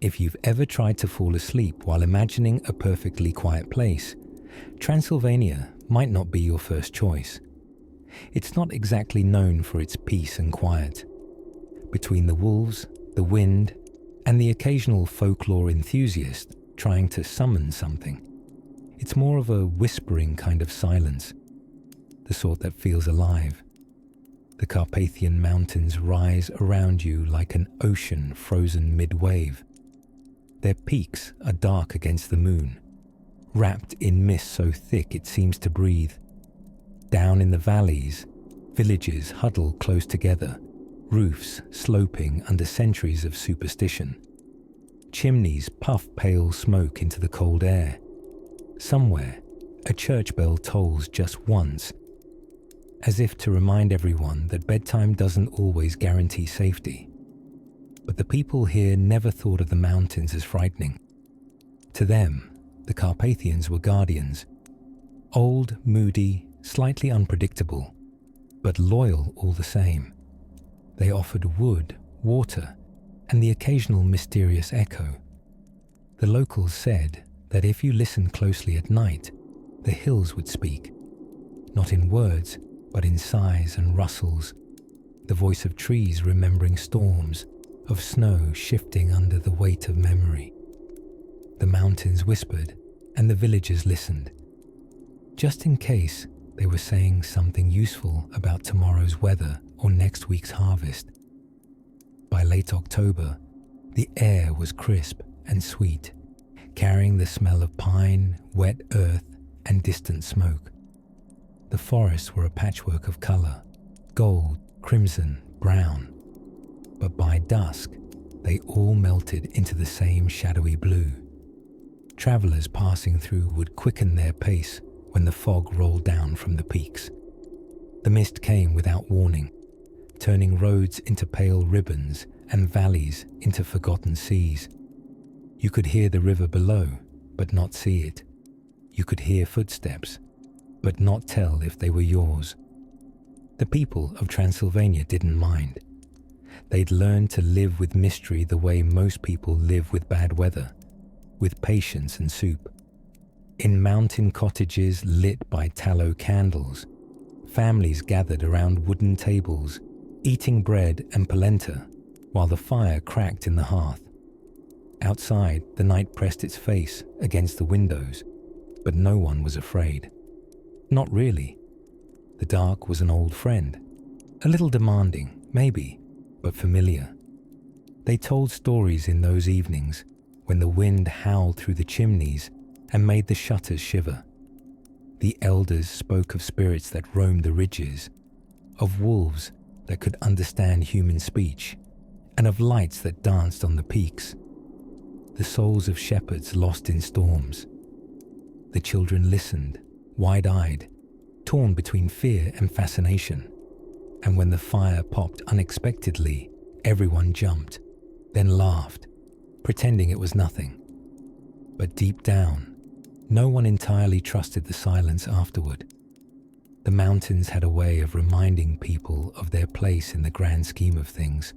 If you've ever tried to fall asleep while imagining a perfectly quiet place, Transylvania might not be your first choice. It's not exactly known for its peace and quiet. Between the wolves, the wind, and the occasional folklore enthusiast trying to summon something, it's more of a whispering kind of silence, the sort that feels alive. The Carpathian Mountains rise around you like an ocean frozen mid-wave. Their peaks are dark against the moon, wrapped in mist so thick it seems to breathe. Down in the valleys, villages huddle close together, roofs sloping under centuries of superstition. Chimneys puff pale smoke into the cold air. Somewhere, a church bell tolls just once, as if to remind everyone that bedtime doesn't always guarantee safety. But the people here never thought of the mountains as frightening. To them, the Carpathians were guardians. Old, moody, slightly unpredictable, but loyal all the same. They offered wood, water, and the occasional mysterious echo. The locals said that if you listened closely at night, the hills would speak, not in words, but in sighs and rustles, the voice of trees remembering storms, of snow shifting under the weight of memory. The mountains whispered, and the villagers listened, just in case they were saying something useful about tomorrow's weather or next week's harvest. By late October, the air was crisp and sweet, carrying the smell of pine, wet earth, and distant smoke. The forests were a patchwork of color, gold, crimson, brown. But by dusk, they all melted into the same shadowy blue. Travelers passing through would quicken their pace when the fog rolled down from the peaks. The mist came without warning, turning roads into pale ribbons and valleys into forgotten seas. You could hear the river below, but not see it. You could hear footsteps, but not tell if they were yours. The people of Transylvania didn't mind. They'd learned to live with mystery the way most people live with bad weather, with patience and soup. In mountain cottages lit by tallow candles, families gathered around wooden tables, eating bread and polenta while the fire cracked in the hearth. Outside, the night pressed its face against the windows, but no one was afraid. Not really. The dark was an old friend, a little demanding, maybe, but familiar. They told stories in those evenings when the wind howled through the chimneys and made the shutters shiver. The elders spoke of spirits that roamed the ridges, of wolves that could understand human speech, and of lights that danced on the peaks. The souls of shepherds lost in storms. The children listened, wide-eyed, torn between fear and fascination. And when the fire popped unexpectedly, everyone jumped, then laughed, pretending it was nothing. But deep down, no one entirely trusted the silence afterward. The mountains had a way of reminding people of their place in the grand scheme of things.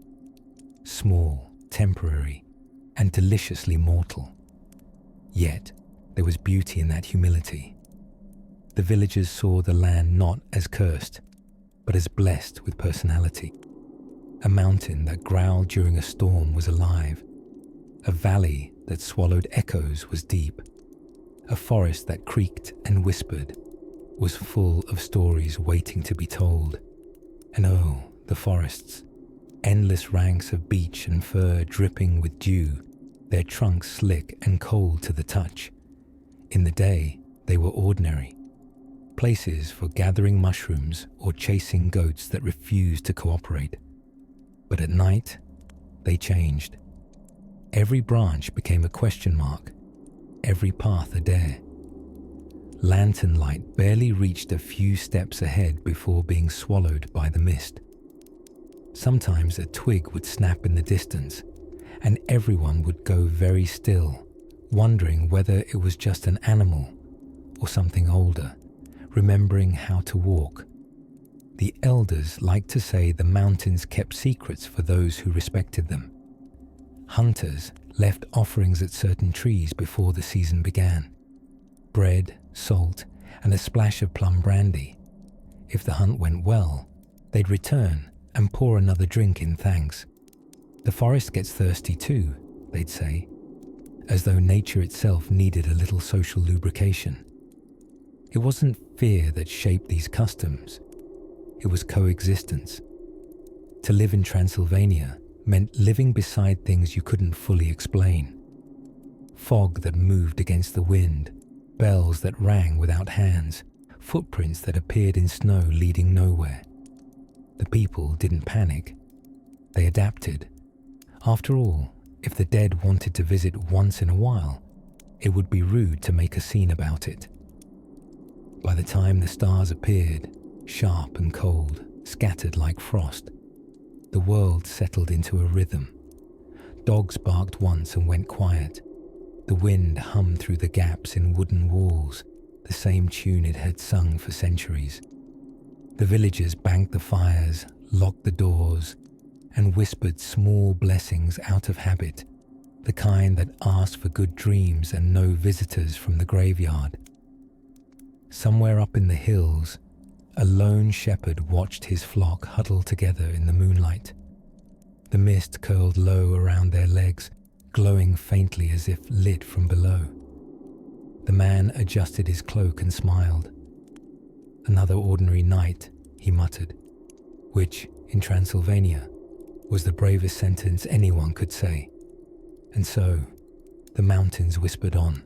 Small, temporary, and deliciously mortal. Yet, there was beauty in that humility. The villagers saw the land not as cursed, but as blessed with personality. A mountain that growled during a storm was alive. A valley that swallowed echoes was deep. A forest that creaked and whispered was full of stories waiting to be told. And oh, the forests, endless ranks of beech and fir dripping with dew, their trunks slick and cold to the touch. In the day, they were ordinary. Places for gathering mushrooms or chasing goats that refused to cooperate. But at night, they changed. Every branch became a question mark, every path a dare. Lantern light barely reached a few steps ahead before being swallowed by the mist. Sometimes a twig would snap in the distance, and everyone would go very still, wondering whether it was just an animal or something older, remembering how to walk. The elders liked to say the mountains kept secrets for those who respected them. Hunters left offerings at certain trees before the season began. Bread, salt, and a splash of plum brandy. If the hunt went well, they'd return and pour another drink in thanks. The forest gets thirsty too, they'd say, as though nature itself needed a little social lubrication. It wasn't fear that shaped these customs. It was coexistence. To live in Transylvania meant living beside things you couldn't fully explain. Fog that moved against the wind, bells that rang without hands, footprints that appeared in snow leading nowhere. The people didn't panic. They adapted. After all, if the dead wanted to visit once in a while, it would be rude to make a scene about it. By the time the stars appeared, sharp and cold, scattered like frost, the world settled into a rhythm. Dogs barked once and went quiet. The wind hummed through the gaps in wooden walls, the same tune it had sung for centuries. The villagers banked the fires, locked the doors, and whispered small blessings out of habit, the kind that asked for good dreams and no visitors from the graveyard. Somewhere up in the hills, a lone shepherd watched his flock huddle together in the moonlight. The mist curled low around their legs, glowing faintly as if lit from below. The man adjusted his cloak and smiled. Another ordinary night, he muttered, which, in Transylvania, was the bravest sentence anyone could say. And so, the mountains whispered on,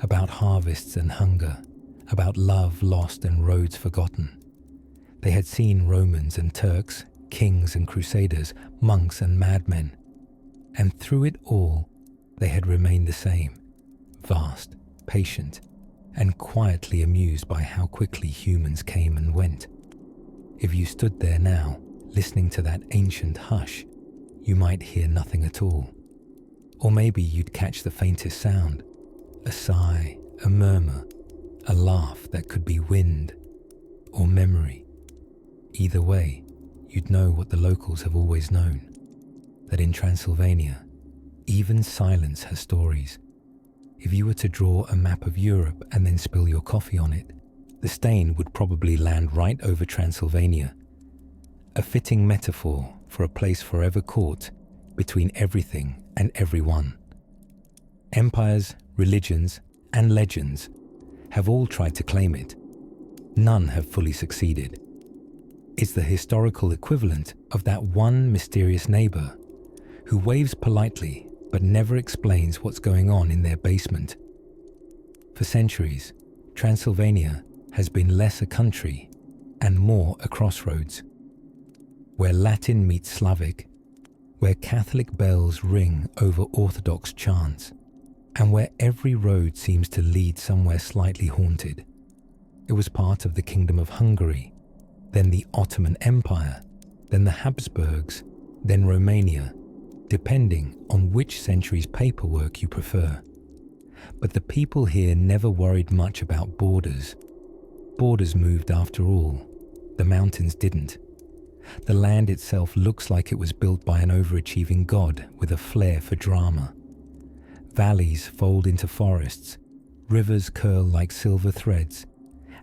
about harvests and hunger, about love lost and roads forgotten. They had seen Romans and Turks, kings and crusaders, monks and madmen, and through it all, they had remained the same, vast, patient, and quietly amused by how quickly humans came and went. If you stood there now, listening to that ancient hush, you might hear nothing at all. Or maybe you'd catch the faintest sound, a sigh, a murmur, a laugh that could be wind or memory. Either way, you'd know what the locals have always known, that in Transylvania, even silence has stories. If you were to draw a map of Europe and then spill your coffee on it, the stain would probably land right over Transylvania, a fitting metaphor for a place forever caught between everything and everyone. Empires, religions, and legends have all tried to claim it. None have fully succeeded. It's the historical equivalent of that one mysterious neighbor who waves politely but never explains what's going on in their basement. For centuries, Transylvania has been less a country and more a crossroads, where Latin meets Slavic, where Catholic bells ring over Orthodox chants, and where every road seems to lead somewhere slightly haunted. It was part of the Kingdom of Hungary, then the Ottoman Empire, then the Habsburgs, then Romania, depending on which century's paperwork you prefer. But the people here never worried much about borders. Borders moved after all. The mountains didn't. The land itself looks like it was built by an overachieving god with a flair for drama. Valleys fold into forests, rivers curl like silver threads,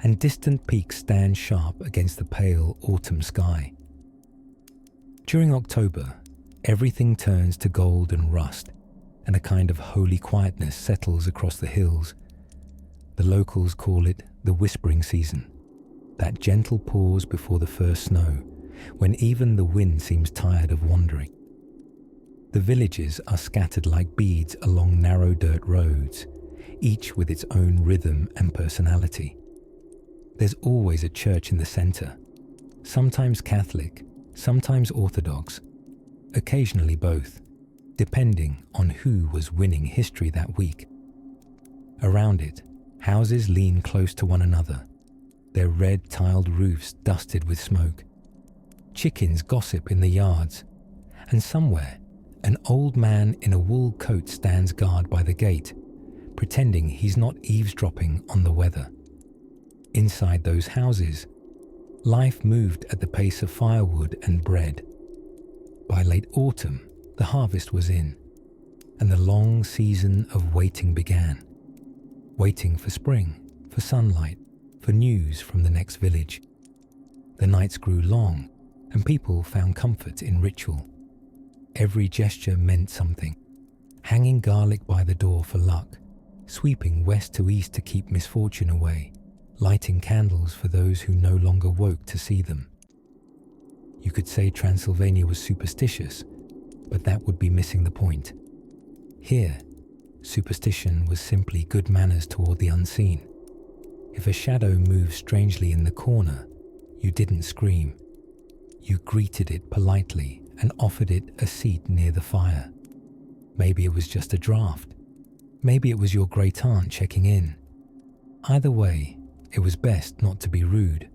and distant peaks stand sharp against the pale autumn sky. During October, everything turns to gold and rust, and a kind of holy quietness settles across the hills. The locals call it the whispering season, that gentle pause before the first snow, when even the wind seems tired of wandering. The villages are scattered like beads along narrow dirt roads, each with its own rhythm and personality. There's always a church in the center, sometimes Catholic, sometimes Orthodox, occasionally both, depending on who was winning history that week. Around it, houses lean close to one another, their red tiled roofs dusted with smoke. Chickens gossip in the yards, and somewhere, an old man in a wool coat stands guard by the gate, pretending he's not eavesdropping on the weather. Inside those houses, life moved at the pace of firewood and bread. By late autumn, the harvest was in, and the long season of waiting began. Waiting for spring, for sunlight, for news from the next village. The nights grew long, and people found comfort in ritual. Every gesture meant something. Hanging garlic by the door for luck, sweeping west to east to keep misfortune away, lighting candles for those who no longer woke to see them. You could say Transylvania was superstitious, but that would be missing the point. Here, superstition was simply good manners toward the unseen. If a shadow moved strangely in the corner, you didn't scream. You greeted it politely and offered it a seat near the fire. Maybe it was just a draft. Maybe it was your great aunt checking in. Either way, it was best not to be rude.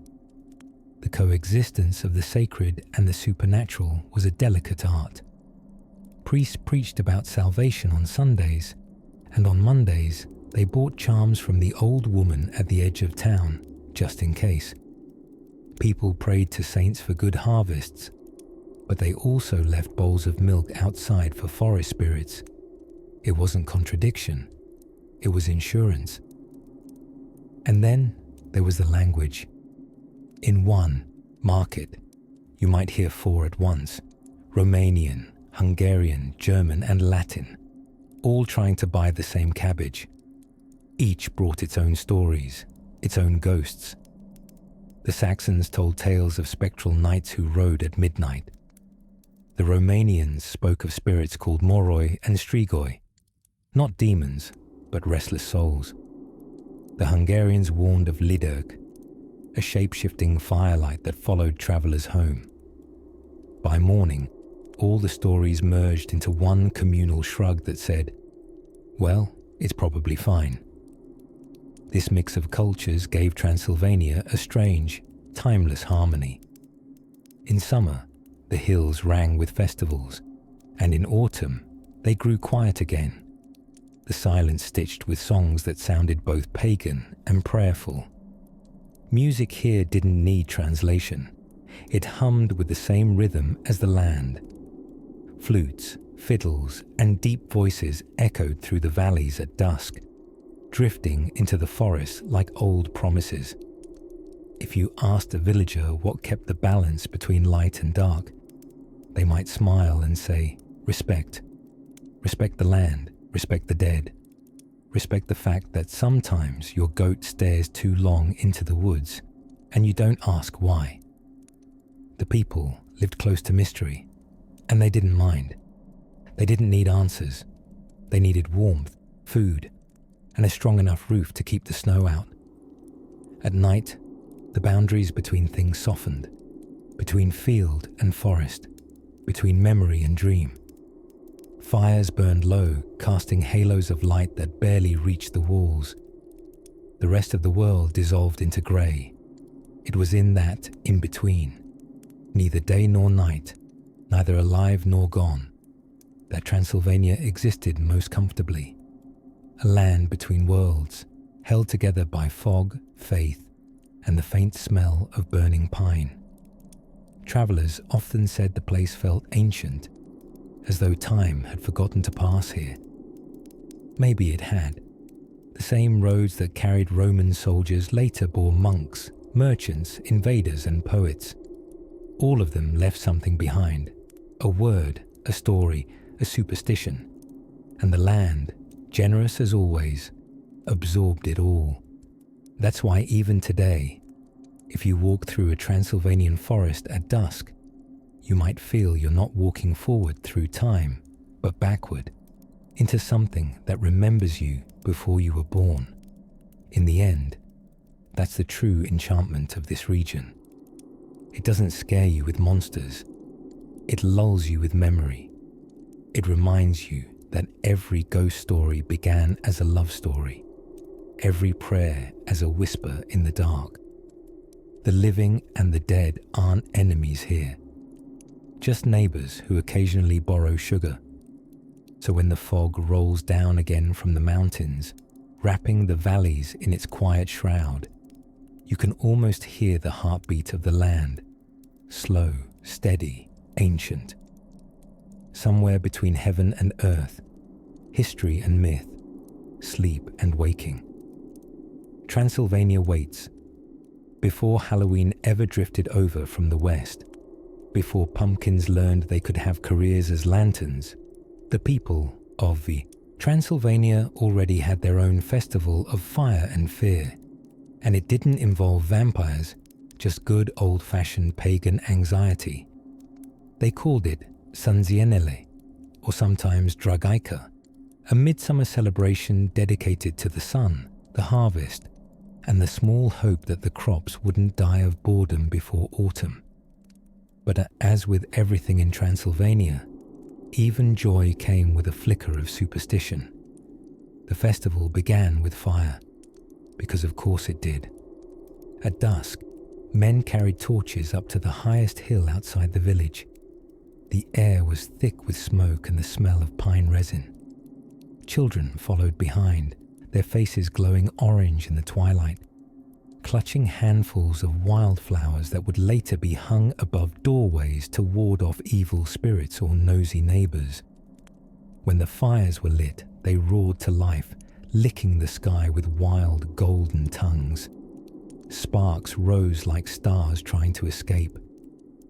The coexistence of the sacred and the supernatural was a delicate art. Priests preached about salvation on Sundays, and on Mondays they bought charms from the old woman at the edge of town, just in case. People prayed to saints for good harvests, but they also left bowls of milk outside for forest spirits. It wasn't contradiction, it was insurance. And then there was the language. In one market, you might hear 4 at once: Romanian, Hungarian, German, and Latin, all trying to buy the same cabbage. Each brought its own stories, its own ghosts. The Saxons told tales of spectral knights who rode at midnight. The Romanians spoke of spirits called moroi and strigoi, not demons, but restless souls. The Hungarians warned of lidurg, a shape-shifting firelight that followed travelers home. By morning, all the stories merged into one communal shrug that said, well, it's probably fine. This mix of cultures gave Transylvania a strange, timeless harmony. In summer, the hills rang with festivals, and in autumn, they grew quiet again, the silence stitched with songs that sounded both pagan and prayerful. Music here didn't need translation. It hummed with the same rhythm as the land. Flutes, fiddles, and deep voices echoed through the valleys at dusk, drifting into the forest like old promises. If you asked a villager what kept the balance between light and dark, they might smile and say, respect. Respect the land, respect the dead. Respect the fact that sometimes your goat stares too long into the woods, and you don't ask why. The people lived close to mystery, and they didn't mind. They didn't need answers. They needed warmth, food, and a strong enough roof to keep the snow out. At night, the boundaries between things softened, between field and forest, between memory and dream. Fires burned low, casting halos of light that barely reached the walls. The rest of the world dissolved into grey. It was in that in-between, neither day nor night, neither alive nor gone, that Transylvania existed most comfortably. A land between worlds, held together by fog, faith, and the faint smell of burning pine. Travelers often said the place felt ancient, as though time had forgotten to pass here. Maybe it had. The same roads that carried Roman soldiers later bore monks, merchants, invaders, and poets. All of them left something behind, a word, a story, a superstition. And the land, generous as always, absorbed it all. That's why even today, if you walk through a Transylvanian forest at dusk, you might feel you're not walking forward through time, but backward, into something that remembers you before you were born. In the end, that's the true enchantment of this region. It doesn't scare you with monsters. It lulls you with memory. It reminds you that every ghost story began as a love story, every prayer as a whisper in the dark. The living and the dead aren't enemies here, just neighbors who occasionally borrow sugar. So when the fog rolls down again from the mountains, wrapping the valleys in its quiet shroud, you can almost hear the heartbeat of the land, slow, steady, ancient. Somewhere between heaven and earth, history and myth, sleep and waking. Transylvania waits. Before Halloween ever drifted over from the west, before pumpkins learned they could have careers as lanterns, the people of the Transylvania already had their own festival of fire and fear, and it didn't involve vampires, just good old-fashioned pagan anxiety. They called it Sânzienele, or sometimes Dracula, a midsummer celebration dedicated to the sun, the harvest, and the small hope that the crops wouldn't die of boredom before autumn. But as with everything in Transylvania, even joy came with a flicker of superstition. The festival began with fire, because of course it did. At dusk, men carried torches up to the highest hill outside the village. The air was thick with smoke and the smell of pine resin. Children followed behind, their faces glowing orange in the twilight, clutching handfuls of wildflowers that would later be hung above doorways to ward off evil spirits or nosy neighbors. When the fires were lit, they roared to life, licking the sky with wild golden tongues. Sparks rose like stars trying to escape.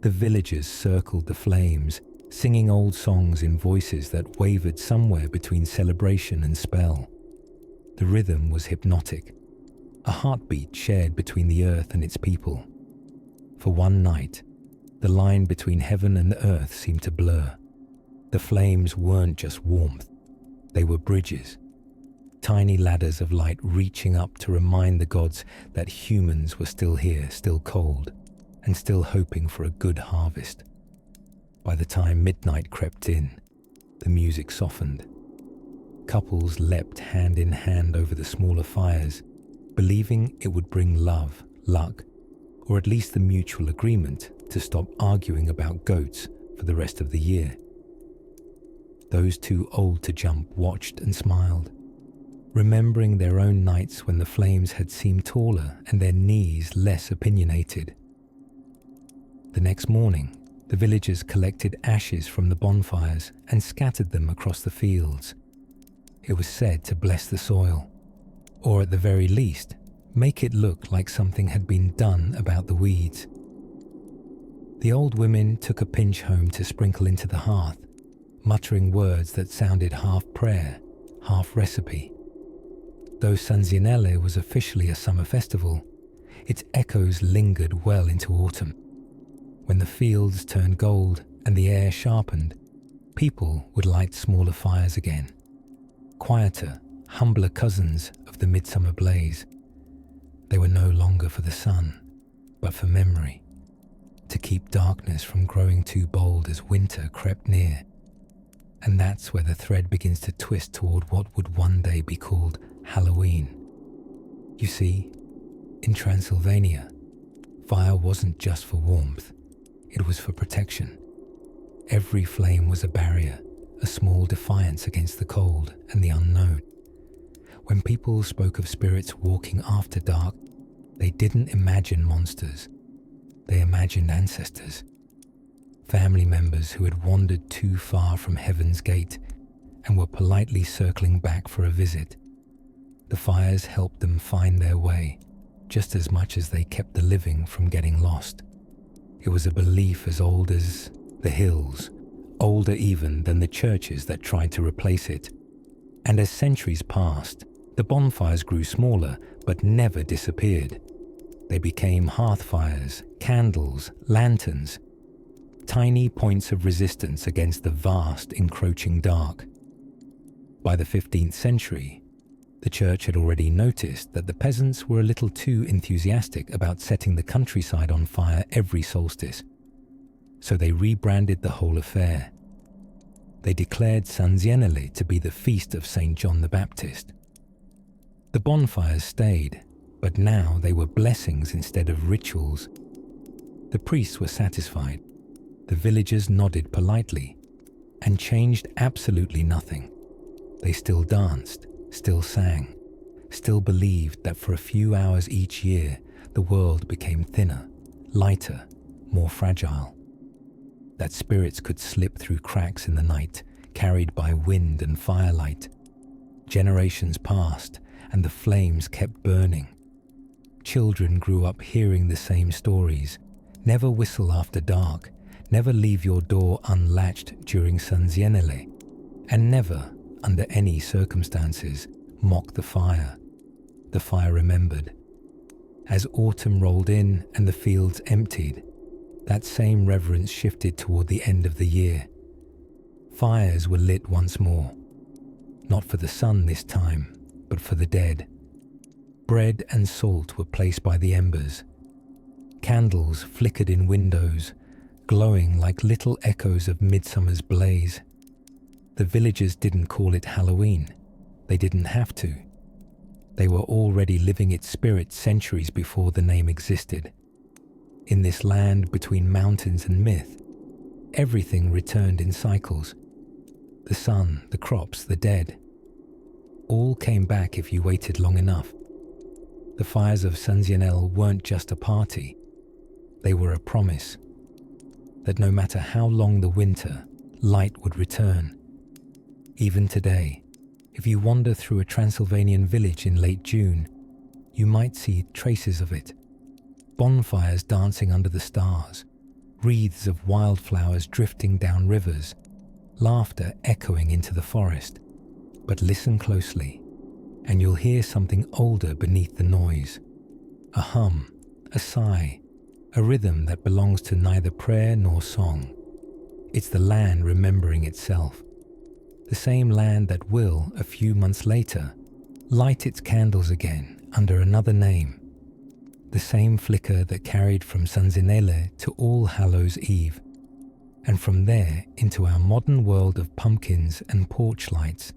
The villagers circled the flames, singing old songs in voices that wavered somewhere between celebration and spell. The rhythm was hypnotic, a heartbeat shared between the earth and its people. For one night, the line between heaven and earth seemed to blur. The flames weren't just warmth, they were bridges, tiny ladders of light reaching up to remind the gods that humans were still here, still cold, and still hoping for a good harvest. By the time midnight crept in, the music softened. Couples leapt hand in hand over the smaller fires, believing it would bring love, luck, or at least the mutual agreement to stop arguing about goats for the rest of the year. Those too old to jump watched and smiled, remembering their own nights when the flames had seemed taller and their knees less opinionated. The next morning, the villagers collected ashes from the bonfires and scattered them across the fields. It was said to bless the soil, or at the very least, make it look like something had been done about the weeds. The old women took a pinch home to sprinkle into the hearth, muttering words that sounded half prayer, half recipe. Though Sânzienele was officially a summer festival, its echoes lingered well into autumn. When the fields turned gold and the air sharpened, people would light smaller fires again, quieter, humbler cousins of the midsummer blaze. They were no longer for the sun, but for memory, to keep darkness from growing too bold as winter crept near. And that's where the thread begins to twist toward what would one day be called Halloween. You see, in Transylvania, fire wasn't just for warmth, it was for protection. Every flame was a barrier, a small defiance against the cold and the unknown. When people spoke of spirits walking after dark, they didn't imagine monsters. They imagined ancestors, family members who had wandered too far from heaven's gate and were politely circling back for a visit. The fires helped them find their way, just as much as they kept the living from getting lost. It was a belief as old as the hills, older even than the churches that tried to replace it. And as centuries passed, the bonfires grew smaller but never disappeared. They became hearth fires, candles, lanterns, tiny points of resistance against the vast, encroaching dark. By the 15th century, the church had already noticed that the peasants were a little too enthusiastic about setting the countryside on fire every solstice, so they rebranded the whole affair. They declared Sânzienele to be the feast of St. John the Baptist. The bonfires stayed, but now they were blessings instead of rituals. The priests were satisfied, the villagers nodded politely, and changed absolutely nothing. They still danced, still sang, still believed that for a few hours each year the world became thinner, lighter, more fragile. That spirits could slip through cracks in the night, carried by wind and firelight. Generations passed, and the flames kept burning. Children grew up hearing the same stories. Never whistle after dark, never leave your door unlatched during Sânzienele, and never, under any circumstances, mock the fire. The fire remembered. As autumn rolled in and the fields emptied, that same reverence shifted toward the end of the year. Fires were lit once more, not for the sun this time, but for the dead. Bread and salt were placed by the embers. Candles flickered in windows, glowing like little echoes of midsummer's blaze. The villagers didn't call it Halloween. They didn't have to. They were already living its spirit centuries before the name existed. In this land between mountains and myth, everything returned in cycles. The sun, the crops, the dead. All came back if you waited long enough. The fires of Sânzienele weren't just a party. They were a promise that no matter how long the winter, light would return. Even today, if you wander through a Transylvanian village in late June, you might see traces of it. Bonfires dancing under the stars, wreaths of wildflowers drifting down rivers, laughter echoing into the forest. But listen closely, and you'll hear something older beneath the noise. A hum, a sigh, a rhythm that belongs to neither prayer nor song. It's the land remembering itself. The same land that will, a few months later, light its candles again under another name. The same flicker that carried from Sânzienele to All Hallows Eve, and from there into our modern world of pumpkins and porch lights.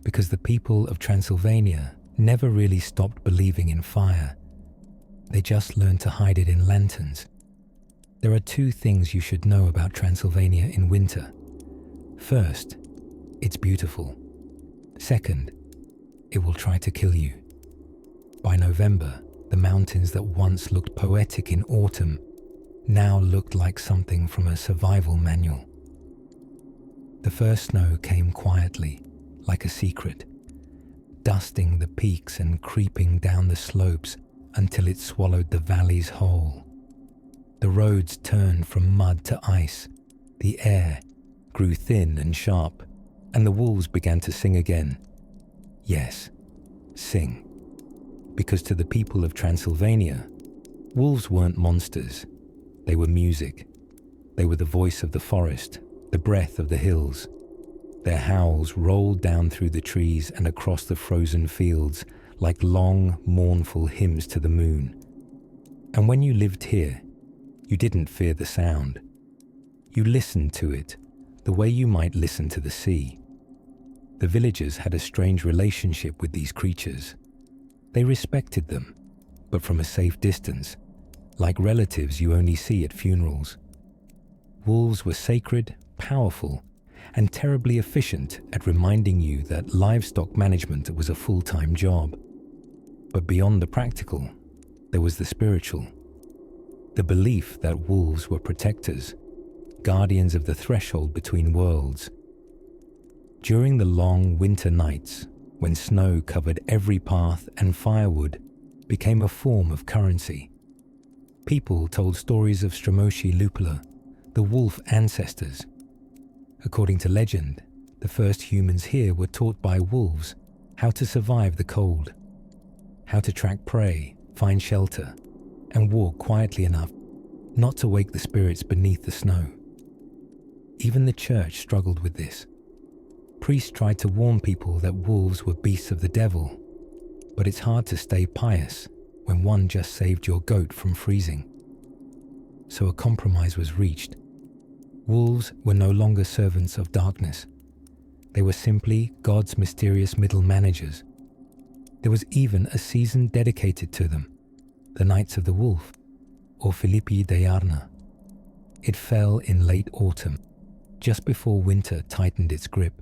Because the people of Transylvania never really stopped believing in fire. They just learned to hide it in lanterns. There are two things you should know about Transylvania in winter. First, it's beautiful. Second, it will try to kill you. By November, the mountains that once looked poetic in autumn now looked like something from a survival manual. The first snow came quietly, like a secret, dusting the peaks and creeping down the slopes until it swallowed the valleys whole. The roads turned from mud to ice, the air grew thin and sharp, and the wolves began to sing again. Yes, sing. Because to the people of Transylvania, wolves weren't monsters. They were music. They were the voice of the forest, the breath of the hills. Their howls rolled down through the trees and across the frozen fields like long, mournful hymns to the moon. And when you lived here, you didn't fear the sound. You listened to it the way you might listen to the sea. The villagers had a strange relationship with these creatures. They respected them, but from a safe distance, like relatives you only see at funerals. Wolves were sacred, powerful, and terribly efficient at reminding you that livestock management was a full-time job. But beyond the practical, there was the spiritual. The belief that wolves were protectors, guardians of the threshold between worlds. During the long winter nights, when snow covered every path and firewood became a form of currency, people told stories of Stramoshi Lupula, the wolf ancestors. According to legend, the first humans here were taught by wolves how to survive the cold, how to track prey, find shelter, and walk quietly enough not to wake the spirits beneath the snow. Even the church struggled with this. Priests tried to warn people that wolves were beasts of the devil, but it's hard to stay pious when one just saved your goat from freezing. So a compromise was reached. Wolves were no longer servants of darkness. They were simply God's mysterious middle managers. There was even a season dedicated to them, the Nights of the Wolf, or Filippi de Iarna. It fell in late autumn, just before winter tightened its grip.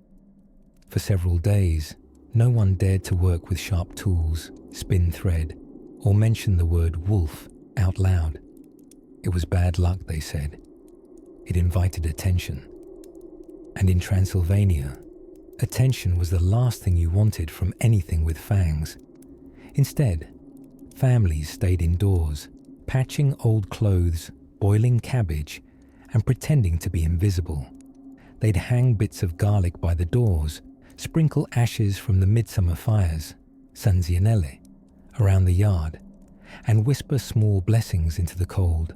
For several days, no one dared to work with sharp tools, spin thread, or mention the word wolf out loud. It was bad luck, they said. It invited attention. And in Transylvania, attention was the last thing you wanted from anything with fangs. Instead, families stayed indoors, patching old clothes, boiling cabbage, and pretending to be invisible. They'd hang bits of garlic by the doors, sprinkle ashes from the midsummer fires, Sânzienele, around the yard, and whisper small blessings into the cold.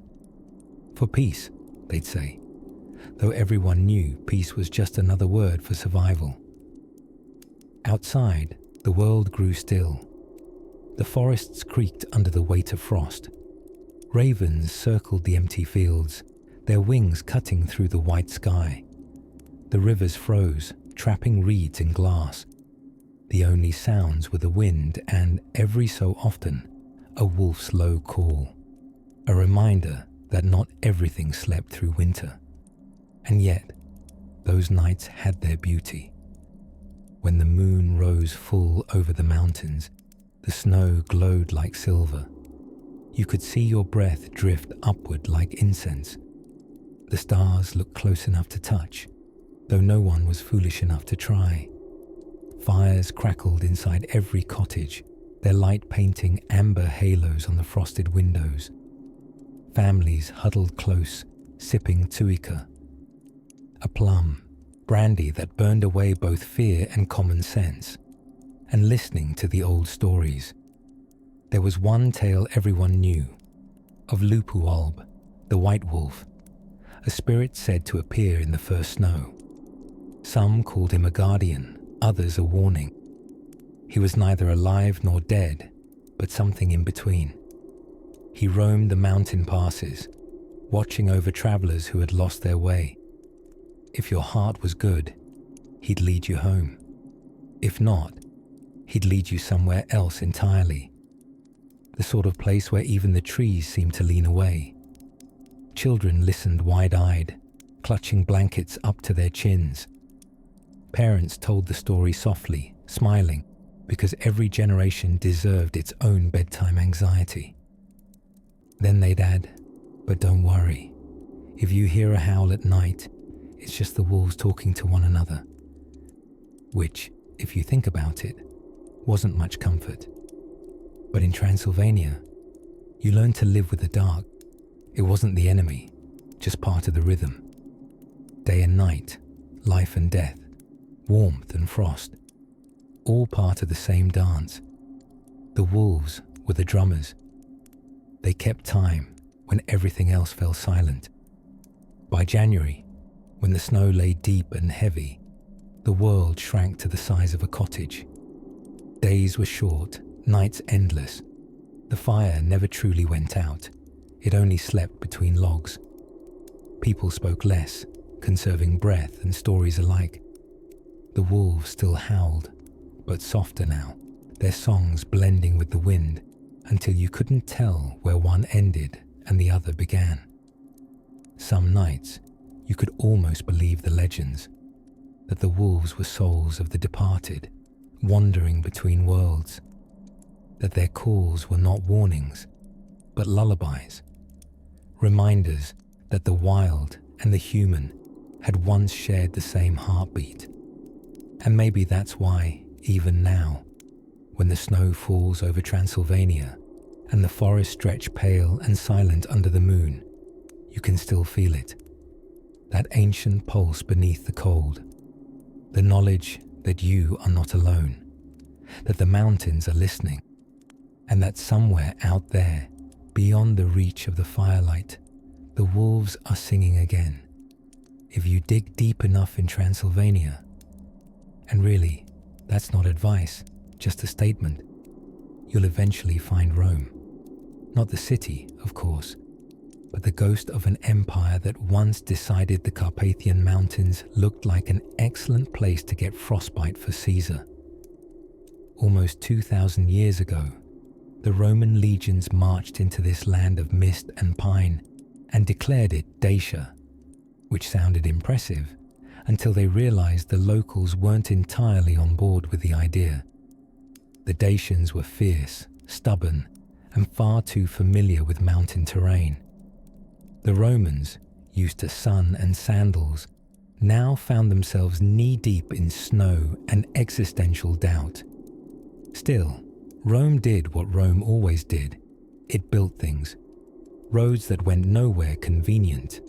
For peace, they'd say, though everyone knew peace was just another word for survival. Outside, the world grew still. The forests creaked under the weight of frost. Ravens circled the empty fields, their wings cutting through the white sky. The rivers froze, trapping reeds in glass. The only sounds were the wind and, every so often, a wolf's low call. A reminder that not everything slept through winter. And yet, those nights had their beauty. When the moon rose full over the mountains, the snow glowed like silver. You could see your breath drift upward like incense. The stars looked close enough to touch, though no one was foolish enough to try. Fires crackled inside every cottage, their light painting amber halos on the frosted windows. Families huddled close, sipping tuica, a plum, brandy that burned away both fear and common sense, and listening to the old stories. There was one tale everyone knew, of Lupualb, the white wolf, a spirit said to appear in the first snow. Some called him a guardian, others a warning. He was neither alive nor dead, but something in between. He roamed the mountain passes, watching over travelers who had lost their way. If your heart was good, he'd lead you home. If not, he'd lead you somewhere else entirely. The sort of place where even the trees seemed to lean away. Children listened wide-eyed, clutching blankets up to their chins. Parents told the story softly, smiling, because every generation deserved its own bedtime anxiety. Then they'd add, "But don't worry. If you hear a howl at night, it's just the wolves talking to one another." Which, if you think about it, wasn't much comfort. But in Transylvania, you learned to live with the dark. It wasn't the enemy, just part of the rhythm. Day and night, life and death, warmth and frost, all part of the same dance. The wolves were the drummers. They kept time when everything else fell silent. By January, when the snow lay deep and heavy, the world shrank to the size of a cottage. Days were short, nights endless. The fire never truly went out. It only slept between logs. People spoke less, conserving breath and stories alike. The wolves still howled, but softer now, their songs blending with the wind until you couldn't tell where one ended and the other began. Some nights, you could almost believe the legends, that the wolves were souls of the departed, wandering between worlds, that their calls were not warnings, but lullabies, reminders that the wild and the human had once shared the same heartbeat. And maybe that's why, even now, when the snow falls over Transylvania and the forests stretch pale and silent under the moon, you can still feel it. That ancient pulse beneath the cold. The knowledge that you are not alone. That the mountains are listening. And that somewhere out there, beyond the reach of the firelight, the wolves are singing again. If you dig deep enough in Transylvania, and really, that's not advice, just a statement, you'll eventually find Rome. Not the city, of course, but the ghost of an empire that once decided the Carpathian Mountains looked like an excellent place to get frostbite for Caesar. Almost 2,000 years ago, the Roman legions marched into this land of mist and pine and declared it Dacia, which sounded impressive until they realized the locals weren't entirely on board with the idea. The Dacians were fierce, stubborn, and far too familiar with mountain terrain. The Romans, used to sun and sandals, now found themselves knee-deep in snow and existential doubt. Still, Rome did what Rome always did. It built things. Roads that went nowhere convenient.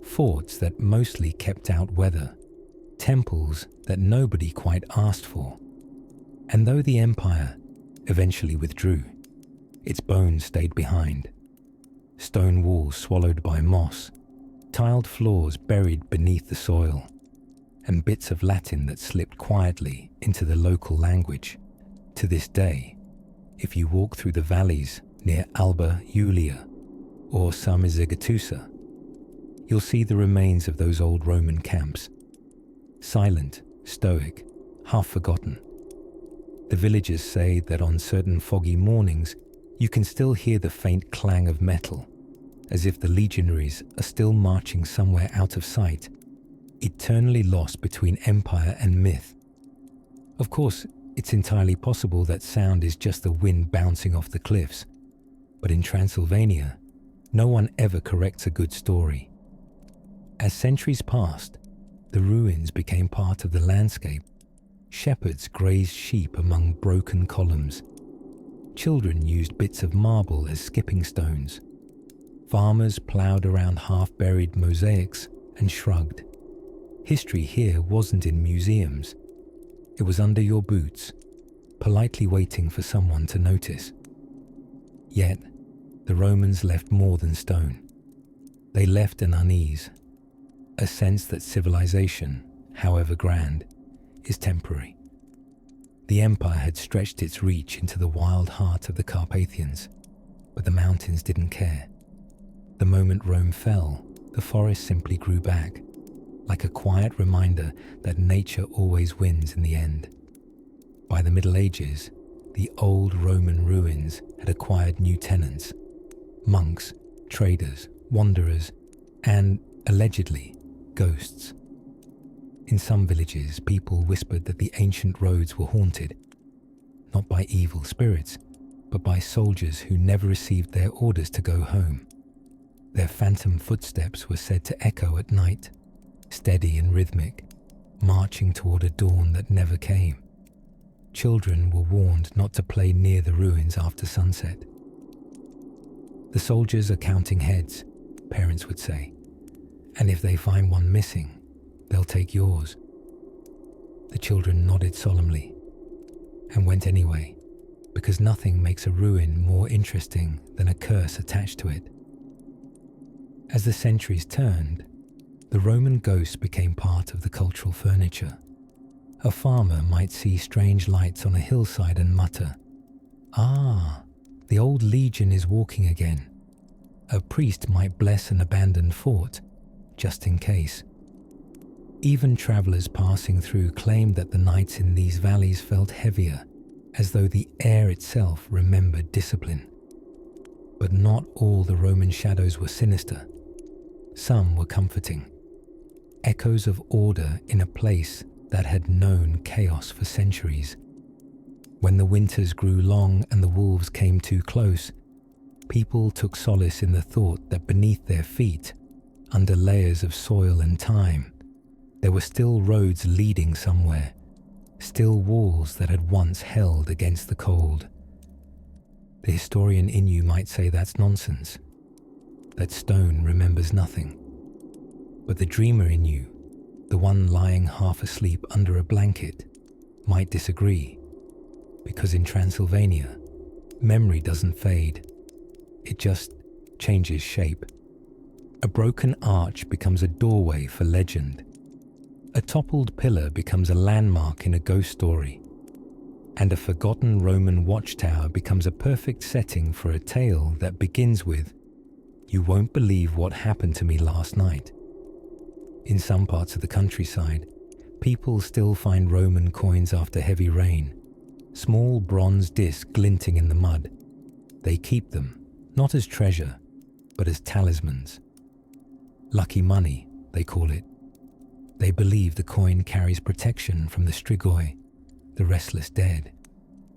Forts that mostly kept out weather. Temples that nobody quite asked for. And though the empire eventually withdrew, its bones stayed behind. Stone walls swallowed by moss, tiled floors buried beneath the soil, and bits of Latin that slipped quietly into the local language. To this day, if you walk through the valleys near Alba Iulia or Samizigatusa, you'll see the remains of those old Roman camps. Silent, stoic, half forgotten. The villagers say that on certain foggy mornings, you can still hear the faint clang of metal, as if the legionaries are still marching somewhere out of sight, eternally lost between empire and myth. Of course, it's entirely possible that sound is just the wind bouncing off the cliffs, but in Transylvania, no one ever corrects a good story. As centuries passed, the ruins became part of the landscape. Shepherds grazed sheep among broken columns. Children used bits of marble as skipping stones. Farmers ploughed around half-buried mosaics and shrugged. History here wasn't in museums. It was under your boots, politely waiting for someone to notice. Yet, the Romans left more than stone. They left an unease, a sense that civilization, however grand, is temporary. The empire had stretched its reach into the wild heart of the Carpathians, but the mountains didn't care. The moment Rome fell, the forest simply grew back, like a quiet reminder that nature always wins in the end. By the Middle Ages, the old Roman ruins had acquired new tenants: monks, traders, wanderers, and, allegedly, ghosts. In some villages, people whispered that the ancient roads were haunted, not by evil spirits, but by soldiers who never received their orders to go home. Their phantom footsteps were said to echo at night, steady and rhythmic, marching toward a dawn that never came. Children were warned not to play near the ruins after sunset. The soldiers are counting heads, parents would say, and if they find one missing, they'll take yours. The children nodded solemnly and went anyway, because nothing makes a ruin more interesting than a curse attached to it. As the centuries turned, the Roman ghost became part of the cultural furniture. A farmer might see strange lights on a hillside and mutter, "Ah, the old legion is walking again." A priest might bless an abandoned fort, just in case. Even travelers passing through claimed that the nights in these valleys felt heavier, as though the air itself remembered discipline. But not all the Roman shadows were sinister. Some were comforting. Echoes of order in a place that had known chaos for centuries. When the winters grew long and the wolves came too close, people took solace in the thought that beneath their feet, under layers of soil and time, there were still roads leading somewhere, still walls that had once held against the cold. The historian in you might say that's nonsense, that stone remembers nothing. But the dreamer in you, the one lying half asleep under a blanket, might disagree, because in Transylvania, memory doesn't fade, it just changes shape. A broken arch becomes a doorway for legend. A toppled pillar becomes a landmark in a ghost story, and a forgotten Roman watchtower becomes a perfect setting for a tale that begins with, "You won't believe what happened to me last night." In some parts of the countryside, people still find Roman coins after heavy rain, small bronze discs glinting in the mud. They keep them, not as treasure, but as talismans. Lucky money, they call it. They believe the coin carries protection from the strigoi, the restless dead,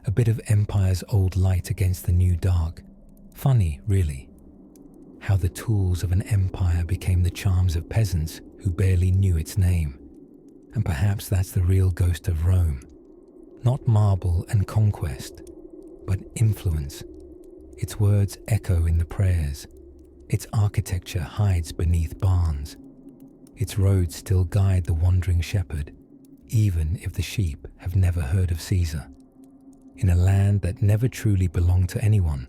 a bit of empire's old light against the new dark. Funny, really, how the tools of an empire became the charms of peasants who barely knew its name. And perhaps that's the real ghost of Rome. Not marble and conquest, but influence. Its words echo in the prayers. Its architecture hides beneath barns. Its roads still guide the wandering shepherd, even if the sheep have never heard of Caesar. In a land that never truly belonged to anyone,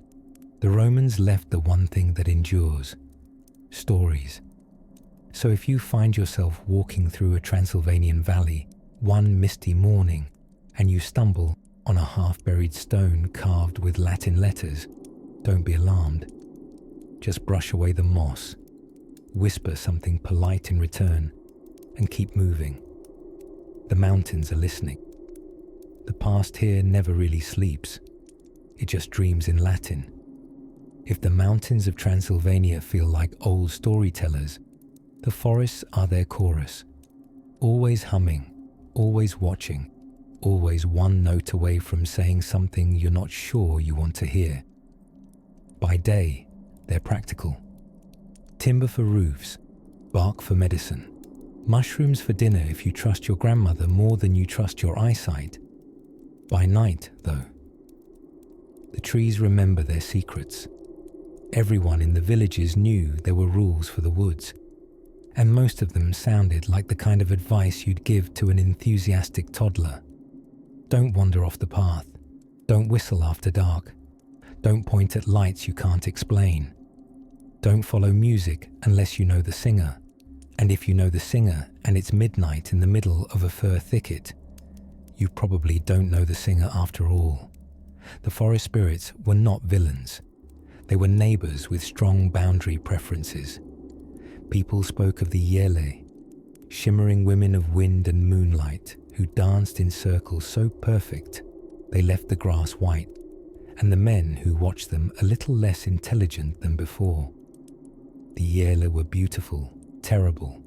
the Romans left the one thing that endures: stories. So if you find yourself walking through a Transylvanian valley one misty morning and you stumble on a half-buried stone carved with Latin letters, don't be alarmed. Just brush away the moss, whisper something polite in return, and keep moving. The mountains are listening. The past here never really sleeps. It just dreams in Latin. If the mountains of Transylvania feel like old storytellers, the forests are their chorus, always humming, always watching, always one note away from saying something you're not sure you want to hear. By day, they're practical. Timber for roofs, bark for medicine, mushrooms for dinner if you trust your grandmother more than you trust your eyesight. By night, though, the trees remember their secrets. Everyone in the villages knew there were rules for the woods, and most of them sounded like the kind of advice you'd give to an enthusiastic toddler. Don't wander off the path. Don't whistle after dark. Don't point at lights you can't explain. Don't follow music unless you know the singer. And if you know the singer and it's midnight in the middle of a fir thicket, you probably don't know the singer after all. The forest spirits were not villains. They were neighbors with strong boundary preferences. People spoke of the yele, shimmering women of wind and moonlight who danced in circles so perfect they left the grass white, and the men who watched them a little less intelligent than before. The yele were beautiful, terrible,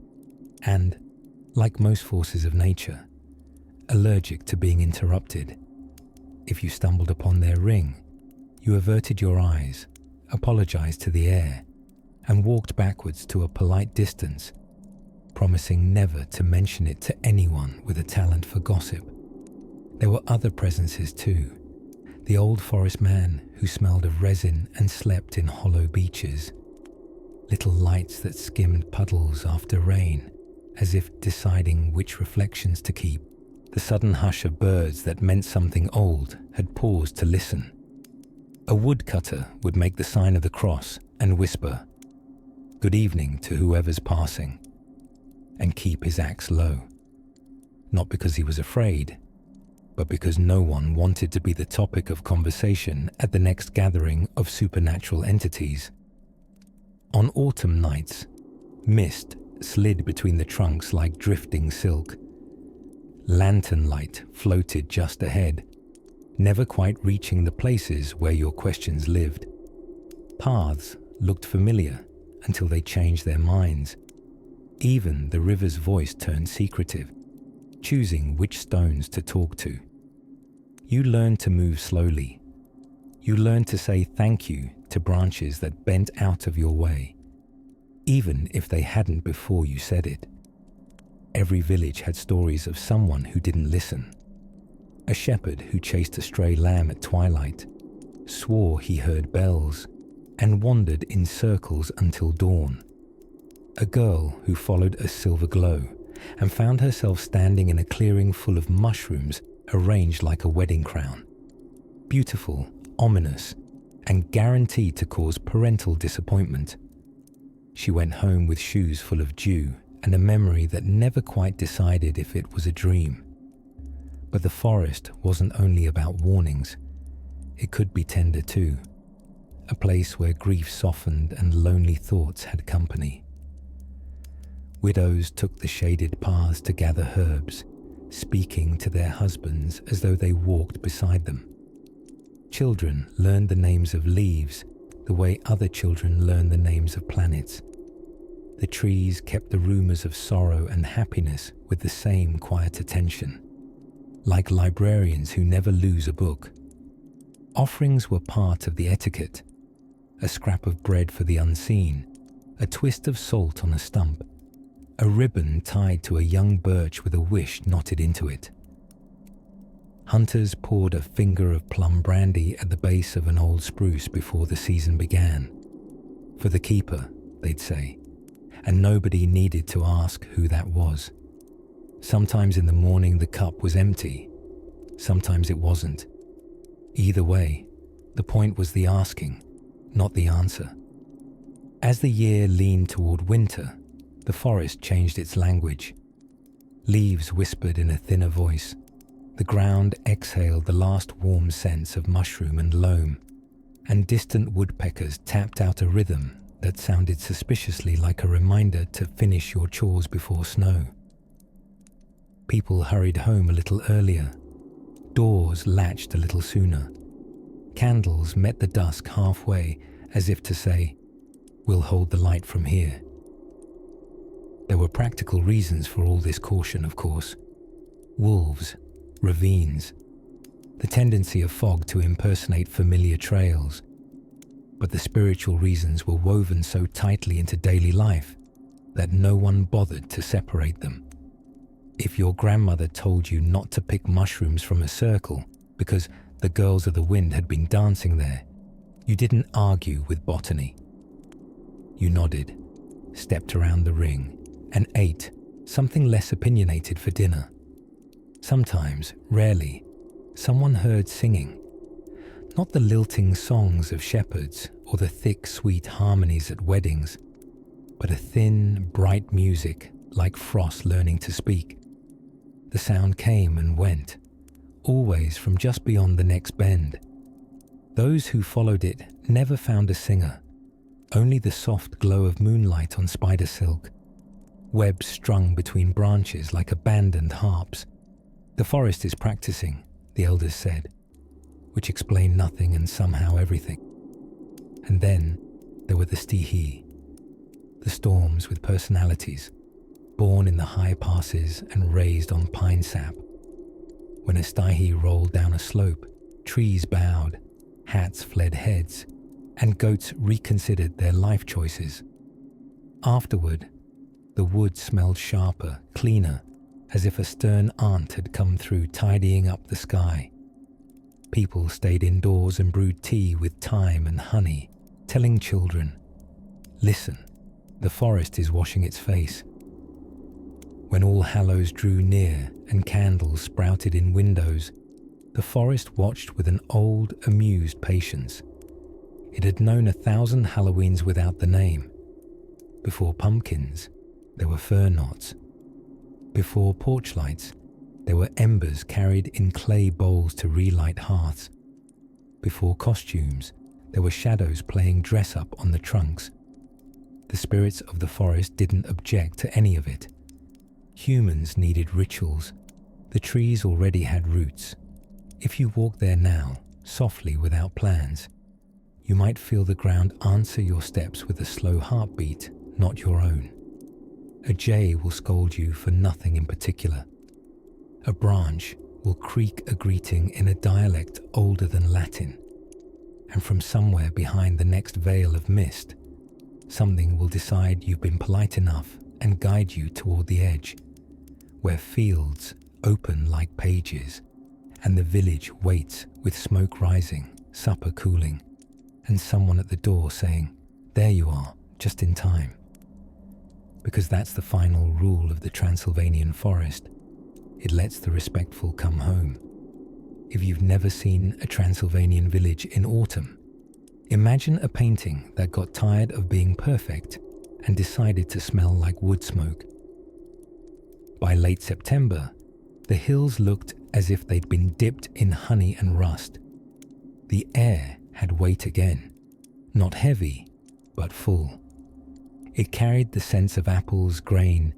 and, like most forces of nature, allergic to being interrupted. If you stumbled upon their ring, you averted your eyes, apologized to the air, and walked backwards to a polite distance, promising never to mention it to anyone with a talent for gossip. There were other presences too. The old forest man who smelled of resin and slept in hollow beeches. Little lights that skimmed puddles after rain, as if deciding which reflections to keep. The sudden hush of birds that meant something old had paused to listen. A woodcutter would make the sign of the cross and whisper, "Good evening" to whoever's passing, and keep his axe low. Not because he was afraid, but because no one wanted to be the topic of conversation at the next gathering of supernatural entities. On autumn nights, mist slid between the trunks like drifting silk. Lantern light floated just ahead, never quite reaching the places where your questions lived. Paths looked familiar until they changed their minds. Even the river's voice turned secretive, choosing which stones to talk to. You learned to move slowly. You learned to say thank you to branches that bent out of your way, even if they hadn't before you said it. Every village had stories of someone who didn't listen. A shepherd who chased a stray lamb at twilight, swore he heard bells, and wandered in circles until dawn. A girl who followed a silver glow and found herself standing in a clearing full of mushrooms arranged like a wedding crown. Beautiful, ominous, and guaranteed to cause parental disappointment. She went home with shoes full of dew and a memory that never quite decided if it was a dream. But the forest wasn't only about warnings. It could be tender too. A place where grief softened and lonely thoughts had company. Widows took the shaded paths to gather herbs, speaking to their husbands as though they walked beside them. Children learned the names of leaves the way other children learn the names of planets. The trees kept the rumors of sorrow and happiness with the same quiet attention, like librarians who never lose a book. Offerings were part of the etiquette. A scrap of bread for the unseen, a twist of salt on a stump, a ribbon tied to a young birch with a wish knotted into it. Hunters poured a finger of plum brandy at the base of an old spruce before the season began. For the keeper, they'd say, and nobody needed to ask who that was. Sometimes in the morning the cup was empty, sometimes it wasn't. Either way, the point was the asking, not the answer. As the year leaned toward winter, the forest changed its language. Leaves whispered in a thinner voice. The ground exhaled the last warm scents of mushroom and loam, and distant woodpeckers tapped out a rhythm that sounded suspiciously like a reminder to finish your chores before snow. People hurried home a little earlier. Doors latched a little sooner. Candles met the dusk halfway, as if to say, "We'll hold the light from here." There were practical reasons for all this caution, of course. Wolves, ravines, the tendency of fog to impersonate familiar trails. But the spiritual reasons were woven so tightly into daily life that no one bothered to separate them. If your grandmother told you not to pick mushrooms from a circle because the girls of the wind had been dancing there, you didn't argue with botany. You nodded, stepped around the ring, and ate something less opinionated for dinner. Sometimes, rarely, someone heard singing. Not the lilting songs of shepherds or the thick, sweet harmonies at weddings, but a thin, bright music like frost learning to speak. The sound came and went, always from just beyond the next bend. Those who followed it never found a singer, only the soft glow of moonlight on spider silk, webs strung between branches like abandoned harps. The forest is practicing, the elders said, which explained nothing and somehow everything. And then there were the stihi, the storms with personalities, born in the high passes and raised on pine sap. When a stihi rolled down a slope, trees bowed, hats fled heads, and goats reconsidered their life choices. Afterward, the wood smelled sharper, cleaner, as if a stern aunt had come through tidying up the sky. People stayed indoors and brewed tea with thyme and honey, telling children, "Listen, the forest is washing its face." When All Hallows drew near and candles sprouted in windows, the forest watched with an old, amused patience. It had known 1,000 Halloweens without the name. Before pumpkins, there were fir knots. Before porch lights, there were embers carried in clay bowls to relight hearths. Before costumes, there were shadows playing dress-up on the trunks. The spirits of the forest didn't object to any of it. Humans needed rituals. The trees already had roots. If you walked there now, softly without plans, you might feel the ground answer your steps with a slow heartbeat, not your own. A jay will scold you for nothing in particular. A branch will creak a greeting in a dialect older than Latin. And from somewhere behind the next veil of mist, something will decide you've been polite enough and guide you toward the edge, where fields open like pages, and the village waits with smoke rising, supper cooling, and someone at the door saying, "There you are, just in time." Because that's the final rule of the Transylvanian forest. It lets the respectful come home. If you've never seen a Transylvanian village in autumn, imagine a painting that got tired of being perfect and decided to smell like wood smoke. By late September, the hills looked as if they'd been dipped in honey and rust. The air had weight again, not heavy, but full. It carried the sense of apples, grain,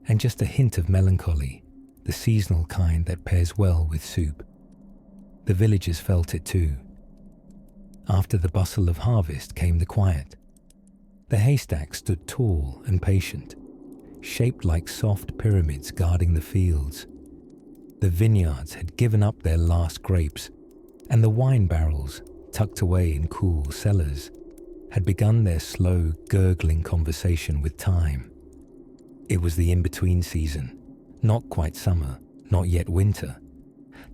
and just a hint of melancholy, the seasonal kind that pairs well with soup. The villagers felt it too. After the bustle of harvest came the quiet. The haystack stood tall and patient, shaped like soft pyramids guarding the fields. The vineyards had given up their last grapes, and the wine barrels, tucked away in cool cellars, had begun their slow, gurgling conversation with time. It was the in-between season, not quite summer, not yet winter,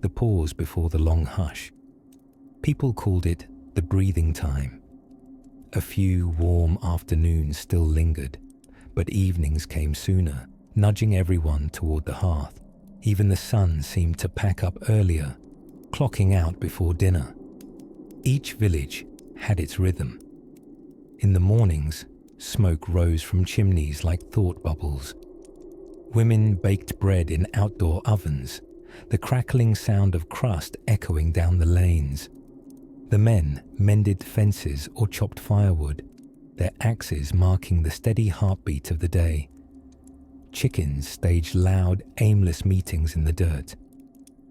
the pause before the long hush. People called it the breathing time. A few warm afternoons still lingered, but evenings came sooner, nudging everyone toward the hearth. Even the sun seemed to pack up earlier, clocking out before dinner. Each village had its rhythm. In the mornings, smoke rose from chimneys like thought bubbles. Women baked bread in outdoor ovens, the crackling sound of crust echoing down the lanes. The men mended fences or chopped firewood, their axes marking the steady heartbeat of the day. Chickens staged loud, aimless meetings in the dirt.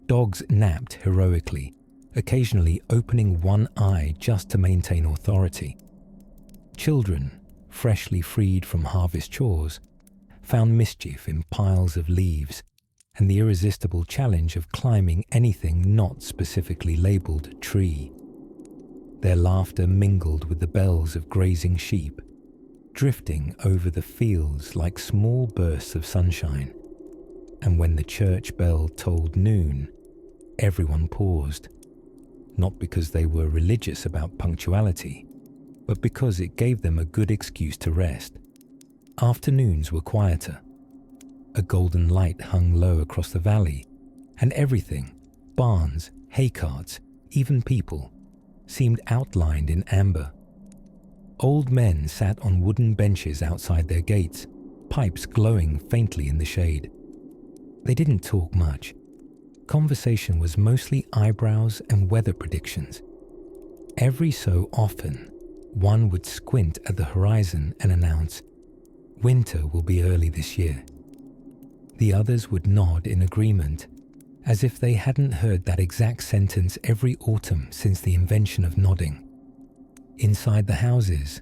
Dogs napped heroically, occasionally opening one eye just to maintain authority. Children, freshly freed from harvest chores, found mischief in piles of leaves and the irresistible challenge of climbing anything not specifically labeled tree. Their laughter mingled with the bells of grazing sheep, drifting over the fields like small bursts of sunshine. And when the church bell tolled noon, everyone paused, not because they were religious about punctuality, but because it gave them a good excuse to rest. Afternoons were quieter. A golden light hung low across the valley, and everything, barns, hay carts, even people, seemed outlined in amber. Old men sat on wooden benches outside their gates, pipes glowing faintly in the shade. They didn't talk much. Conversation was mostly eyebrows and weather predictions. Every so often, one would squint at the horizon and announce, "Winter will be early this year." The others would nod in agreement, as if they hadn't heard that exact sentence every autumn since the invention of nodding. Inside the houses,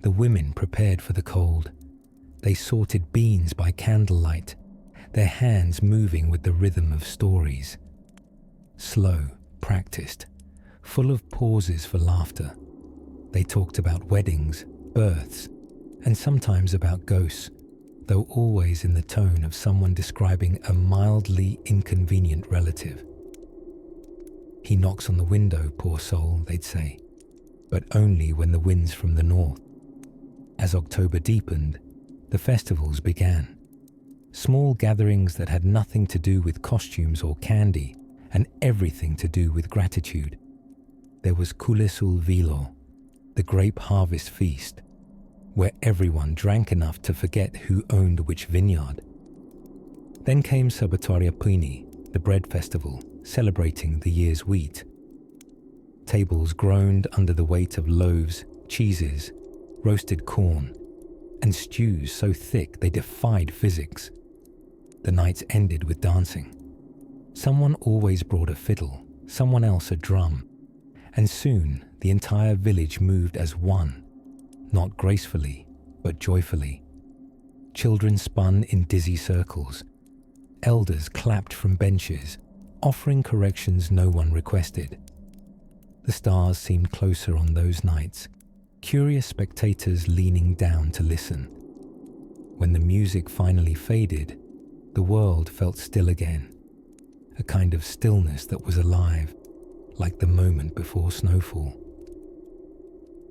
the women prepared for the cold. They sorted beans by candlelight, their hands moving with the rhythm of stories. Slow, practiced, full of pauses for laughter. They talked about weddings, births, and sometimes about ghosts, though always in the tone of someone describing a mildly inconvenient relative. "He knocks on the window, poor soul," they'd say, but only when the wind's from the north. As October deepened, the festivals began. Small gatherings that had nothing to do with costumes or candy, and everything to do with gratitude. There was Kulesul Vilo, the grape harvest feast, where everyone drank enough to forget who owned which vineyard. Then came Sabatoria Puni, the bread festival, celebrating the year's wheat. Tables groaned under the weight of loaves, cheeses, roasted corn, and stews so thick they defied physics. The nights ended with dancing. Someone always brought a fiddle, someone else a drum, and soon the entire village moved as one, not gracefully, but joyfully. Children spun in dizzy circles. Elders clapped from benches, offering corrections no one requested. The stars seemed closer on those nights, curious spectators leaning down to listen. When the music finally faded, the world felt still again, a kind of stillness that was alive, like the moment before snowfall.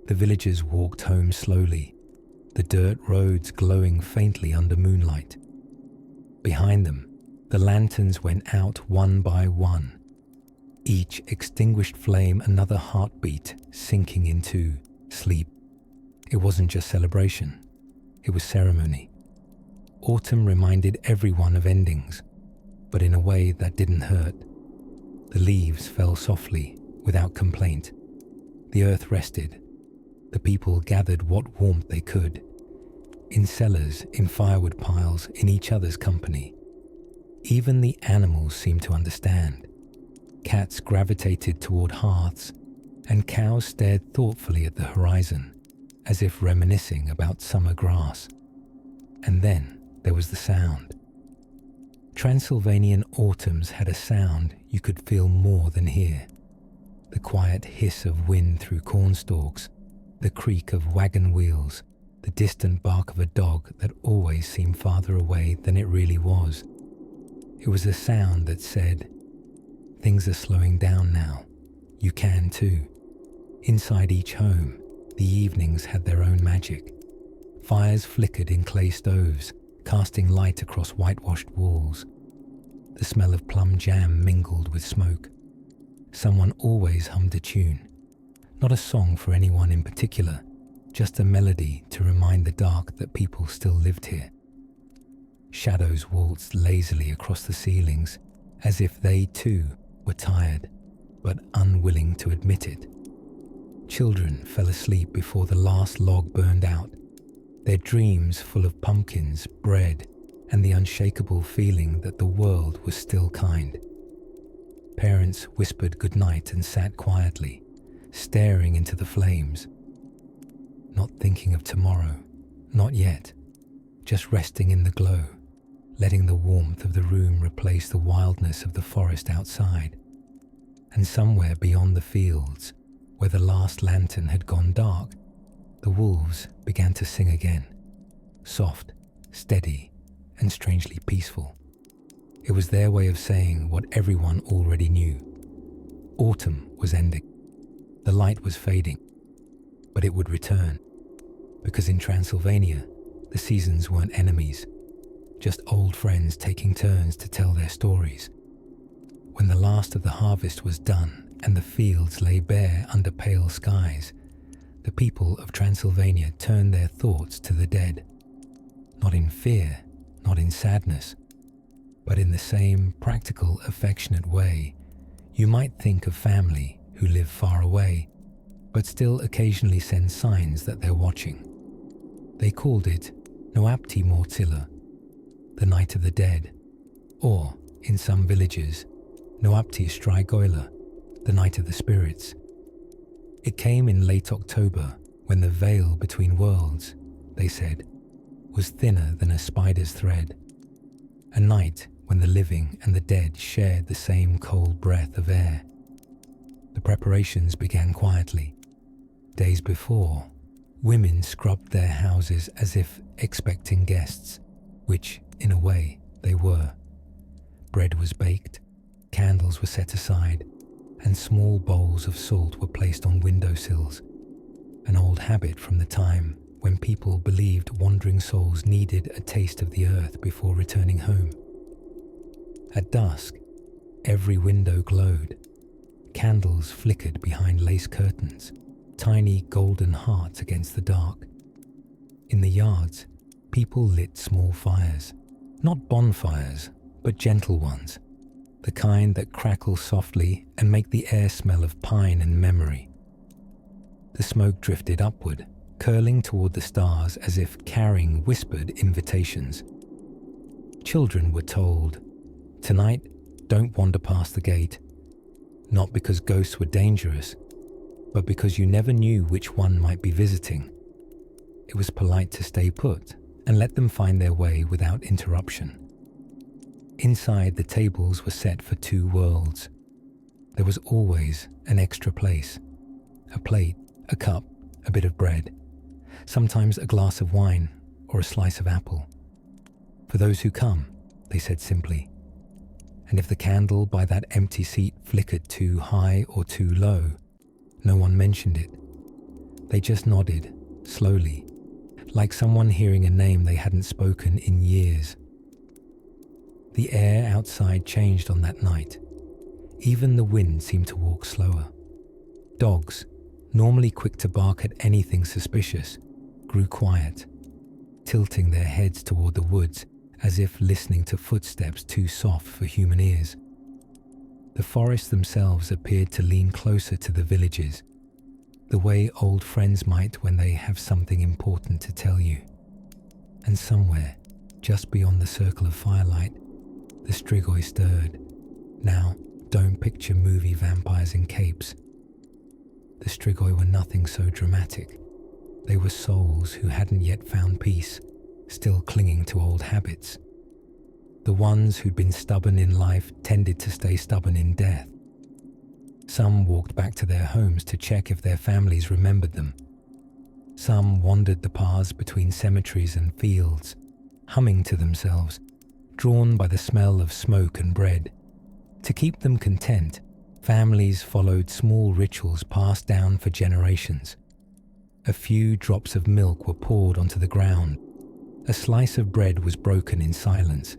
The villagers walked home slowly, the dirt roads glowing faintly under moonlight. Behind them, the lanterns went out one by one, each extinguished flame another heartbeat sinking into sleep. It wasn't just celebration, it was ceremony. Autumn reminded everyone of endings, but in a way that didn't hurt. The leaves fell softly, without complaint. The earth rested. The people gathered what warmth they could, in cellars, in firewood piles, in each other's company. Even the animals seemed to understand. Cats gravitated toward hearths, and cows stared thoughtfully at the horizon, as if reminiscing about summer grass. And then there was the sound. Transylvanian autumns had a sound you could feel more than hear. The quiet hiss of wind through cornstalks, the creak of wagon wheels, the distant bark of a dog that always seemed farther away than it really was. It was a sound that said, "Things are slowing down now. You can too." Inside each home, the evenings had their own magic. Fires flickered in clay stoves, casting light across whitewashed walls. The smell of plum jam mingled with smoke. Someone always hummed a tune. Not a song for anyone in particular, just a melody to remind the dark that people still lived here. Shadows waltzed lazily across the ceilings, as if they too were tired, but unwilling to admit it. Children fell asleep before the last log burned out, their dreams full of pumpkins, bread, and the unshakable feeling that the world was still kind. Parents whispered goodnight and sat quietly, staring into the flames, not thinking of tomorrow, not yet, just resting in the glow, letting the warmth of the room replace the wildness of the forest outside. And somewhere beyond the fields, where the last lantern had gone dark, the wolves began to sing again, soft, steady, and strangely peaceful. It was their way of saying what everyone already knew. Autumn was ending. The light was fading, but it would return, because in Transylvania, the seasons weren't enemies, just old friends taking turns to tell their stories. When the last of the harvest was done and the fields lay bare under pale skies, the people of Transylvania turned their thoughts to the dead, not in fear, not in sadness, but in the same practical, affectionate way you might think of family who live far away, but still occasionally send signs that they're watching. They called it Noapti Mortilla, the Night of the Dead, or, in some villages, Noapti Strigoi, the Night of the Spirits. It came in late October when the veil between worlds, they said, was thinner than a spider's thread. A night when the living and the dead shared the same cold breath of air. The preparations began quietly. Days before, women scrubbed their houses as if expecting guests, which, in a way, they were. Bread was baked, candles were set aside, and small bowls of salt were placed on windowsills, an old habit from the time when people believed wandering souls needed a taste of the earth before returning home. At dusk, every window glowed. Candles flickered behind lace curtains, tiny golden hearts against the dark. In the yards, people lit small fires, not bonfires, but gentle ones, the kind that crackle softly and make the air smell of pine and memory. The smoke drifted upward, curling toward the stars as if carrying whispered invitations. Children were told, "Tonight, don't wander past the gate," not because ghosts were dangerous, but because you never knew which one might be visiting. It was polite to stay put and let them find their way without interruption. Inside, the tables were set for two worlds. There was always an extra place, a plate, a cup, a bit of bread, sometimes a glass of wine or a slice of apple. For those who come, they said simply. And if the candle by that empty seat flickered too high or too low, no one mentioned it. They just nodded, slowly, like someone hearing a name they hadn't spoken in years. The air outside changed on that night. Even the wind seemed to walk slower. Dogs, normally quick to bark at anything suspicious, grew quiet, tilting their heads toward the woods as if listening to footsteps too soft for human ears. The forests themselves appeared to lean closer to the villages, the way old friends might when they have something important to tell you. And somewhere, just beyond the circle of firelight, the strigoi stirred. Now, don't picture movie vampires in capes. The strigoi were nothing so dramatic. They were souls who hadn't yet found peace, still clinging to old habits. The ones who'd been stubborn in life tended to stay stubborn in death. Some walked back to their homes to check if their families remembered them. Some wandered the paths between cemeteries and fields, humming to themselves, drawn by the smell of smoke and bread. To keep them content, families followed small rituals passed down for generations. A few drops of milk were poured onto the ground. A slice of bread was broken in silence.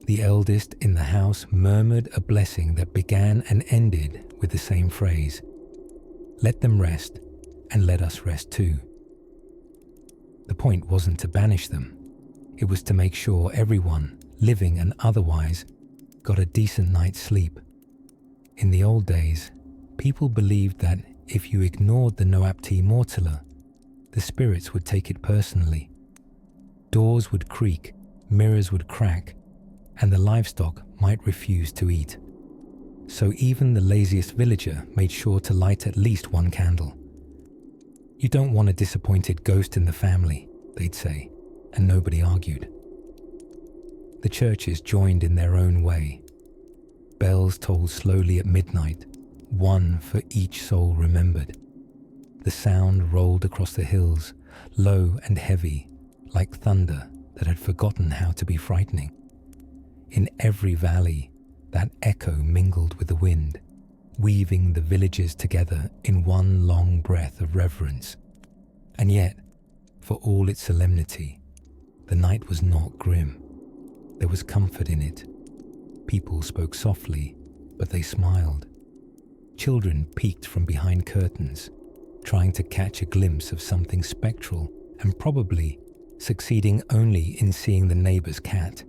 The eldest in the house murmured a blessing that began and ended with the same phrase: "Let them rest, and let us rest too." The point wasn't to banish them. It was to make sure everyone, living and otherwise, got a decent night's sleep. In the old days, people believed that if you ignored the Noapti Mortilla, the spirits would take it personally. Doors would creak, mirrors would crack, and the livestock might refuse to eat. So even the laziest villager made sure to light at least one candle. "You don't want a disappointed ghost in the family," they'd say, and nobody argued. The churches joined in their own way. Bells tolled slowly at midnight, one for each soul remembered. The sound rolled across the hills, low and heavy, like thunder that had forgotten how to be frightening. In every valley, that echo mingled with the wind, weaving the villages together in one long breath of reverence. And yet, for all its solemnity, the night was not grim. There was comfort in it. People spoke softly, but they smiled. Children peeked from behind curtains, trying to catch a glimpse of something spectral and probably succeeding only in seeing the neighbor's cat.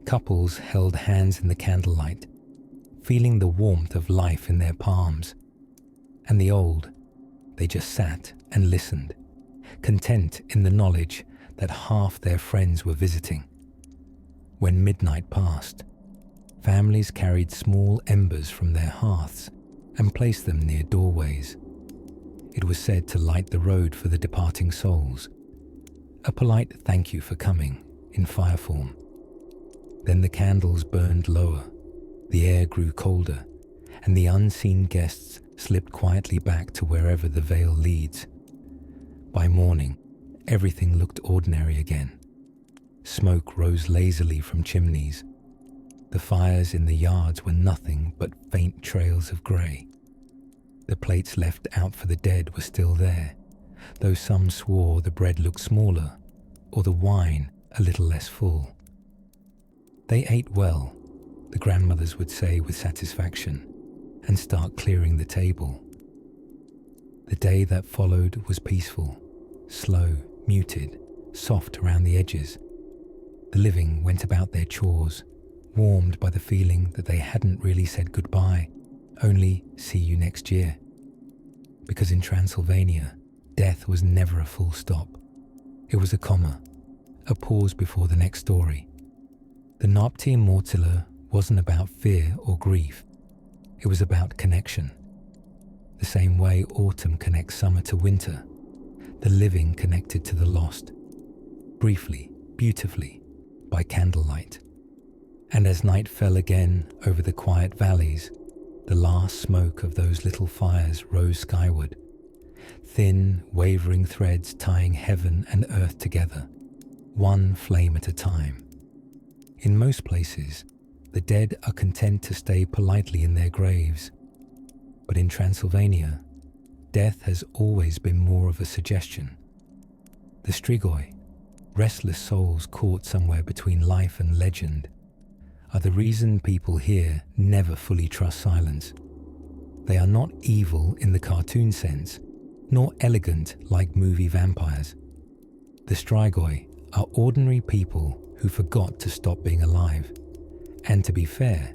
Couples held hands in the candlelight, feeling the warmth of life in their palms. And the old, they just sat and listened, content in the knowledge that half their friends were visiting. When midnight passed, families carried small embers from their hearths and placed them near doorways. It was said to light the road for the departing souls, a polite thank you for coming in fire form. Then the candles burned lower, the air grew colder, and the unseen guests slipped quietly back to wherever the veil leads. By morning, everything looked ordinary again. Smoke rose lazily from chimneys. The fires in the yards were nothing but faint trails of grey. The plates left out for the dead were still there, though some swore the bread looked smaller, or the wine a little less full. They ate well, the grandmothers would say with satisfaction, and start clearing the table. The day that followed was peaceful, slow, muted, soft around the edges. The living went about their chores, warmed by the feeling that they hadn't really said goodbye, only see you next year. Because in Transylvania, death was never a full stop. It was a comma, a pause before the next story. The Noapti Mortilla wasn't about fear or grief. It was about connection. The same way autumn connects summer to winter, the living connected to the lost, briefly, beautifully, by candlelight. And as night fell again over the quiet valleys, the last smoke of those little fires rose skyward, thin, wavering threads tying heaven and earth together, one flame at a time. In most places, the dead are content to stay politely in their graves. But in Transylvania, death has always been more of a suggestion. The strigoi, restless souls caught somewhere between life and legend, are the reason people here never fully trust silence. They are not evil in the cartoon sense, nor elegant like movie vampires. The strigoi are ordinary people who forgot to stop being alive. And to be fair,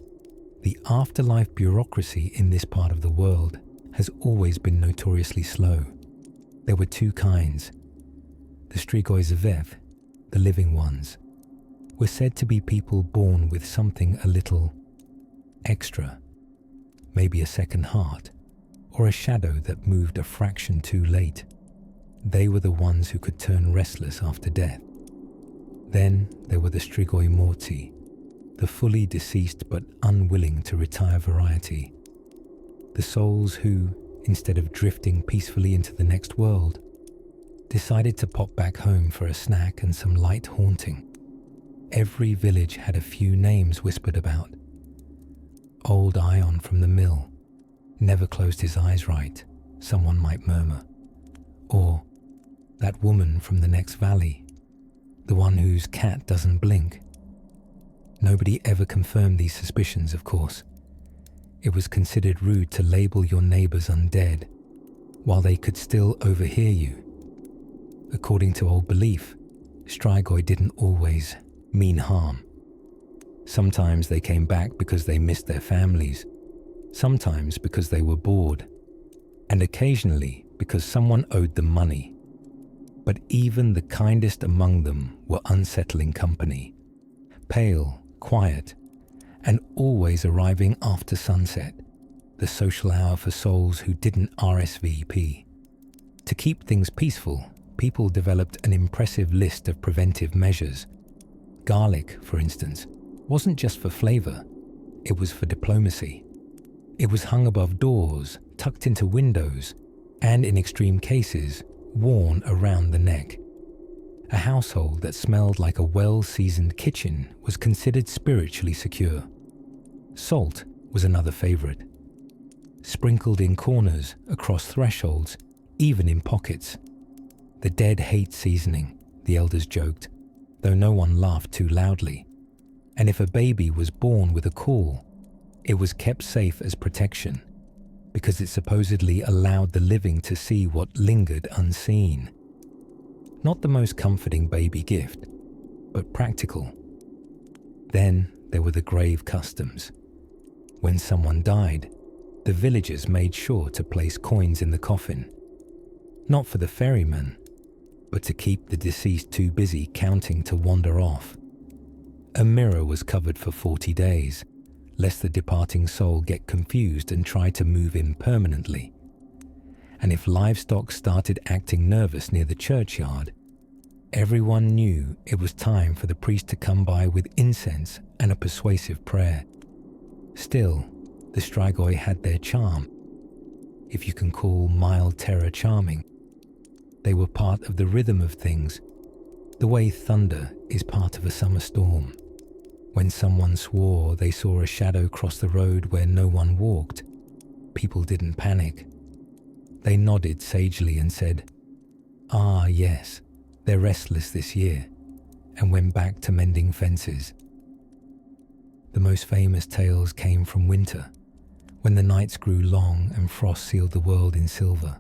the afterlife bureaucracy in this part of the world has always been notoriously slow. There were two kinds. The strigoi zevev, the living ones, were said to be people born with something a little extra, maybe a second heart, or a shadow that moved a fraction too late. They were the ones who could turn restless after death. Then there were the strigoi morti, the fully deceased but unwilling to retire variety. The souls who, instead of drifting peacefully into the next world, decided to pop back home for a snack and some light haunting. Every village had a few names whispered about. Old Ion from the mill never closed his eyes right, someone might murmur. Or that woman from the next valley, the one whose cat doesn't blink. Nobody ever confirmed these suspicions, of course. It was considered rude to label your neighbors undead while they could still overhear you. According to old belief, strigoi didn't always mean harm. Sometimes they came back because they missed their families, sometimes because they were bored, and occasionally because someone owed them money. But even the kindest among them were unsettling company, pale, quiet, and always arriving after sunset, the social hour for souls who didn't RSVP. To keep things peaceful, people developed an impressive list of preventive measures. Garlic, for instance, wasn't just for flavor, it was for diplomacy. It was hung above doors, tucked into windows, and in extreme cases, worn around the neck. A household that smelled like a well-seasoned kitchen was considered spiritually secure. Salt was another favorite. Sprinkled in corners, across thresholds, even in pockets. The dead hate seasoning, the elders joked, though no one laughed too loudly. And if a baby was born with a caul, it was kept safe as protection, because it supposedly allowed the living to see what lingered unseen. Not the most comforting baby gift, but practical. Then there were the grave customs. When someone died, the villagers made sure to place coins in the coffin, not for the ferryman, but to keep the deceased too busy counting to wander off. A mirror was covered for 40 days, lest the departing soul get confused and try to move in permanently. And if livestock started acting nervous near the churchyard, everyone knew it was time for the priest to come by with incense and a persuasive prayer. Still, the strigoi had their charm, if you can call mild terror charming. They were part of the rhythm of things, the way thunder is part of a summer storm. When someone swore they saw a shadow cross the road where no one walked, people didn't panic. They nodded sagely and said, "Ah, yes, they're restless this year," and went back to mending fences. The most famous tales came from winter, when the nights grew long and frost sealed the world in silver.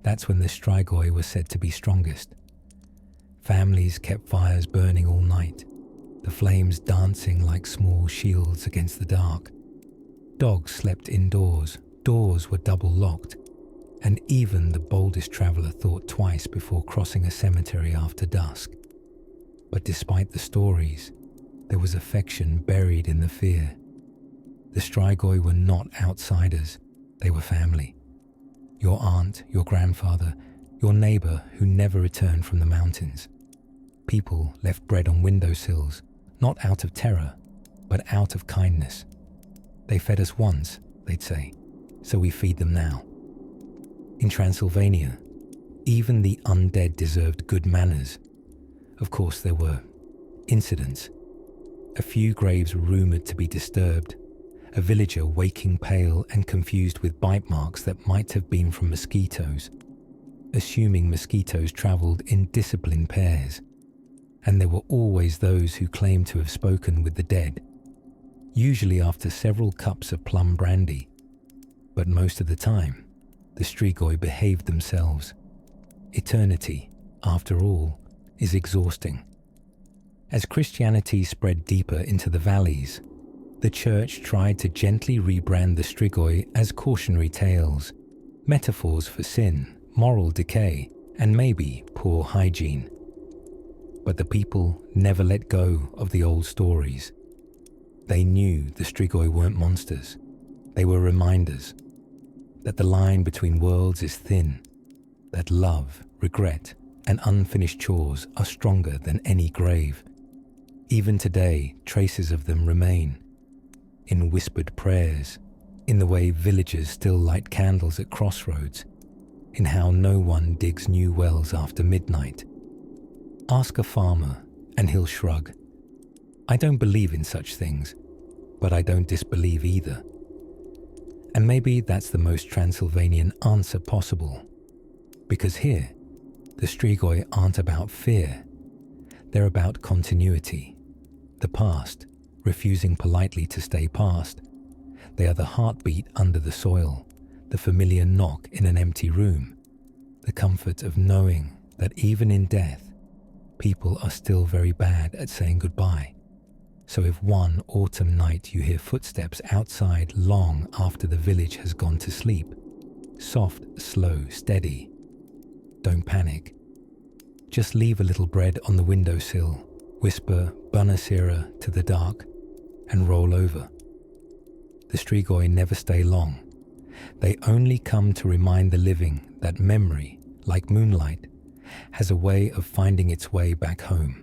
That's when the strigoi were said to be strongest. Families kept fires burning all night, the flames dancing like small shields against the dark. Dogs slept indoors, doors were double locked, and even the boldest traveler thought twice before crossing a cemetery after dusk. But despite the stories, there was affection buried in the fear. The strigoi were not outsiders, they were family. Your aunt, your grandfather, your neighbor who never returned from the mountains. People left bread on windowsills, not out of terror, but out of kindness. They fed us once, they'd say, so we feed them now. In Transylvania, even the undead deserved good manners. Of course, there were incidents. A few graves rumored to be disturbed, a villager waking pale and confused with bite marks that might have been from mosquitoes, assuming mosquitoes traveled in disciplined pairs. And there were always those who claimed to have spoken with the dead, usually after several cups of plum brandy. But most of the time, the strigoi behaved themselves. Eternity, after all, is exhausting. As Christianity spread deeper into the valleys, the church tried to gently rebrand the strigoi as cautionary tales, metaphors for sin, moral decay, and maybe poor hygiene. But the people never let go of the old stories. They knew the strigoi weren't monsters. They were reminders that the line between worlds is thin, that love, regret, and unfinished chores are stronger than any grave. Even today, traces of them remain, in whispered prayers, in the way villagers still light candles at crossroads, in how no one digs new wells after midnight. Ask a farmer and he'll shrug. I don't believe in such things, but I don't disbelieve either. And maybe that's the most Transylvanian answer possible, because here, the strigoi aren't about fear. They're about continuity, the past, refusing politely to stay past. They are the heartbeat under the soil, the familiar knock in an empty room, the comfort of knowing that even in death, people are still very bad at saying goodbye. So if one autumn night you hear footsteps outside long after the village has gone to sleep, soft, slow, steady, don't panic. Just leave a little bread on the windowsill, whisper Buonasera to the dark, and roll over. The strigoi never stay long. They only come to remind the living that memory, like moonlight, has a way of finding its way back home.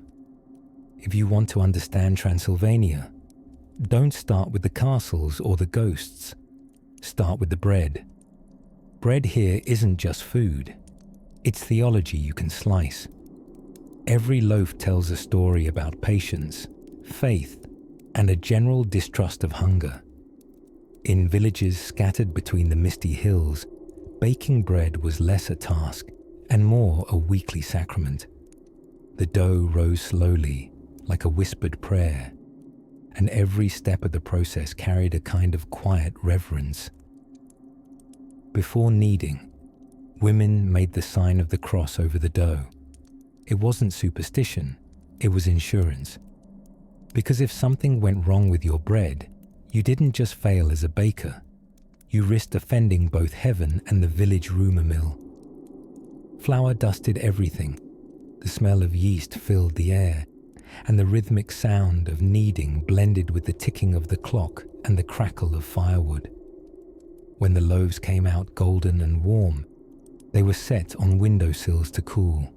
If you want to understand Transylvania, don't start with the castles or the ghosts. Start with the bread. Bread here isn't just food. It's theology you can slice. Every loaf tells a story about patience, faith, and a general distrust of hunger. In villages scattered between the misty hills, baking bread was less a task and more a weekly sacrament. The dough rose slowly, like a whispered prayer, and every step of the process carried a kind of quiet reverence. Before kneading, women made the sign of the cross over the dough. It wasn't superstition, it was insurance. Because if something went wrong with your bread, you didn't just fail as a baker, you risked offending both heaven and the village rumour mill. Flour dusted everything, the smell of yeast filled the air, and the rhythmic sound of kneading blended with the ticking of the clock and the crackle of firewood. When the loaves came out golden and warm, they were set on windowsills to cool.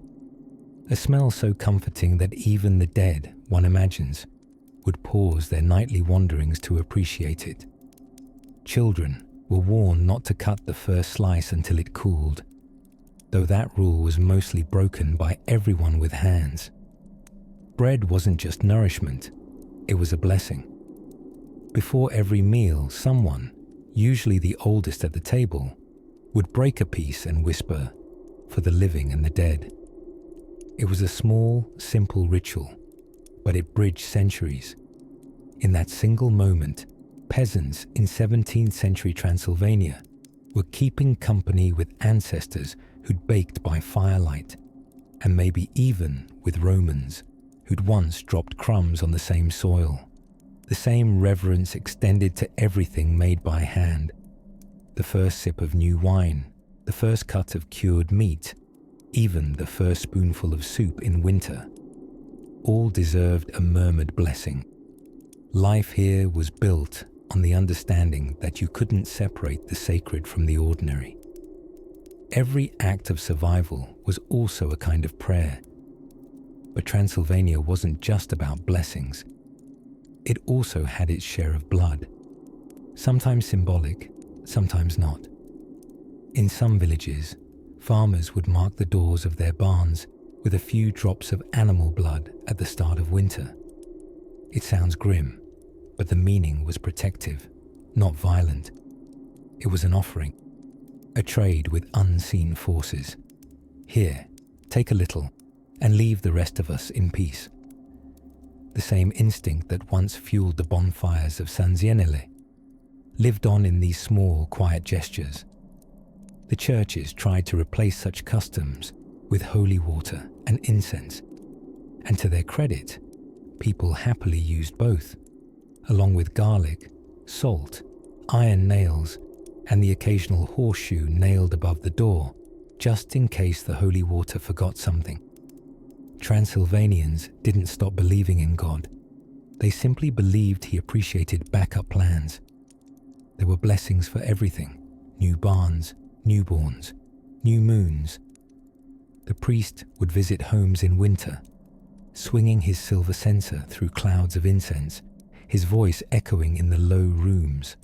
A smell so comforting that even the dead, one imagines, would pause their nightly wanderings to appreciate it. Children were warned not to cut the first slice until it cooled, though that rule was mostly broken by everyone with hands. Bread wasn't just nourishment, it was a blessing. Before every meal, someone, usually the oldest at the table, would break a piece and whisper, "For the living and the dead." It was a small, simple ritual, but it bridged centuries. In that single moment, peasants in 17th century Transylvania were keeping company with ancestors who'd baked by firelight, and maybe even with Romans who'd once dropped crumbs on the same soil. The same reverence extended to everything made by hand. The first sip of new wine, the first cut of cured meat, even the first spoonful of soup in winter. All deserved a murmured blessing. Life here was built on the understanding that you couldn't separate the sacred from the ordinary. Every act of survival was also a kind of prayer. But Transylvania wasn't just about blessings. It also had its share of blood, sometimes symbolic, sometimes not. In some villages, farmers would mark the doors of their barns with a few drops of animal blood at the start of winter. It sounds grim, but the meaning was protective, not violent. It was an offering, a trade with unseen forces. Here, take a little and leave the rest of us in peace. The same instinct that once fueled the bonfires of Sânzienele lived on in these small, quiet gestures. The churches tried to replace such customs with holy water and incense, and to their credit, people happily used both, along with garlic, salt, iron nails, and the occasional horseshoe nailed above the door, just in case the holy water forgot something. Transylvanians didn't stop believing in God. They simply believed he appreciated backup plans. There were blessings for everything: new barns, newborns, new moons. The priest would visit homes in winter, swinging his silver censer through clouds of incense, his voice echoing in the low rooms.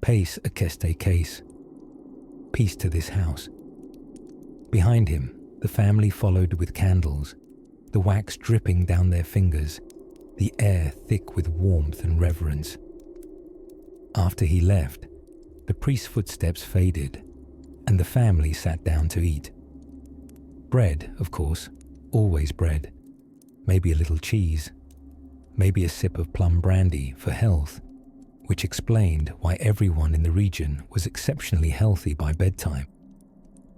Pace aceste case. Peace to this house. Behind him, the family followed with candles, the wax dripping down their fingers, the air thick with warmth and reverence. After he left, the priest's footsteps faded, and the family sat down to eat. Bread, of course, always bread. Maybe a little cheese. Maybe a sip of plum brandy for health, which explained why everyone in the region was exceptionally healthy by bedtime.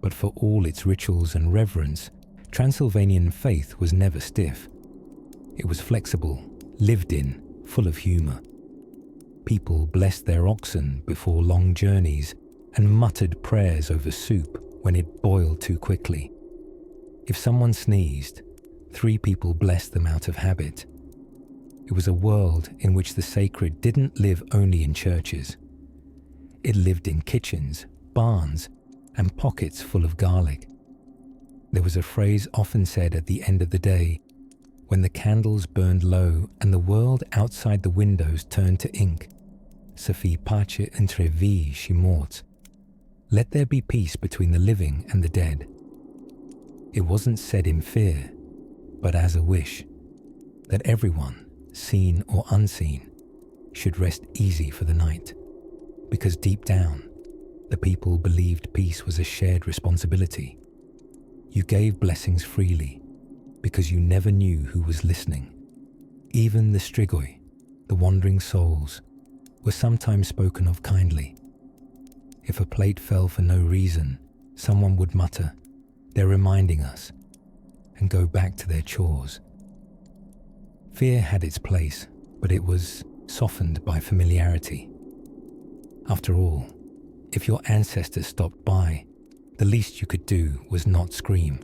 But for all its rituals and reverence, Transylvanian faith was never stiff. It was flexible, lived in, full of humour. People blessed their oxen before long journeys and muttered prayers over soup when it boiled too quickly. If someone sneezed, 3 people blessed them out of habit. It was a world in which the sacred didn't live only in churches. It lived in kitchens, barns, and pockets full of garlic. There was a phrase often said at the end of the day, when the candles burned low and the world outside the windows turned to ink. "Se fit pace entre vi și morts." Let there be peace between the living and the dead. It wasn't said in fear, but as a wish, that everyone, seen or unseen, should rest easy for the night, because deep down, the people believed peace was a shared responsibility. You gave blessings freely, because you never knew who was listening. Even the strigoi, the wandering souls, were sometimes spoken of kindly. If a plate fell for no reason, someone would mutter, "They're reminding us," and go back to their chores. Fear had its place, but it was softened by familiarity. After all, if your ancestors stopped by, the least you could do was not scream.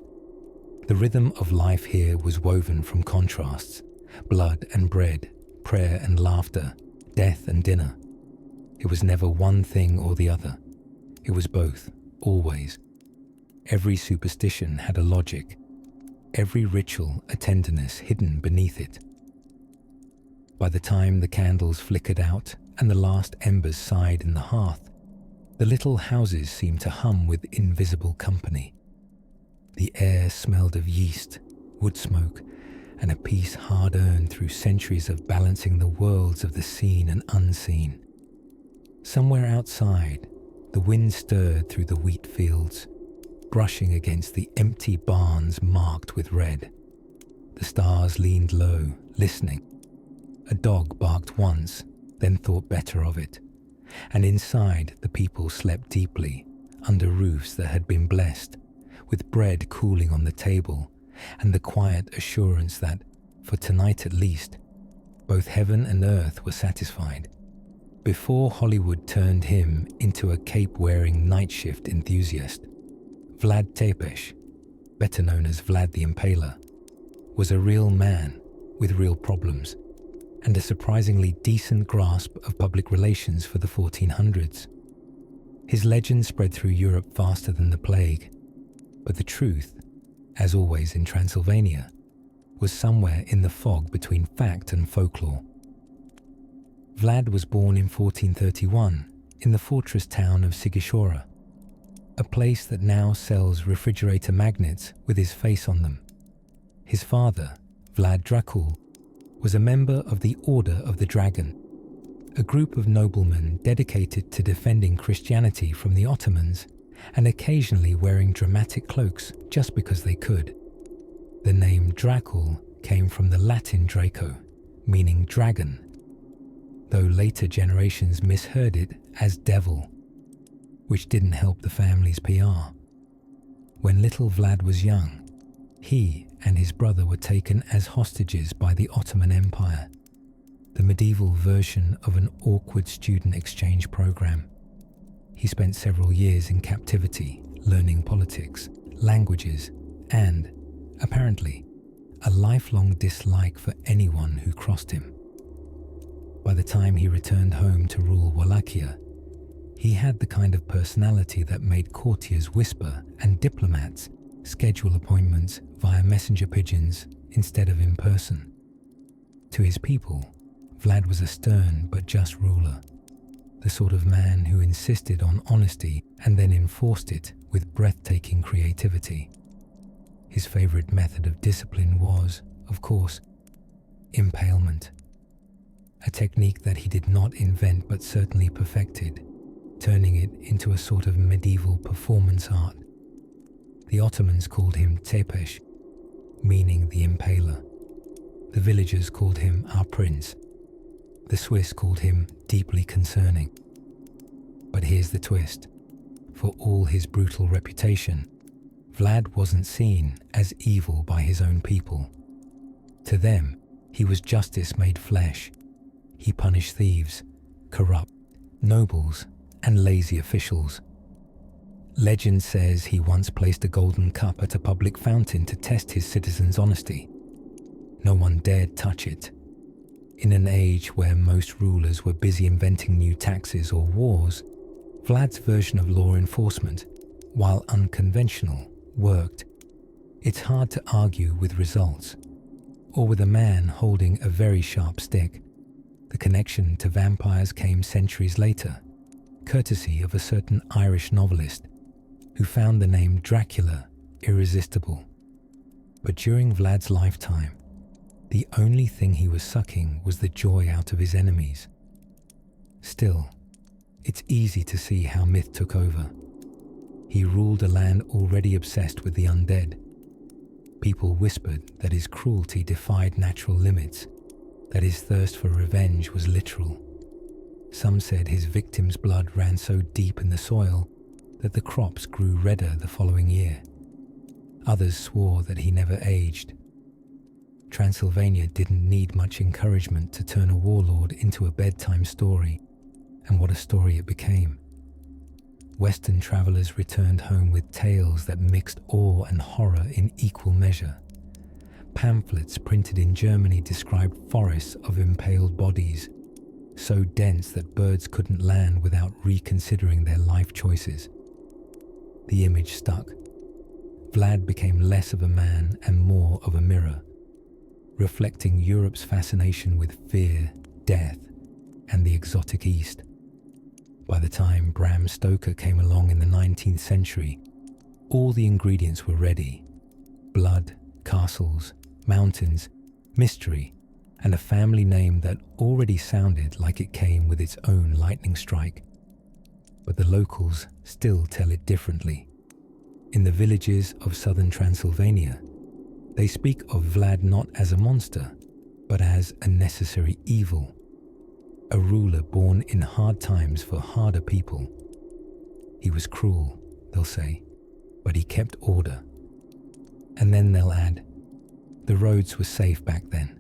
The rhythm of life here was woven from contrasts, blood and bread, prayer and laughter, death and dinner. It was never one thing or the other. It was both, always. Every superstition had a logic, every ritual a tenderness hidden beneath it. By the time the candles flickered out and the last embers sighed in the hearth, the little houses seemed to hum with invisible company. The air smelled of yeast, wood smoke, and a peace hard-earned through centuries of balancing the worlds of the seen and unseen. Somewhere outside, the wind stirred through the wheat fields, brushing against the empty barns marked with red. The stars leaned low, listening. A dog barked once, then thought better of it. And inside, the people slept deeply, under roofs that had been blessed, with bread cooling on the table, and the quiet assurance that, for tonight at least, both heaven and earth were satisfied. Before Hollywood turned him into a cape-wearing night shift enthusiast, Vlad Tepes, better known as Vlad the Impaler, was a real man with real problems, and a surprisingly decent grasp of public relations for the 1400s. His legend spread through Europe faster than the plague, but the truth, as always in Transylvania, was somewhere in the fog between fact and folklore. Vlad was born in 1431 in the fortress town of Sighișoara, a place that now sells refrigerator magnets with his face on them. His father, Vlad Dracula, was a member of the Order of the Dragon, a group of noblemen dedicated to defending Christianity from the Ottomans and occasionally wearing dramatic cloaks just because they could. The name Dracula came from the Latin Draco, meaning dragon, though later generations misheard it as devil, which didn't help the family's PR. When little Vlad was young, he and his brother were taken as hostages by the Ottoman Empire, the medieval version of an awkward student exchange program. He spent several years in captivity, learning politics, languages, and, apparently, a lifelong dislike for anyone who crossed him. By the time he returned home to rule Wallachia, he had the kind of personality that made courtiers whisper and diplomats schedule appointments via messenger pigeons instead of in person. To his people, Vlad was a stern but just ruler. the sort of man who insisted on honesty and then enforced it with breathtaking creativity. His favorite method of discipline was, of course, impalement, a technique that he did not invent but certainly perfected, turning it into a sort of medieval performance art. The Ottomans called him Tepesh, meaning the impaler. The villagers called him our prince. The Swiss called him deeply concerning. But here's the twist. For all his brutal reputation, Vlad wasn't seen as evil by his own people. To them, he was justice made flesh. He punished thieves, corrupt, nobles, and lazy officials. Legend says he once placed a golden cup at a public fountain to test his citizens' honesty. No one dared touch it. In an age where most rulers were busy inventing new taxes or wars, Vlad's version of law enforcement, while unconventional, worked. It's hard to argue with results, or with a man holding a very sharp stick. The connection to vampires came centuries later, courtesy of a certain Irish novelist who found the name Dracula irresistible. But during Vlad's lifetime, the only thing he was sucking was the joy out of his enemies. Still, it's easy to see how myth took over. He ruled a land already obsessed with the undead. People whispered that his cruelty defied natural limits, that his thirst for revenge was literal. Some said his victims' blood ran so deep in the soil that the crops grew redder the following year. Others swore that he never aged. Transylvania didn't need much encouragement to turn a warlord into a bedtime story, and what a story it became. Western travelers returned home with tales that mixed awe and horror in equal measure. Pamphlets printed in Germany described forests of impaled bodies, so dense that birds couldn't land without reconsidering their life choices. The image stuck. Vlad became less of a man and more of a mirror, reflecting Europe's fascination with fear, death, and the exotic East. By the time Bram Stoker came along in the 19th century, all the ingredients were ready. Blood, castles, mountains, mystery, and a family name that already sounded like it came with its own lightning strike. But the locals still tell it differently. In the villages of southern Transylvania, they speak of Vlad not as a monster, but as a necessary evil, a ruler born in hard times for harder people. He was cruel, they'll say, but he kept order. And then they'll add, the roads were safe back then,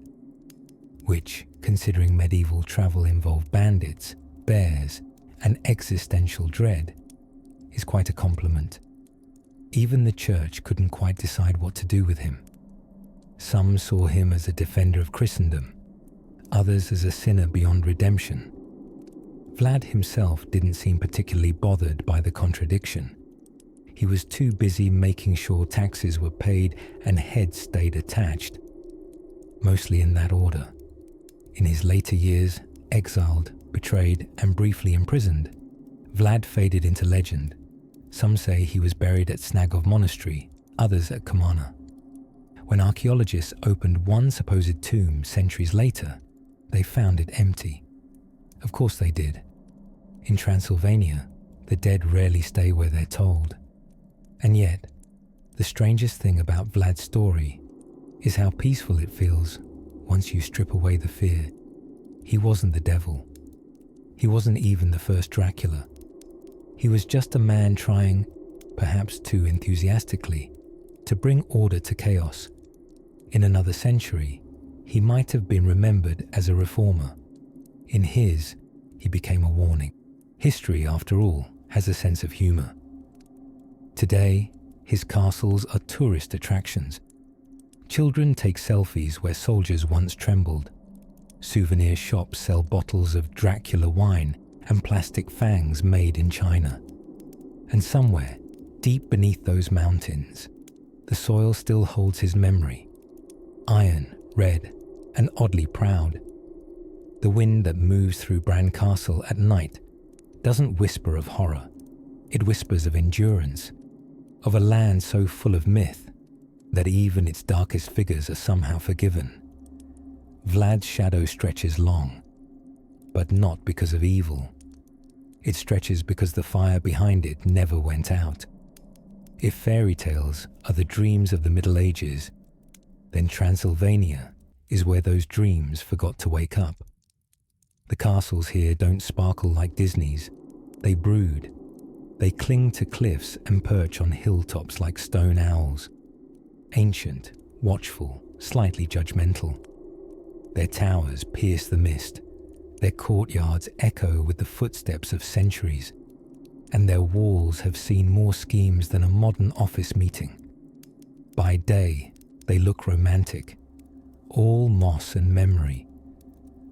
which, considering medieval travel involved bandits, bears, and existential dread, is quite a compliment. Even the church couldn't quite decide what to do with him. Some saw him as a defender of Christendom, others as a sinner beyond redemption. Vlad himself didn't seem particularly bothered by the contradiction. He was too busy making sure taxes were paid and heads stayed attached, mostly in that order. In his later years, exiled, betrayed, and briefly imprisoned, Vlad faded into legend. Some say he was buried at Snagov Monastery, others at Kamana. When archaeologists opened one supposed tomb centuries later, they found it empty. Of course they did. In Transylvania, the dead rarely stay where they're told. And yet, the strangest thing about Vlad's story is how peaceful it feels once you strip away the fear. He wasn't the devil. He wasn't even the first Dracula. He was just a man trying, perhaps too enthusiastically, to bring order to chaos. In another century, he might have been remembered as a reformer. In his, he became a warning. History, after all, has a sense of humor. Today, his castles are tourist attractions. Children take selfies where soldiers once trembled. Souvenir shops sell bottles of Dracula wine and plastic fangs made in China. And somewhere, deep beneath those mountains, the soil still holds his memory. Iron, red, and oddly proud. The wind that moves through Bran Castle at night doesn't whisper of horror. It whispers of endurance, of a land so full of myth that even its darkest figures are somehow forgiven. Vlad's shadow stretches long, but not because of evil. It stretches because the fire behind it never went out. If fairy tales are the dreams of the Middle Ages, then Transylvania is where those dreams forgot to wake up. The castles here don't sparkle like Disney's. They brood. They cling to cliffs and perch on hilltops like stone owls. Ancient, watchful, slightly judgmental. Their towers pierce the mist. Their courtyards echo with the footsteps of centuries. And their walls have seen more schemes than a modern office meeting. By day, they look romantic, all moss and memory.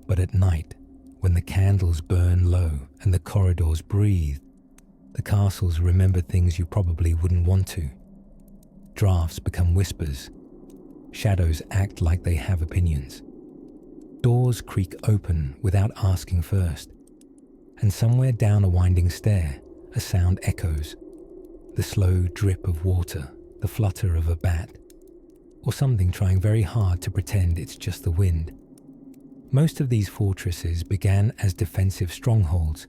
But at night, when the candles burn low and the corridors breathe, the castles remember things you probably wouldn't want to. Drafts become whispers. Shadows act like they have opinions. Doors creak open without asking first. And somewhere down a winding stair, a sound echoes. The slow drip of water, the flutter of a bat, or something trying very hard to pretend it's just the wind. Most of these fortresses began as defensive strongholds,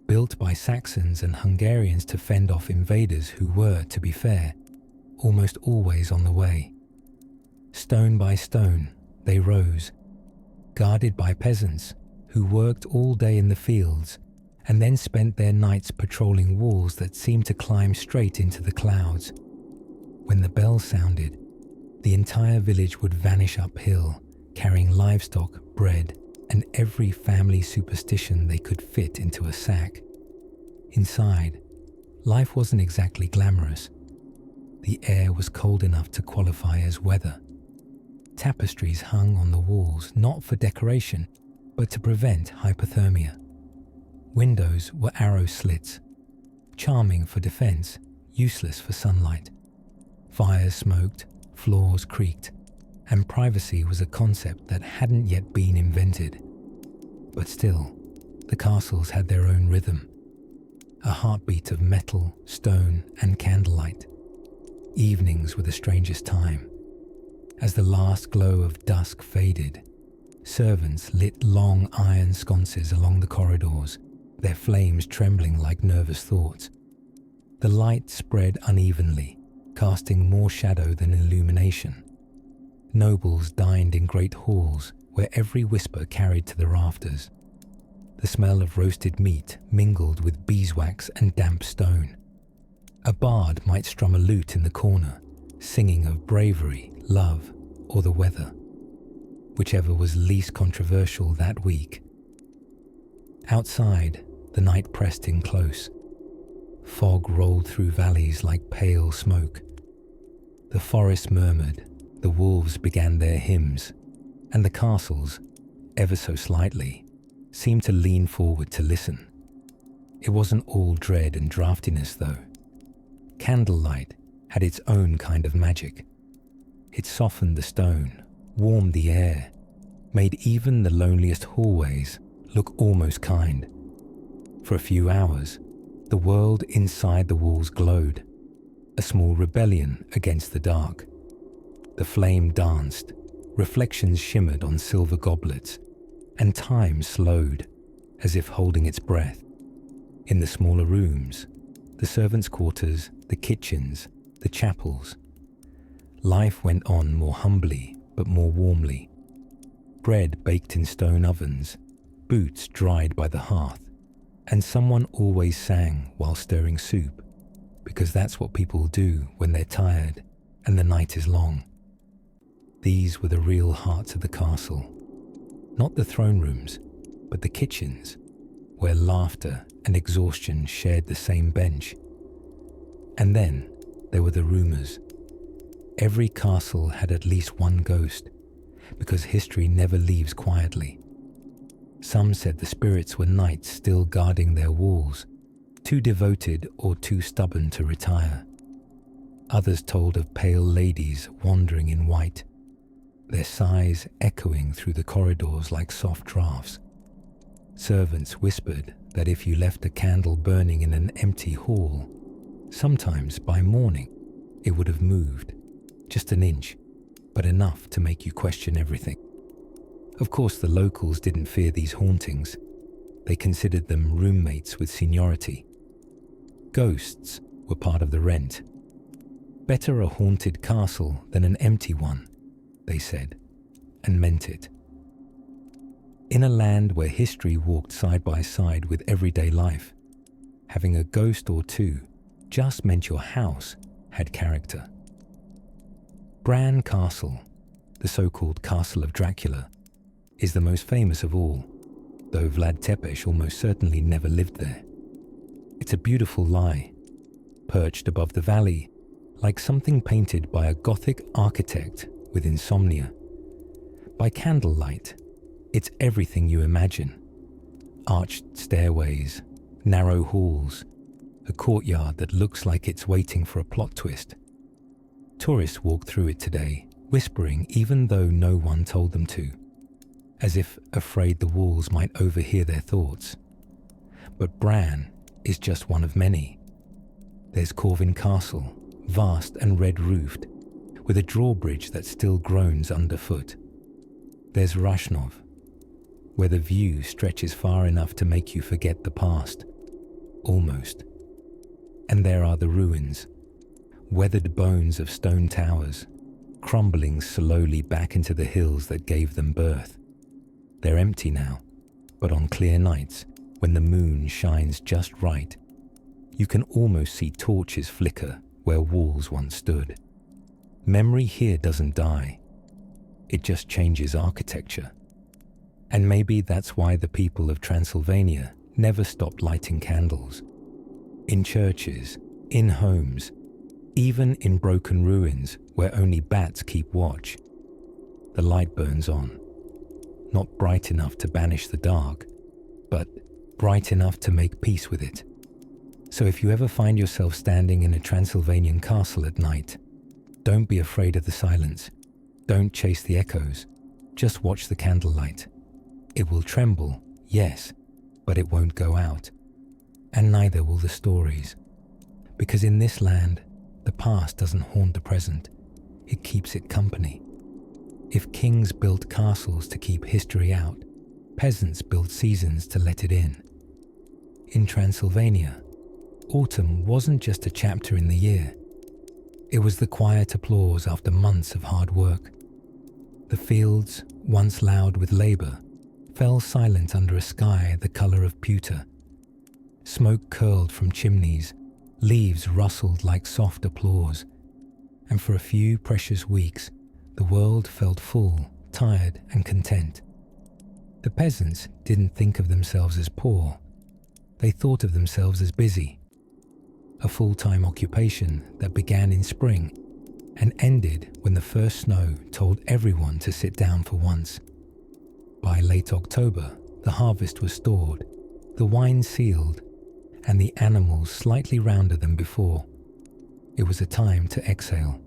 built by Saxons and Hungarians to fend off invaders who were, to be fair, almost always on the way. Stone by stone, they rose, guarded by peasants who worked all day in the fields and then spent their nights patrolling walls that seemed to climb straight into the clouds. When the bell sounded, the entire village would vanish uphill, carrying livestock, bread, and every family superstition they could fit into a sack. Inside, life wasn't exactly glamorous. The air was cold enough to qualify as weather. Tapestries hung on the walls not for decoration, but to prevent hypothermia. Windows were arrow slits, charming for defense, useless for sunlight. Fires smoked, floors creaked, and privacy was a concept that hadn't yet been invented. But still, the castles had their own rhythm, a heartbeat of metal, stone, and candlelight. Evenings were the strangest time. As the last glow of dusk faded, servants lit long iron sconces along the corridors, their flames trembling like nervous thoughts. The light spread unevenly, casting more shadow than illumination. Nobles dined in great halls where every whisper carried to the rafters. The smell of roasted meat mingled with beeswax and damp stone. A bard might strum a lute in the corner, singing of bravery, love, or the weather, whichever was least controversial that week. Outside, the night pressed in close. Fog rolled through valleys like pale smoke. The forest murmured, the wolves began their hymns, and the castles, ever so slightly, seemed to lean forward to listen. It wasn't all dread and draftiness, though. Candlelight had its own kind of magic. It softened the stone, warmed the air, made even the loneliest hallways look almost kind. For a few hours, the world inside the walls glowed, a small rebellion against the dark. The flame danced, reflections shimmered on silver goblets, and time slowed, as if holding its breath. In the smaller rooms, the servants' quarters, the kitchens, the chapels, life went on more humbly but more warmly. Bread baked in stone ovens, boots dried by the hearth, and someone always sang while stirring soup, because that's what people do when they're tired and the night is long. These were the real hearts of the castle, not the throne rooms, but the kitchens, where laughter and exhaustion shared the same bench. And then there were the rumors. Every castle had at least one ghost, because history never leaves quietly. Some said the spirits were knights still guarding their walls, too devoted or too stubborn to retire. Others told of pale ladies wandering in white, their sighs echoing through the corridors like soft draughts. Servants whispered that if you left a candle burning in an empty hall, sometimes by morning it would have moved, just an inch, but enough to make you question everything. Of course, the locals didn't fear these hauntings. They considered them roommates with seniority. Ghosts were part of the rent. Better a haunted castle than an empty one, they said, and meant it. In a land where history walked side by side with everyday life, having a ghost or two just meant your house had character. Bran Castle, the so-called Castle of Dracula, is the most famous of all, though Vlad Tepes almost certainly never lived there. It's a beautiful lie, perched above the valley, like something painted by a Gothic architect with insomnia. By candlelight, it's everything you imagine. Arched stairways, narrow halls, a courtyard that looks like it's waiting for a plot twist. Tourists walk through it today, whispering even though no one told them to, as if afraid the walls might overhear their thoughts. But Bran is just one of many. There's Corvin Castle, vast and red-roofed, with a drawbridge that still groans underfoot. There's Rashnov, where the view stretches far enough to make you forget the past, almost. And there are the ruins, weathered bones of stone towers, crumbling slowly back into the hills that gave them birth. They're empty now, but on clear nights, when the moon shines just right, you can almost see torches flicker where walls once stood. Memory here doesn't die. It just changes architecture. And maybe that's why the people of Transylvania never stopped lighting candles. In churches, in homes, even in broken ruins where only bats keep watch, the light burns on. Not bright enough to banish the dark, but bright enough to make peace with it. So if you ever find yourself standing in a Transylvanian castle at night, don't be afraid of the silence. Don't chase the echoes. Just watch the candlelight. It will tremble, yes, but it won't go out. And neither will the stories. Because in this land, the past doesn't haunt the present. It keeps it company. If kings built castles to keep history out, peasants built seasons to let it in. In Transylvania, autumn wasn't just a chapter in the year. It was the quiet applause after months of hard work. The fields, once loud with labor, fell silent under a sky the color of pewter. Smoke curled from chimneys, leaves rustled like soft applause, and for a few precious weeks, the world felt full, tired, and content. The peasants didn't think of themselves as poor. They thought of themselves as busy. A full-time occupation that began in spring and ended when the first snow told everyone to sit down for once. By late October, the harvest was stored, the wine sealed, and the animals slightly rounder than before. It was a time to exhale.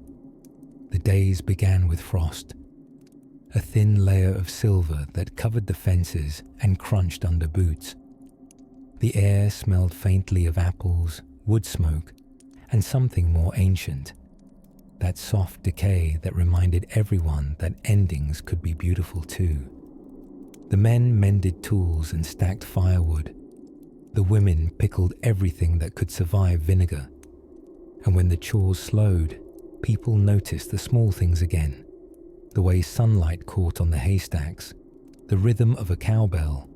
The days began with frost, a thin layer of silver that covered the fences and crunched under boots. The air smelled faintly of apples, wood smoke, and something more ancient, that soft decay that reminded everyone that endings could be beautiful too. The men mended tools and stacked firewood. The women pickled everything that could survive vinegar. And when the chores slowed, people noticed the small things again, the way sunlight caught on the haystacks, the rhythm of a cowbell,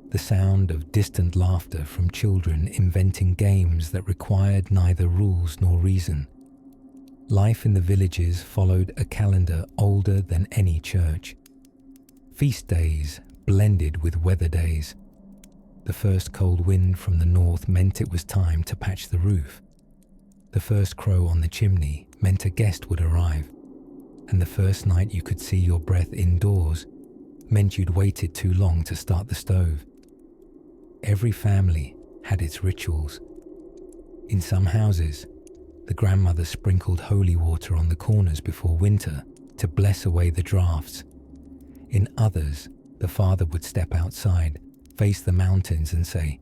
the sound of distant laughter from children inventing games that required neither rules nor reason. Life in the villages followed a calendar older than any church. Feast days blended with weather days. The first cold wind from the north meant it was time to patch the roof. The first crow on the chimney meant a guest would arrive. And the first night you could see your breath indoors meant you'd waited too long to start the stove. Every family had its rituals. In some houses, the grandmother sprinkled holy water on the corners before winter to bless away the drafts. In others, the father would step outside, face the mountains and say,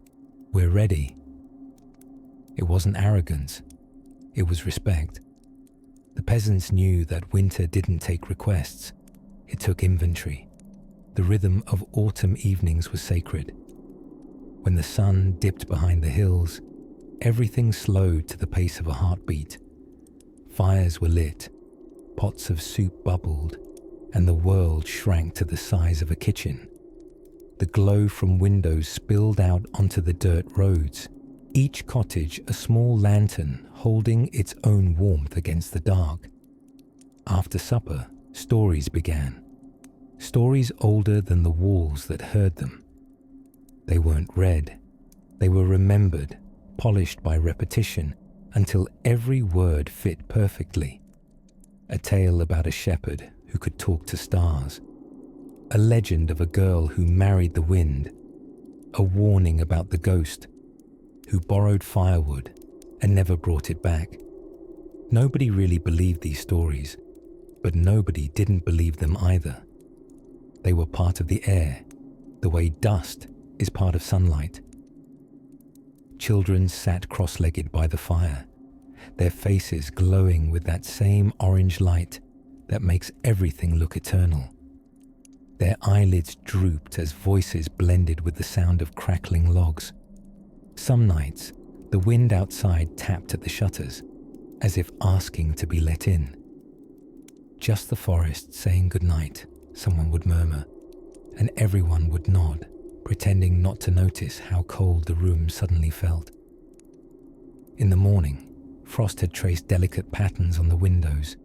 "We're ready." It wasn't arrogance, it was respect. The peasants knew that winter didn't take requests, it took inventory. The rhythm of autumn evenings was sacred. When the sun dipped behind the hills, everything slowed to the pace of a heartbeat. Fires were lit, pots of soup bubbled, and the world shrank to the size of a kitchen. The glow from windows spilled out onto the dirt roads, each cottage a small lantern holding its own warmth against the dark. After supper, stories began. Stories older than the walls that heard them. They weren't read. They were remembered, polished by repetition, until every word fit perfectly. A tale about a shepherd who could talk to stars. A legend of a girl who married the wind. A warning about the ghost who borrowed firewood and never brought it back. Nobody really believed these stories, but nobody didn't believe them either. They were part of the air, the way dust is part of sunlight. Children sat cross-legged by the fire, their faces glowing with that same orange light that makes everything look eternal. Their eyelids drooped as voices blended with the sound of crackling logs. Some nights, the wind outside tapped at the shutters, as if asking to be let in. "Just the forest saying goodnight," someone would murmur, and everyone would nod, pretending not to notice how cold the room suddenly felt. In the morning, frost had traced delicate patterns on the windows.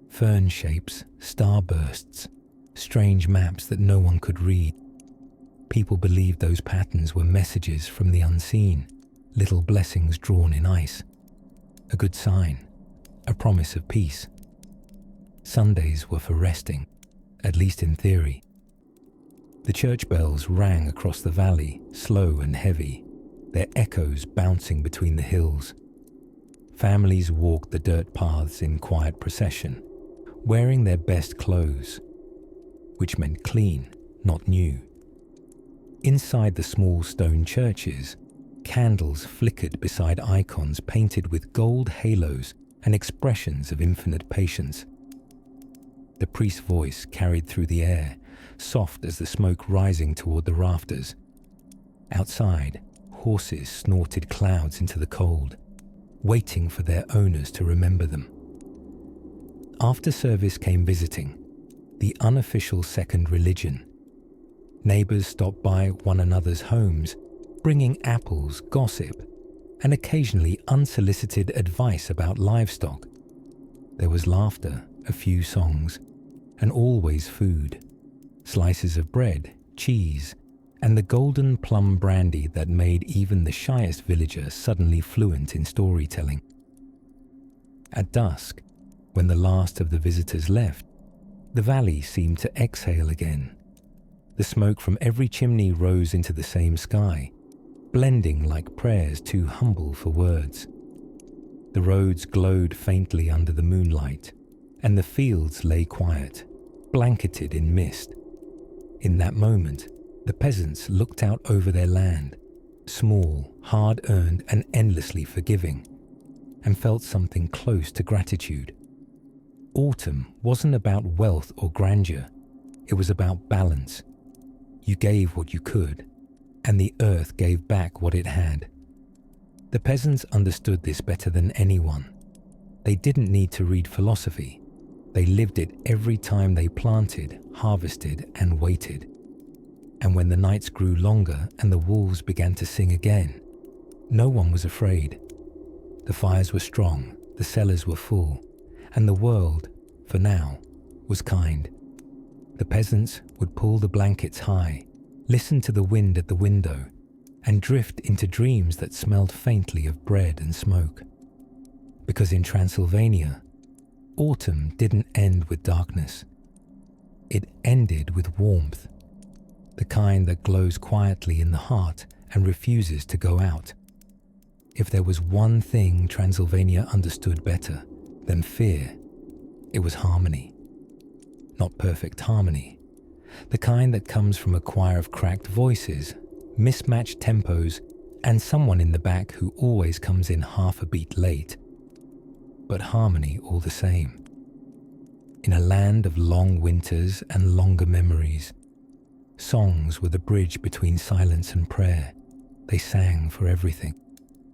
Fern shapes, starbursts, strange maps that no one could read. People believed those patterns were messages from the unseen, little blessings drawn in ice. A good sign, a promise of peace. Sundays were for resting, at least in theory. The church bells rang across the valley, slow and heavy, their echoes bouncing between the hills. Families walked the dirt paths in quiet procession, wearing their best clothes, which meant clean, not new. Inside the small stone churches, candles flickered beside icons painted with gold halos and expressions of infinite patience. The priest's voice carried through the air, soft as the smoke rising toward the rafters. Outside, horses snorted clouds into the cold, waiting for their owners to remember them. After service came visiting, the unofficial second religion. Neighbors stopped by one another's homes, bringing apples, gossip, and occasionally unsolicited advice about livestock. There was laughter, a few songs, and always food. Slices of bread, cheese, and the golden plum brandy that made even the shyest villager suddenly fluent in storytelling. At dusk, when the last of the visitors left, the valley seemed to exhale again. The smoke from every chimney rose into the same sky, blending like prayers too humble for words. The roads glowed faintly under the moonlight, and the fields lay quiet, blanketed in mist. In that moment, the peasants looked out over their land, small, hard-earned, and endlessly forgiving, and felt something close to gratitude. Autumn wasn't about wealth or grandeur, it was about balance. You gave what you could, and the earth gave back what it had. The peasants understood this better than anyone. They didn't need to read philosophy. They lived it every time they planted, harvested, and waited. And when the nights grew longer and the wolves began to sing again, no one was afraid. The fires were strong, the cellars were full, and the world, for now, was kind. The peasants would pull the blankets high, listen to the wind at the window, and drift into dreams that smelled faintly of bread and smoke. Because in Transylvania, autumn didn't end with darkness. It ended with warmth, the kind that glows quietly in the heart and refuses to go out. If there was one thing Transylvania understood better than fear, it was harmony. Not perfect harmony, the kind that comes from a choir of cracked voices, mismatched tempos, and someone in the back who always comes in half a beat late, but harmony all the same. In a land of long winters and longer memories, songs were the bridge between silence and prayer. They sang for everything.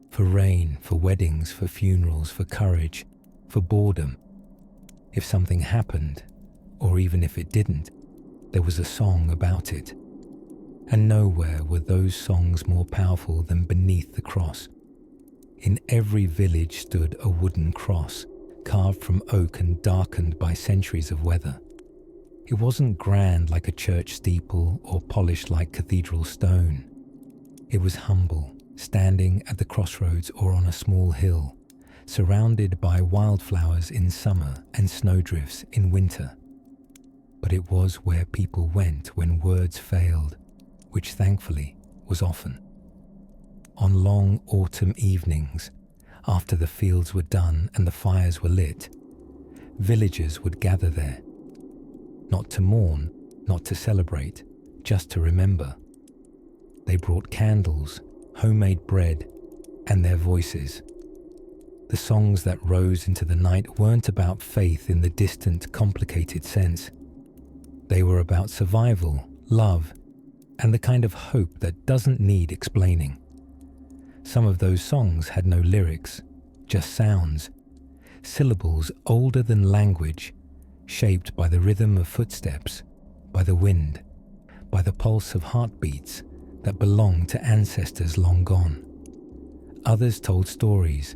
For rain, for weddings, for funerals, for courage, for boredom. If something happened, or even if it didn't, there was a song about it. And nowhere were those songs more powerful than beneath the cross. In every village stood a wooden cross, carved from oak and darkened by centuries of weather. It wasn't grand like a church steeple or polished like cathedral stone. It was humble, standing at the crossroads or on a small hill, surrounded by wildflowers in summer and snowdrifts in winter. But it was where people went when words failed, which thankfully was often. On long autumn evenings, after the fields were done and the fires were lit, villagers would gather there, not to mourn, not to celebrate, just to remember. They brought candles, homemade bread, and their voices. The songs that rose into the night weren't about faith in the distant, complicated sense. They were about survival, love, and the kind of hope that doesn't need explaining. Some of those songs had no lyrics, just sounds, syllables older than language, shaped by the rhythm of footsteps, by the wind, by the pulse of heartbeats that belonged to ancestors long gone. Others told stories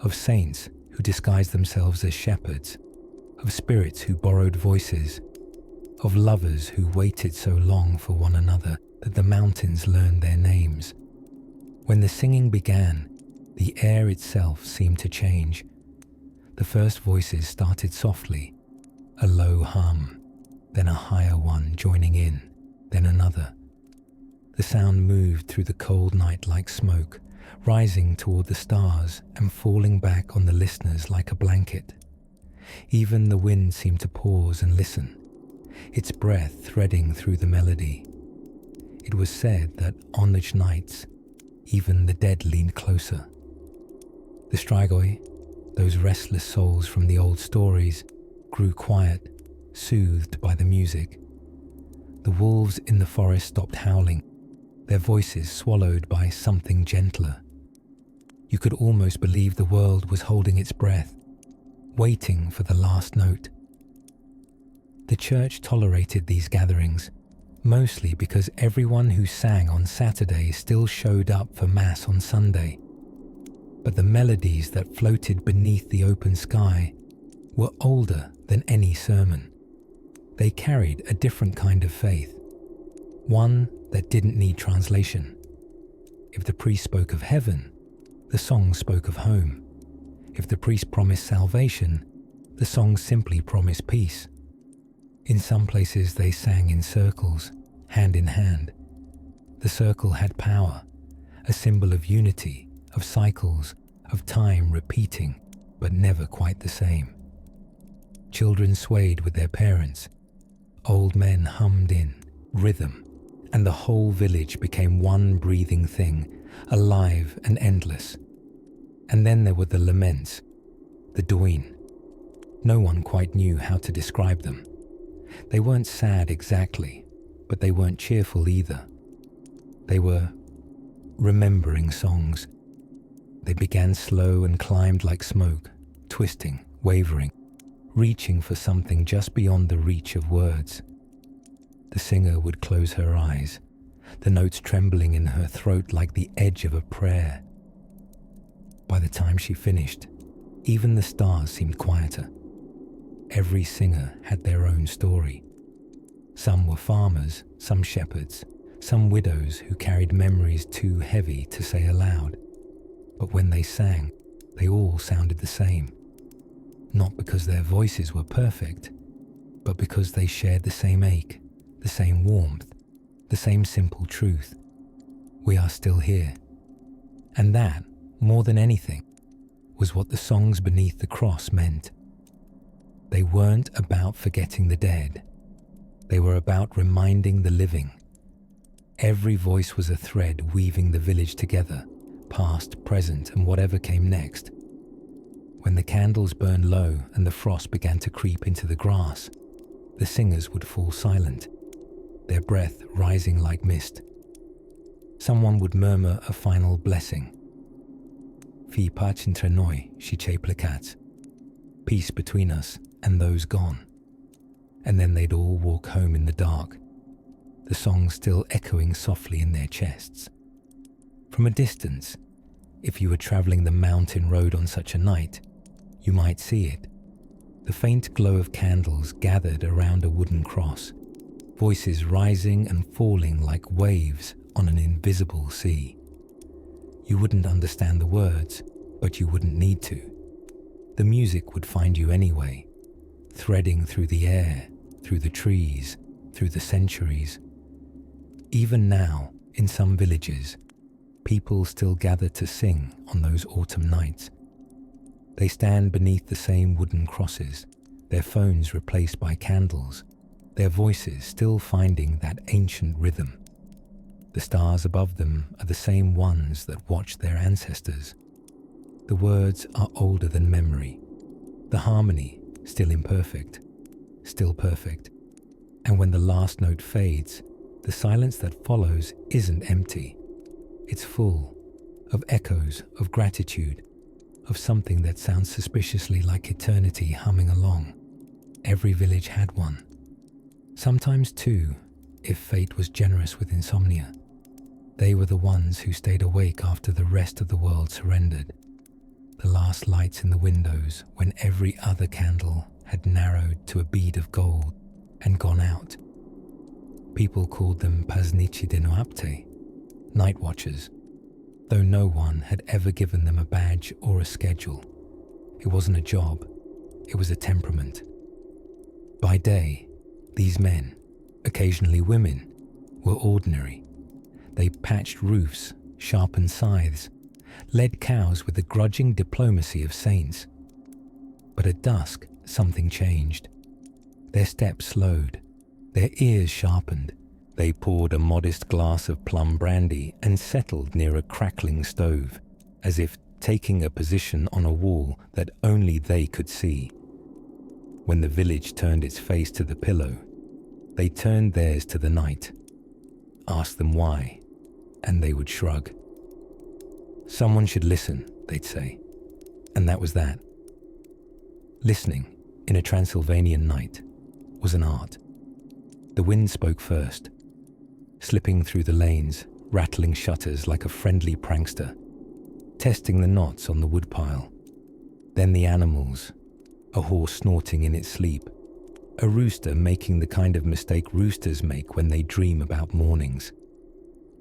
of saints who disguised themselves as shepherds, of spirits who borrowed voices, of lovers who waited so long for one another that the mountains learned their names. When the singing began, the air itself seemed to change. The first voices started softly, a low hum, then a higher one joining in, then another. The sound moved through the cold night like smoke, rising toward the stars and falling back on the listeners like a blanket. Even the wind seemed to pause and listen, its breath threading through the melody. It was said that on such nights, even the dead leaned closer. The strigoi, those restless souls from the old stories, grew quiet, soothed by the music. The wolves in the forest stopped howling, their voices swallowed by something gentler. You could almost believe the world was holding its breath, waiting for the last note. The church tolerated these gatherings, mostly because everyone who sang on Saturday still showed up for Mass on Sunday. But the melodies that floated beneath the open sky were older than any sermon. They carried a different kind of faith, one that didn't need translation. If the priest spoke of heaven, the song spoke of home. If the priest promised salvation, the song simply promised peace. In some places they sang in circles, hand in hand. The circle had power, a symbol of unity, of cycles, of time repeating, but never quite the same. Children swayed with their parents. Old men hummed in, rhythm, and the whole village became one breathing thing, alive and endless. And then there were the laments, the duin. No one quite knew how to describe them. They weren't sad exactly, but they weren't cheerful either. They were remembering songs. They began slow and climbed like smoke, twisting, wavering, reaching for something just beyond the reach of words. The singer would close her eyes, the notes trembling in her throat like the edge of a prayer. By the time she finished, even the stars seemed quieter. Every singer had their own story. Some were farmers, some shepherds, some widows who carried memories too heavy to say aloud. But when they sang, they all sounded the same. Not because their voices were perfect, but because they shared the same ache, the same warmth, the same simple truth. We are still here. And that, more than anything, was what the songs beneath the cross meant. They weren't about forgetting the dead. They were about reminding the living. Every voice was a thread weaving the village together, past, present, and whatever came next. When the candles burned low and the frost began to creep into the grass, the singers would fall silent, their breath rising like mist. Someone would murmur a final blessing. Fi pace entre noi, scice placat. Peace between us and those gone. And then they'd all walk home in the dark, the song still echoing softly in their chests. From a distance, if you were travelling the mountain road on such a night, you might see it. The faint glow of candles gathered around a wooden cross, voices rising and falling like waves on an invisible sea. You wouldn't understand the words, but you wouldn't need to. The music would find you anyway, threading through the air, through the trees, through the centuries. Even now, in some villages, people still gather to sing on those autumn nights. They stand beneath the same wooden crosses, their phones replaced by candles, their voices still finding that ancient rhythm. The stars above them are the same ones that watched their ancestors. The words are older than memory. The harmony still imperfect, still perfect. And when the last note fades, the silence that follows isn't empty. It's full of echoes of gratitude, of something that sounds suspiciously like eternity humming along. Every village had one. Sometimes two, if fate was generous with insomnia. They were the ones who stayed awake after the rest of the world surrendered. The last lights in the windows when every other candle had narrowed to a bead of gold and gone out. People called them paznici de noapte, night watchers, though no one had ever given them a badge or a schedule. It wasn't a job, it was a temperament. By day, these men, occasionally women, were ordinary. They patched roofs, sharpened scythes, led cows with the grudging diplomacy of saints. But at dusk, something changed. Their steps slowed, their ears sharpened. They poured a modest glass of plum brandy and settled near a crackling stove, as if taking a position on a wall that only they could see. When the village turned its face to the pillow, they turned theirs to the night. Ask them why, and they would shrug. Someone should listen, they'd say, and that was that. Listening, in a Transylvanian night, was an art. The wind spoke first, slipping through the lanes, rattling shutters like a friendly prankster, testing the knots on the woodpile. Then the animals, a horse snorting in its sleep, a rooster making the kind of mistake roosters make when they dream about mornings,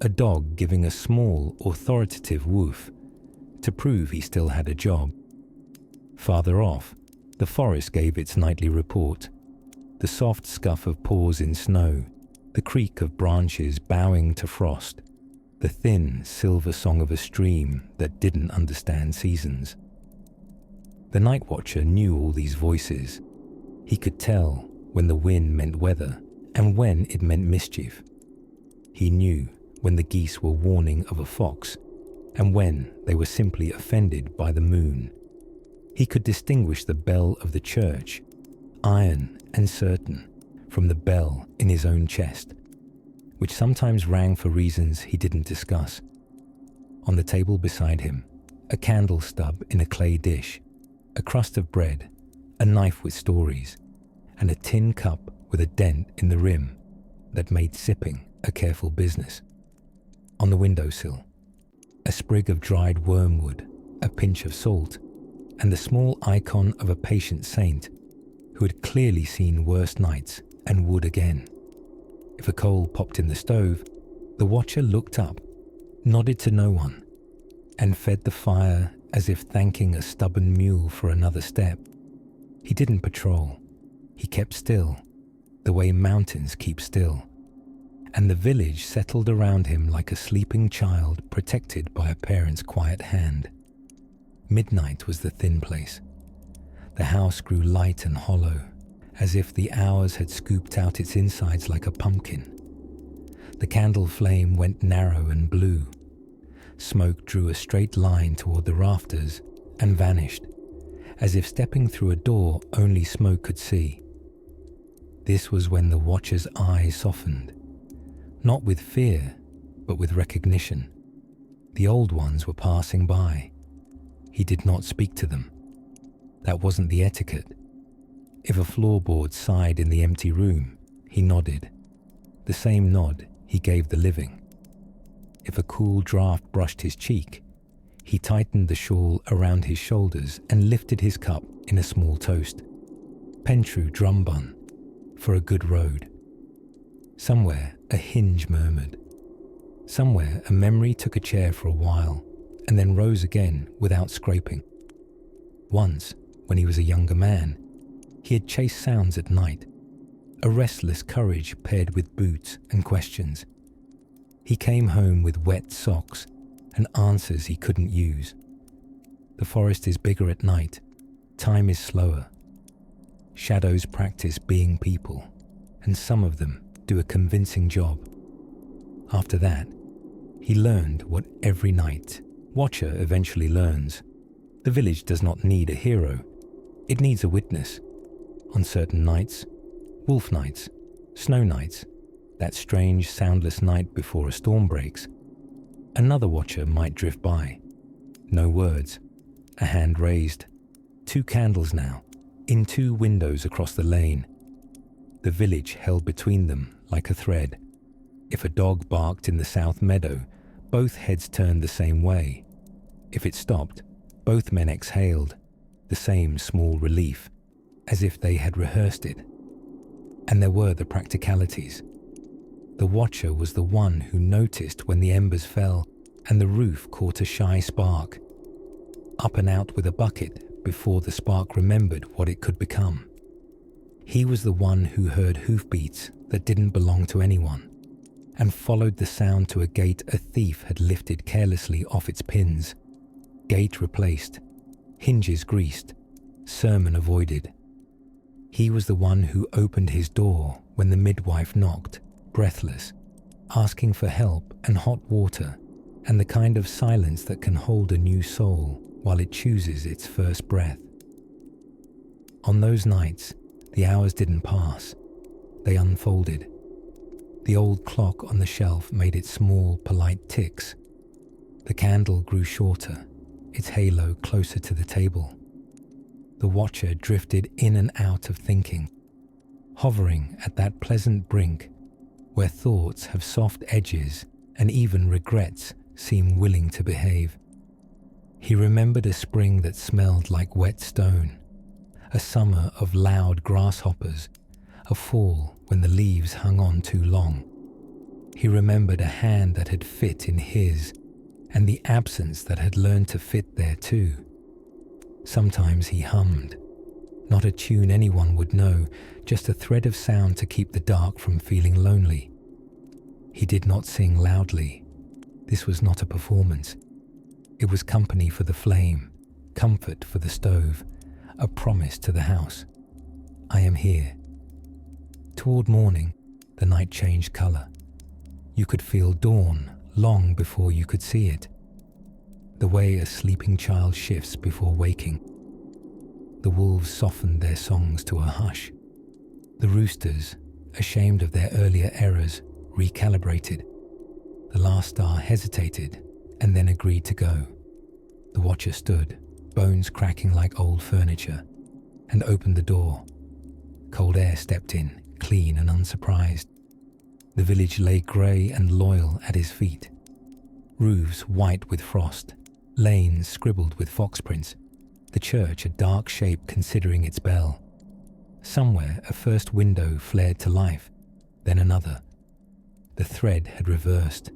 a dog giving a small, authoritative woof to prove he still had a job. Farther off, the forest gave its nightly report, the soft scuff of paws in snow, the creak of branches bowing to frost, the thin, silver song of a stream that didn't understand seasons. The night watcher knew all these voices. He could tell when the wind meant weather and when it meant mischief. He knew when the geese were warning of a fox and when they were simply offended by the moon. He could distinguish the bell of the church, iron and certain, from the bell in his own chest, which sometimes rang for reasons he didn't discuss. On the table beside him, a candle stub in a clay dish, a crust of bread, a knife with stories, and a tin cup with a dent in the rim that made sipping a careful business. On the windowsill, a sprig of dried wormwood, a pinch of salt, and the small icon of a patient saint who had clearly seen worse nights and would again. If a coal popped in the stove, the watcher looked up, nodded to no one, and fed the fire as if thanking a stubborn mule for another step. He didn't patrol. He kept still, the way mountains keep still, and the village settled around him like a sleeping child protected by a parent's quiet hand. Midnight was the thin place. The house grew light and hollow, as if the hours had scooped out its insides like a pumpkin. The candle flame went narrow and blue. Smoke drew a straight line toward the rafters and vanished, as if stepping through a door only smoke could see. This was when the watcher's eyes softened, not with fear, but with recognition. The old ones were passing by. He did not speak to them. That wasn't the etiquette. If a floorboard sighed in the empty room, he nodded. The same nod he gave the living. If a cool draft brushed his cheek, he tightened the shawl around his shoulders and lifted his cup in a small toast. Pentru drum bun, for a good road. Somewhere a hinge murmured. Somewhere a memory took a chair for a while and then rose again without scraping. Once, when he was a younger man, he had chased sounds at night, a restless courage paired with boots and questions. He came home with wet socks and answers he couldn't use. The forest is bigger at night. Time is slower. Shadows practice being people, and some of them do a convincing job. After that, he learned what every night watcher eventually learns. The village does not need a hero. It needs a witness. On certain nights, wolf nights, snow nights, that strange soundless night before a storm breaks, another watcher might drift by. No words, a hand raised. 2 candles now, in 2 windows across the lane. The village held between them like a thread. If a dog barked in the south meadow, both heads turned the same way. If it stopped, both men exhaled, the same small relief, as if they had rehearsed it. And there were the practicalities. The watcher was the one who noticed when the embers fell and the roof caught a shy spark. Up and out with a bucket before the spark remembered what it could become. He was the one who heard hoofbeats that didn't belong to anyone, and followed the sound to a gate a thief had lifted carelessly off its pins. Gate replaced, hinges greased, sermon avoided. He was the one who opened his door when the midwife knocked, breathless, asking for help and hot water, and the kind of silence that can hold a new soul while it chooses its first breath. On those nights, the hours didn't pass. They unfolded. The old clock on the shelf made its small, polite ticks. The candle grew shorter, its halo closer to the table. The watcher drifted in and out of thinking, hovering at that pleasant brink where thoughts have soft edges and even regrets seem willing to behave. He remembered a spring that smelled like wet stone, a summer of loud grasshoppers, a fall when the leaves hung on too long. He remembered a hand that had fit in his, and the absence that had learned to fit there too. Sometimes he hummed, not a tune anyone would know, just a thread of sound to keep the dark from feeling lonely. He did not sing loudly. This was not a performance. It was company for the flame, comfort for the stove, a promise to the house. I am here. Toward morning, the night changed color. You could feel dawn long before you could see it, the way a sleeping child shifts before waking. The wolves softened their songs to a hush. The roosters, ashamed of their earlier errors, recalibrated. The last star hesitated and then agreed to go. The watcher stood, bones cracking like old furniture, and opened the door. Cold air stepped in, clean and unsurprised. The village lay grey and loyal at his feet. Roofs white with frost, lanes scribbled with foxprints, the church a dark shape considering its bell. Somewhere a first window flared to life, then another. The thread had reversed,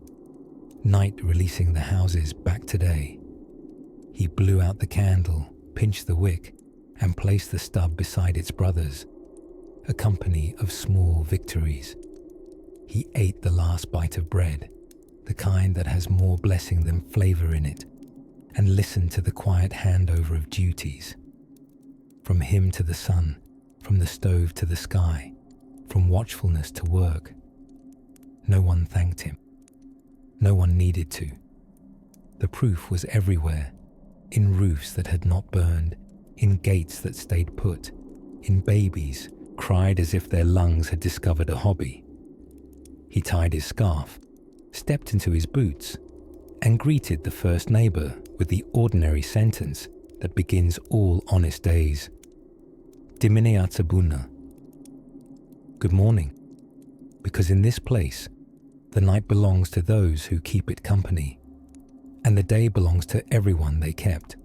night releasing the houses back to day. He blew out the candle, pinched the wick, and placed the stub beside its brothers, a company of small victories. He ate the last bite of bread, the kind that has more blessing than flavor in it, and listened to the quiet handover of duties. From him to the sun, from the stove to the sky, from watchfulness to work. no one thanked him. No one needed to. The proof was everywhere, in roofs that had not burned, in gates that stayed put, in babies cried as if their lungs had discovered a hobby. He tied his scarf, stepped into his boots, and greeted the first neighbour with the ordinary sentence that begins all honest days. Dimineața bună. Good morning, because in this place, the night belongs to those who keep it company, and the day belongs to everyone they kept.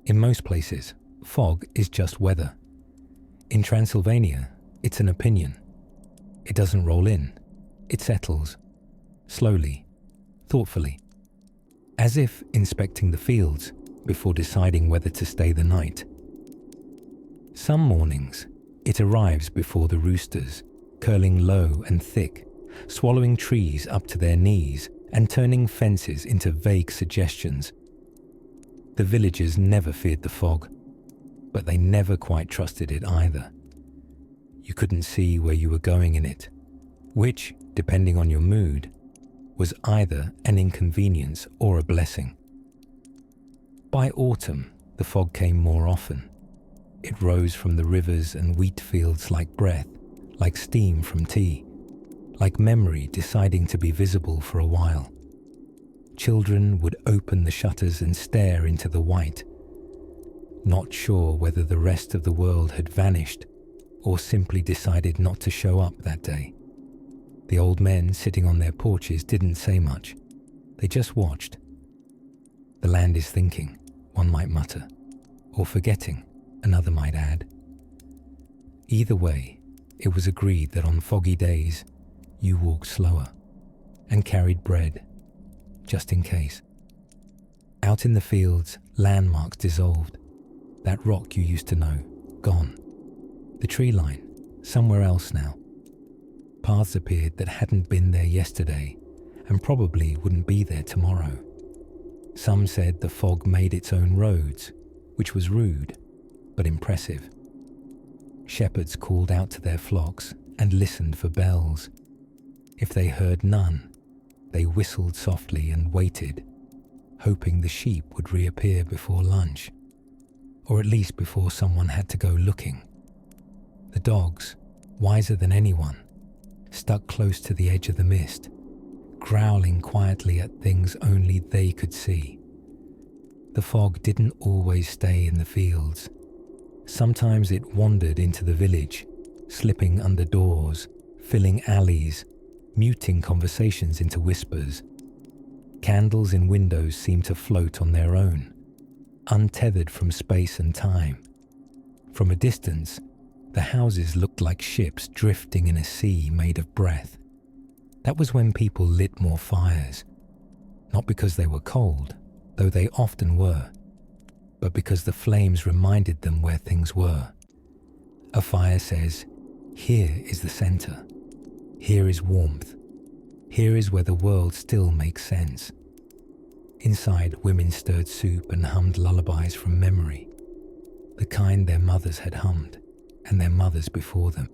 In most places, fog is just weather. In Transylvania, it's an opinion. It doesn't roll in, it settles, slowly, thoughtfully, as if inspecting the fields before deciding whether to stay the night. Some mornings, it arrives before the roosters, curling low and thick, swallowing trees up to their knees and turning fences into vague suggestions. The villagers never feared the fog, but they never quite trusted it either. You couldn't see where you were going in it, which, depending on your mood, was either an inconvenience or a blessing. By autumn, the fog came more often. It rose from the rivers and wheat fields like breath, like steam from tea, like memory deciding to be visible for a while. Children would open the shutters and stare into the white, not sure whether the rest of the world had vanished or simply decided not to show up that day. The old men sitting on their porches didn't say much. They just watched. The land is thinking, one might mutter, or forgetting, another might add. Either way, it was agreed that on foggy days, you walked slower and carried bread, just in case. Out in the fields, landmarks dissolved. That rock you used to know, gone. The tree line, somewhere else now. Paths appeared that hadn't been there yesterday and probably wouldn't be there tomorrow. Some said the fog made its own roads, which was rude, but impressive. Shepherds called out to their flocks and listened for bells. If they heard none, they whistled softly and waited, hoping the sheep would reappear before lunch, or at least before someone had to go looking. The dogs, wiser than anyone, stuck close to the edge of the mist, growling quietly at things only they could see. The fog didn't always stay in the fields. Sometimes it wandered into the village, slipping under doors, filling alleys, muting conversations into whispers. Candles in windows seemed to float on their own, untethered from space and time. From a distance, the houses looked like ships drifting in a sea made of breath. That was when people lit more fires, not because they were cold, though they often were, but because the flames reminded them where things were. A fire says, here is the center. Here is warmth. Here is where the world still makes sense. Inside, women stirred soup and hummed lullabies from memory, the kind their mothers had hummed, and their mothers before them.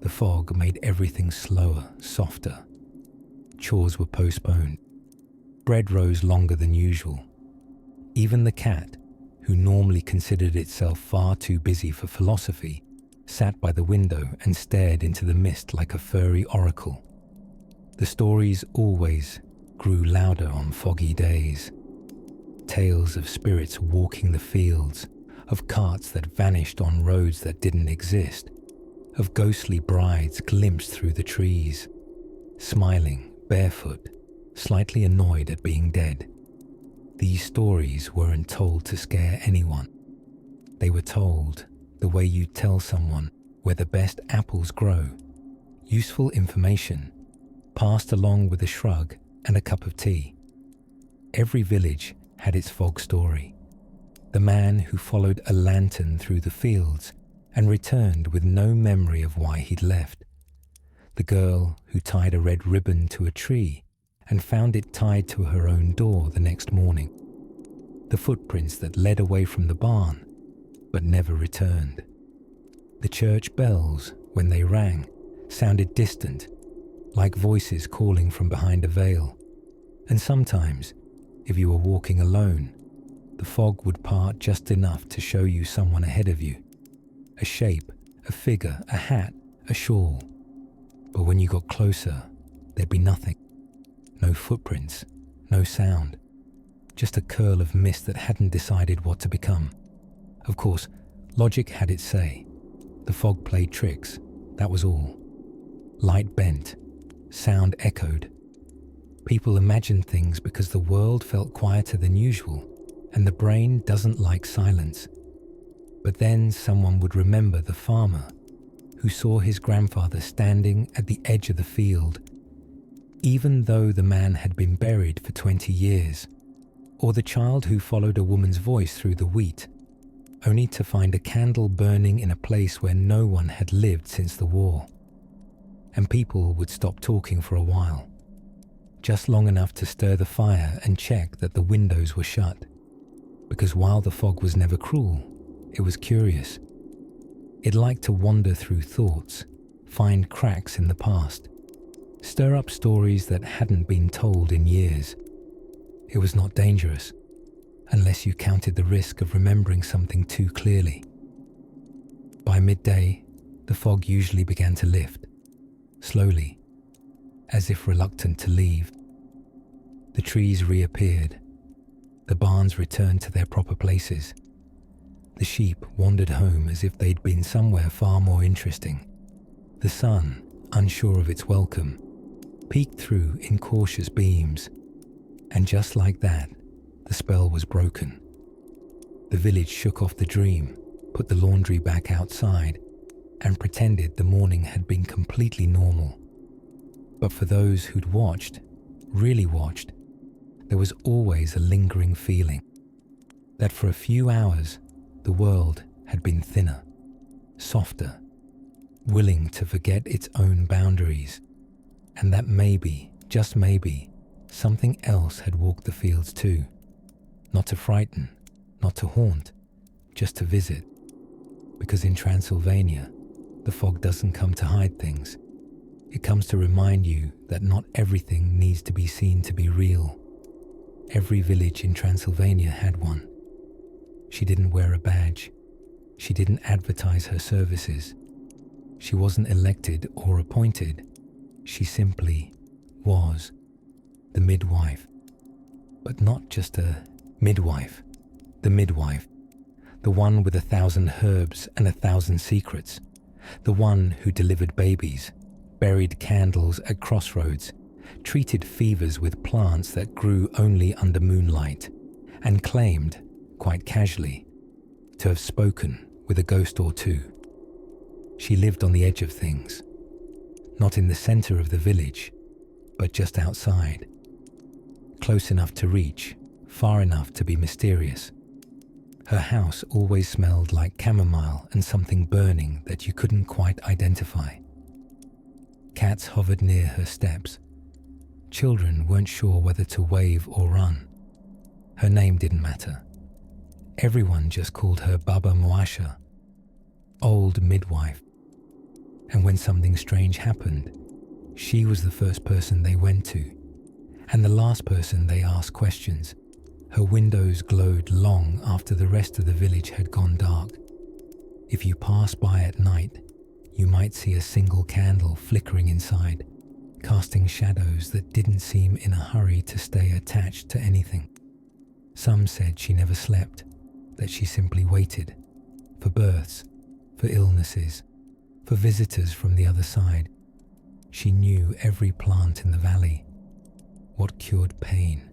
The fog made everything slower, softer. Chores were postponed. Bread rose longer than usual. Even the cat, who normally considered itself far too busy for philosophy, sat by the window and stared into the mist like a furry oracle. The stories always grew louder on foggy days. Tales of spirits walking the fields, of carts that vanished on roads that didn't exist, of ghostly brides glimpsed through the trees, smiling, barefoot, slightly annoyed at being dead. These stories weren't told to scare anyone. They were told the way you tell someone where the best apples grow. Useful information, passed along with a shrug and a cup of tea. Every village had its fog story. The man who followed a lantern through the fields and returned with no memory of why he'd left. The girl who tied a red ribbon to a tree and found it tied to her own door the next morning. The footprints that led away from the barn but never returned. The church bells, when they rang, sounded distant, like voices calling from behind a veil. And sometimes, if you were walking alone, the fog would part just enough to show you someone ahead of you. A shape, a figure, a hat, a shawl. But when you got closer, there'd be nothing. No footprints, no sound. Just a curl of mist that hadn't decided what to become. Of course, logic had its say. The fog played tricks, that was all. Light bent, sound echoed. People imagined things because the world felt quieter than usual, and the brain doesn't like silence. But then someone would remember the farmer who saw his grandfather standing at the edge of the field, even though the man had been buried for 20 years, or the child who followed a woman's voice through the wheat, only to find a candle burning in a place where no one had lived since the war. And people would stop talking for a while, just long enough to stir the fire and check that the windows were shut, because while the fog was never cruel, it was curious. It liked to wander through thoughts, find cracks in the past, stir up stories that hadn't been told in years. It was not dangerous, unless you counted the risk of remembering something too clearly. By midday, the fog usually began to lift, slowly, as if reluctant to leave. The trees reappeared. The barns returned to their proper places. The sheep wandered home as if they'd been somewhere far more interesting. The sun, unsure of its welcome, peeked through in cautious beams. And just like that, the spell was broken. The village shook off the dream, put the laundry back outside, and pretended the morning had been completely normal. But for those who'd watched, really watched, there was always a lingering feeling that for a few hours the world had been thinner, softer, willing to forget its own boundaries, and that maybe, just maybe, something else had walked the fields too. Not to frighten, not to haunt, just to visit. Because in Transylvania, the fog doesn't come to hide things. It comes to remind you that not everything needs to be seen to be real. Every village in Transylvania had one. She didn't wear a badge. She didn't advertise her services. She wasn't elected or appointed. She simply was the midwife. But not just a midwife. The midwife. The one with 1,000 herbs and 1,000 secrets. The one who delivered babies, buried candles at crossroads, treated fevers with plants that grew only under moonlight, and claimed, quite casually, to have spoken with a ghost or two. She lived on the edge of things, not in the center of the village, but just outside, close enough to reach, far enough to be mysterious. Her house always smelled like chamomile and something burning that you couldn't quite identify. Cats hovered near her steps. Children weren't sure whether to wave or run. Her name didn't matter. Everyone just called her Baba Moasha, old midwife. And when something strange happened, she was the first person they went to, and the last person they asked questions. Her windows glowed long after the rest of the village had gone dark. If you passed by at night, you might see a single candle flickering inside, casting shadows that didn't seem in a hurry to stay attached to anything. Some said she never slept, that she simply waited, for births, for illnesses, for visitors from the other side. She knew every plant in the valley, what cured pain,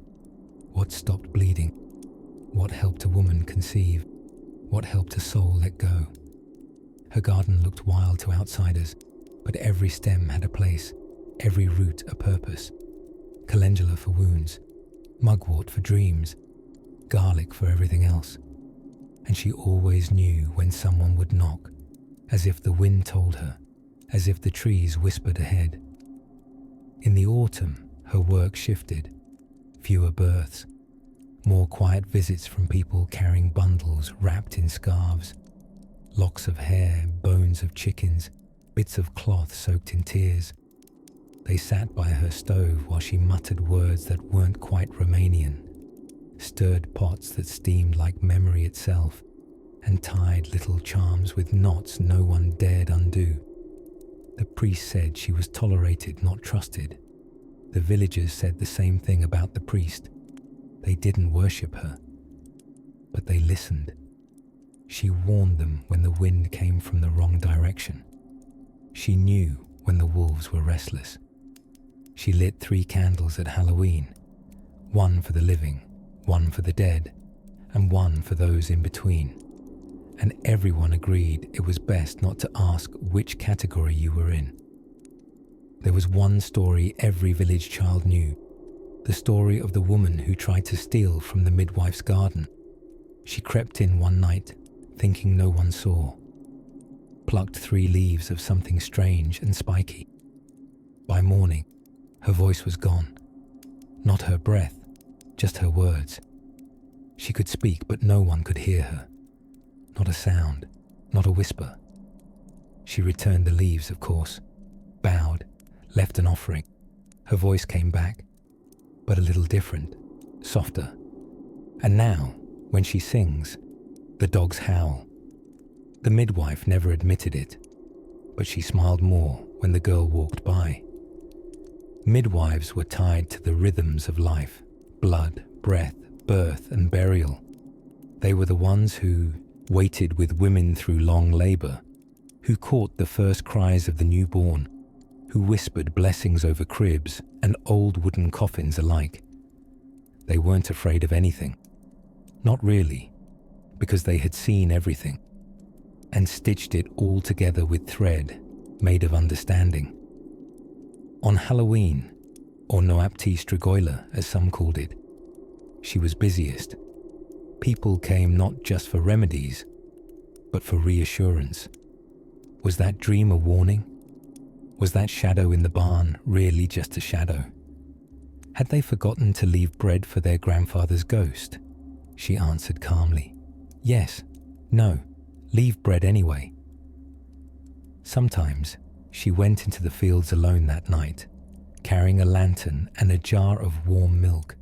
what stopped bleeding, what helped a woman conceive, what helped a soul let go. Her garden looked wild to outsiders, but every stem had a place, every root a purpose. Calendula for wounds, mugwort for dreams, garlic for everything else. And she always knew when someone would knock, as if the wind told her, as if the trees whispered ahead. In the autumn, her work shifted. Fewer births, more quiet visits from people carrying bundles wrapped in scarves, locks of hair, bones of chickens, bits of cloth soaked in tears. They sat by her stove while she muttered words that weren't quite Romanian, stirred pots that steamed like memory itself, and tied little charms with knots no one dared undo. The priest said she was tolerated, not trusted. The villagers said the same thing about the priest. They didn't worship her, but they listened. She warned them when the wind came from the wrong direction. She knew when the wolves were restless. She lit 3 candles at Halloween, one for the living, one for the dead, and one for those in between. And everyone agreed it was best not to ask which category you were in. There was one story every village child knew, the story of the woman who tried to steal from the midwife's garden. She crept in one night, thinking no one saw, plucked 3 leaves of something strange and spiky. By morning, her voice was gone. Not her breath, just her words. She could speak, but no one could hear her. Not a sound, not a whisper. She returned the leaves, of course, bowed, left an offering. Her voice came back, but a little different, softer. And now, when she sings, the dogs howl. The midwife never admitted it, but she smiled more when the girl walked by. Midwives were tied to the rhythms of life, blood, breath, birth, and burial. They were the ones who waited with women through long labor, who caught the first cries of the newborn, who whispered blessings over cribs and old wooden coffins alike. They weren't afraid of anything. Not really, because they had seen everything and stitched it all together with thread made of understanding. On Halloween, or Noapti Strigoila as some called it, she was busiest. People came not just for remedies, but for reassurance. Was that dream a warning? Was that shadow in the barn really just a shadow? Had they forgotten to leave bread for their grandfather's ghost? She answered calmly, yes, no, leave bread anyway. Sometimes she went into the fields alone that night, carrying a lantern and a jar of warm milk.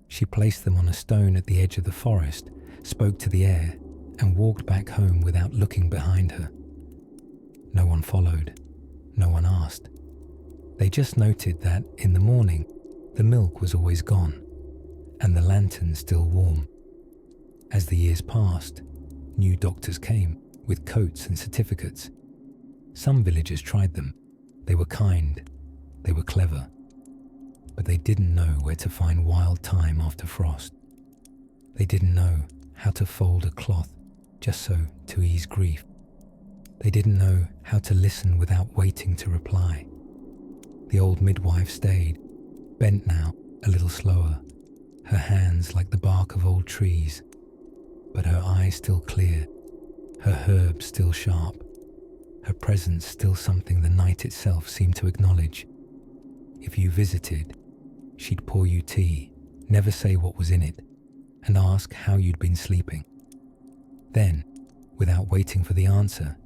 She placed them on a stone at the edge of the forest, spoke to the air, and walked back home without looking behind her. No one followed. No one asked. They just noted that in the morning, the milk was always gone, and the lantern still warm. As the years passed, new doctors came with coats and certificates. Some villagers tried them. They were kind. They were clever. But they didn't know where to find wild thyme after frost. They didn't know how to fold a cloth just so to ease grief. They didn't know how to listen without waiting to reply. The old midwife stayed, bent now a little slower, her hands like the bark of old trees, but her eyes still clear, her herbs still sharp, her presence still something the night itself seemed to acknowledge. If you visited, she'd pour you tea, never say what was in it, and ask how you'd been sleeping. Then, without waiting for the answer,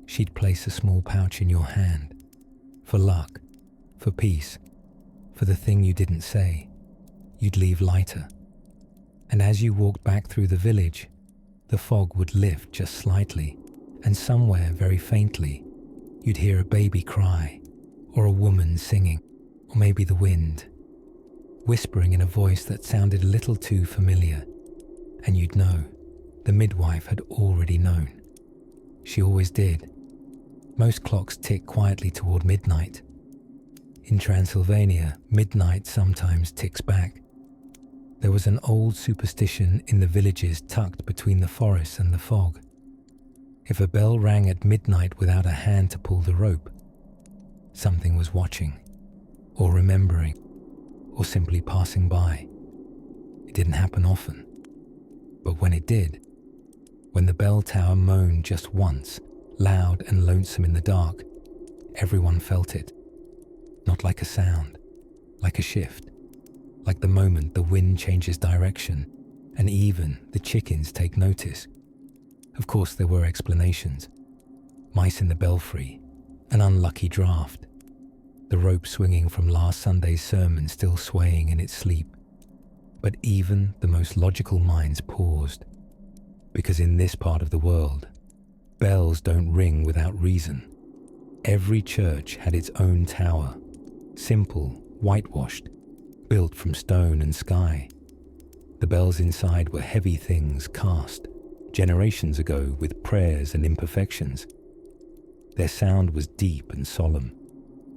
she'd place a small pouch in your hand, for luck, for peace, for the thing you didn't say. You'd leave lighter. And as you walked back through the village, the fog would lift just slightly, and somewhere very faintly, you'd hear a baby cry, or a woman singing, or maybe the wind, whispering in a voice that sounded a little too familiar, and you'd know the midwife had already known. She always did. Most clocks tick quietly toward midnight. In Transylvania, midnight sometimes ticks back. There was an old superstition in the villages tucked between the forest and the fog. If a bell rang at midnight without a hand to pull the rope, something was watching, or remembering, or simply passing by. It didn't happen often, but when it did, when the bell tower moaned just once, loud and lonesome in the dark, everyone felt it. Not like a sound, like a shift, like the moment the wind changes direction, and even the chickens take notice. Of course, there were explanations. Mice in the belfry, an unlucky draft. The the rope swinging from last Sunday's sermon still swaying in its sleep. But even the most logical minds paused, because in this part of the world, bells don't ring without reason. Every church had its own tower, simple, whitewashed, built from stone and sky. The bells inside were heavy things cast generations ago with prayers and imperfections. Their sound was deep and solemn,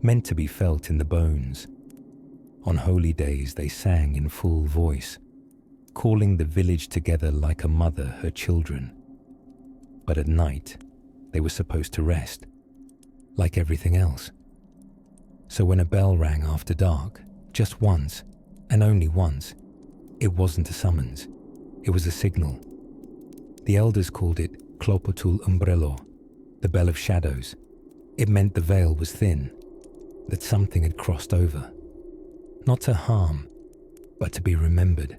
meant to be felt in the bones. On holy days they sang in full voice, calling the village together like a mother her children. But at night, they were supposed to rest, like everything else. So when a bell rang after dark, just once, and only once, it wasn't a summons, it was a signal. The elders called it clopotul umbrello, the bell of shadows. It meant the veil was thin, that something had crossed over. Not to harm, but to be remembered.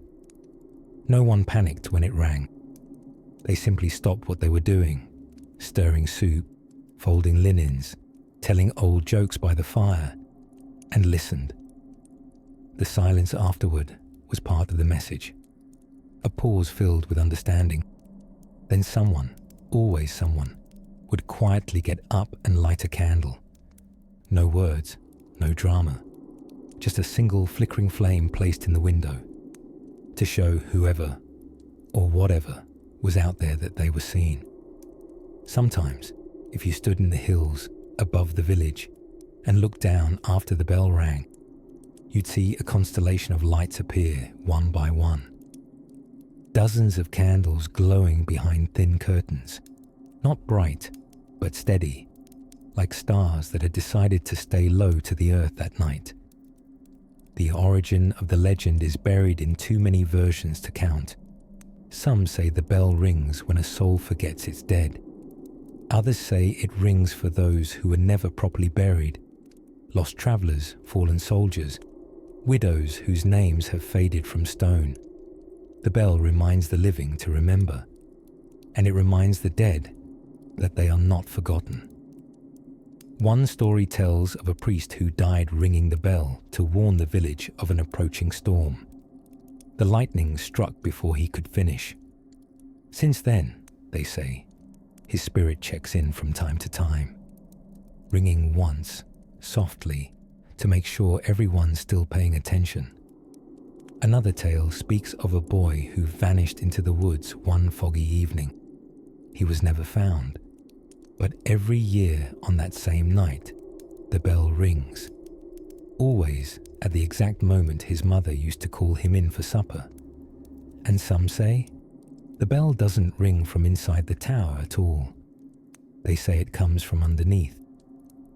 No one panicked when it rang. They simply stopped what they were doing, stirring soup, folding linens, telling old jokes by the fire, and listened. The silence afterward was part of the message. A pause filled with understanding. Then someone, always someone, would quietly get up and light a candle. No words, no drama, just a single flickering flame placed in the window to show whoever or whatever was out there that they were seen. Sometimes, if you stood in the hills above the village and looked down after the bell rang, you'd see a constellation of lights appear one by one. Dozens of candles glowing behind thin curtains, not bright, but steady, like stars that had decided to stay low to the earth that night. The origin of the legend is buried in too many versions to count. Some say the bell rings when a soul forgets it's dead. Others say it rings for those who were never properly buried, lost travelers, fallen soldiers, widows whose names have faded from stone. The bell reminds the living to remember, and it reminds the dead that they are not forgotten. One story tells of a priest who died ringing the bell to warn the village of an approaching storm. The lightning struck before he could finish. Since then, they say, his spirit checks in from time to time, ringing once, softly, to make sure everyone's still paying attention. Another tale speaks of a boy who vanished into the woods one foggy evening. He was never found, but every year on that same night, the bell rings. Always at the exact moment his mother used to call him in for supper. And some say, the bell doesn't ring from inside the tower at all. They say it comes from underneath,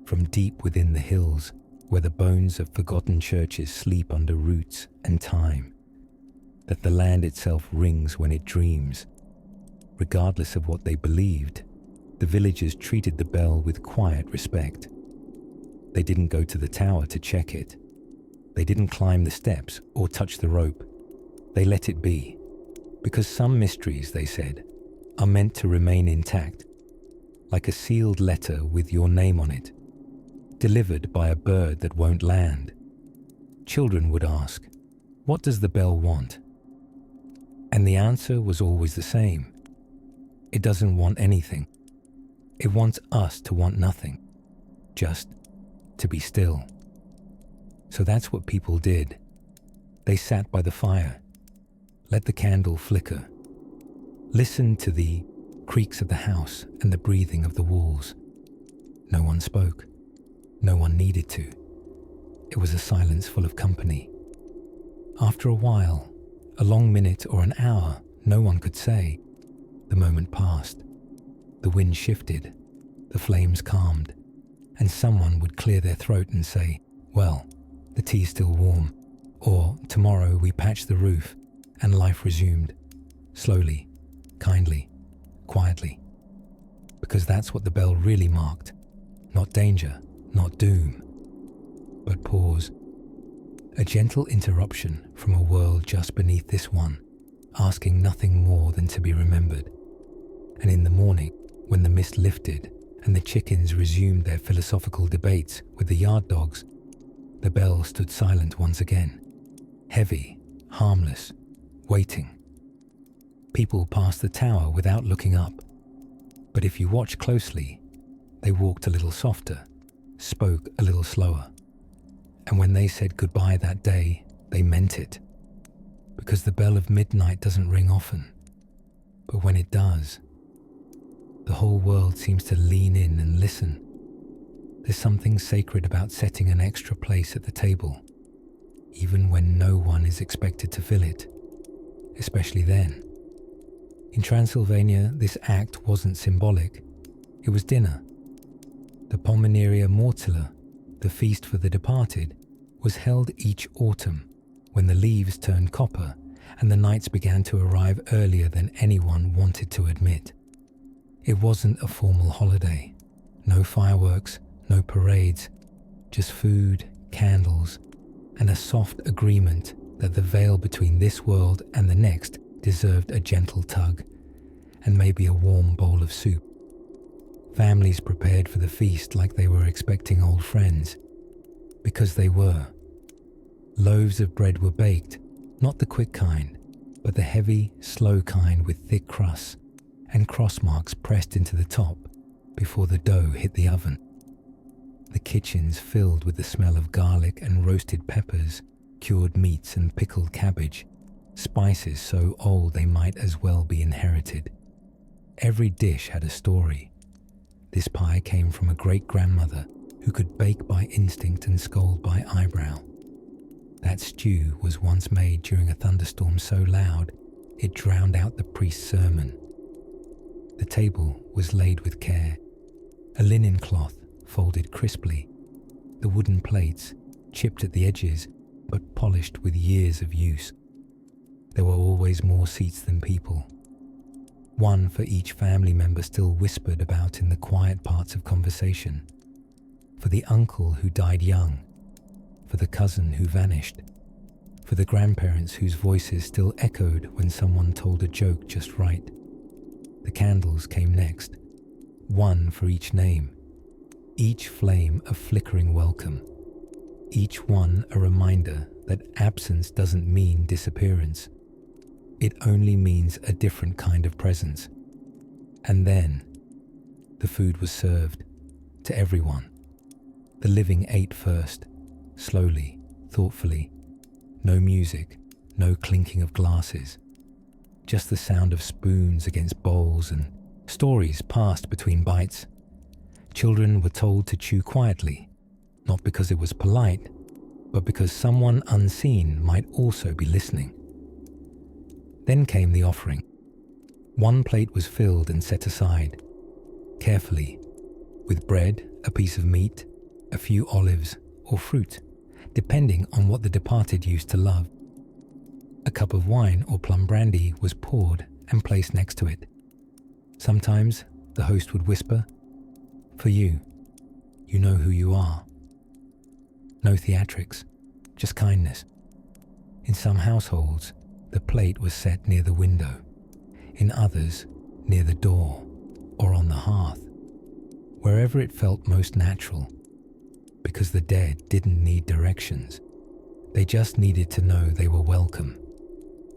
from deep within the hills, where the bones of forgotten churches sleep under roots and time, that the land itself rings when it dreams. Regardless of what they believed, the villagers treated the bell with quiet respect. They didn't go to the tower to check it. They didn't climb the steps or touch the rope. They let it be, because some mysteries, they said, are meant to remain intact, like a sealed letter with your name on it, delivered by a bird that won't land. Children would ask, "What does the bell want?" And the answer was always the same. It doesn't want anything. It wants us to want nothing, just to be still. So that's what people did. They sat by the fire, let the candle flicker, listened to the creaks of the house and the breathing of the walls. No one spoke. No one needed to. It was a silence full of company. After a while, a long minute or an hour, no one could say, the moment passed. The wind shifted, the flames calmed, and someone would clear their throat and say, "Well, the tea's still warm," or "Tomorrow we patched the roof," and life resumed, slowly, kindly, quietly. Because that's what the bell really marked. Not danger, not doom, but pause. A gentle interruption from a world just beneath this one, asking nothing more than to be remembered. And in the morning, when the mist lifted and the chickens resumed their philosophical debates with the yard dogs, The bell stood silent once again, heavy, harmless, waiting. People passed the tower without looking up, but if you watched closely, they walked a little softer, spoke a little slower, and when they said goodbye that day, they meant it. Because the bell of midnight doesn't ring often, but when it does, the whole world seems to lean in and listen. There's something sacred about setting an extra place at the table, even when no one is expected to fill it, especially then. In Transylvania, this act wasn't symbolic. It was dinner. The Pomineria Mortilla, the feast for the departed, was held each autumn when the leaves turned copper and the nights began to arrive earlier than anyone wanted to admit. It wasn't a formal holiday. No fireworks, no parades, just food, candles, and a soft agreement that the veil between this world and the next deserved a gentle tug, and maybe a warm bowl of soup. Families prepared for the feast like they were expecting old friends, because they were. Loaves of bread were baked, not the quick kind, but the heavy, slow kind with thick crusts and cross marks pressed into the top before the dough hit the oven. The kitchens filled with the smell of garlic and roasted peppers, cured meats and pickled cabbage, spices so old they might as well be inherited. Every dish had a story. This pie came from a great-grandmother who could bake by instinct and scold by eyebrow. That stew was once made during a thunderstorm so loud it drowned out the priest's sermon. The table was laid with care, a linen cloth folded crisply, the wooden plates chipped at the edges but polished with years of use. There were always more seats than people. One for each family member still whispered about in the quiet parts of conversation. For the uncle who died young, for the cousin who vanished, for the grandparents whose voices still echoed when someone told a joke just right. The candles came next, one for each name, each flame a flickering welcome, each one a reminder that absence doesn't mean disappearance. It only means a different kind of presence. And then, the food was served to everyone. The living ate first, slowly, thoughtfully. No music, no clinking of glasses. Just the sound of spoons against bowls and stories passed between bites. Children were told to chew quietly, not because it was polite, but because someone unseen might also be listening. Then came the offering. One plate was filled and set aside, carefully, with bread, a piece of meat, a few olives, or fruit, depending on what the departed used to love. A cup of wine or plum brandy was poured and placed next to it. Sometimes the host would whisper, "For you, you know who you are." No theatrics, just kindness. In some households, the plate was set near the window, in others, near the door or on the hearth, wherever it felt most natural, because the dead didn't need directions. They just needed to know they were welcome.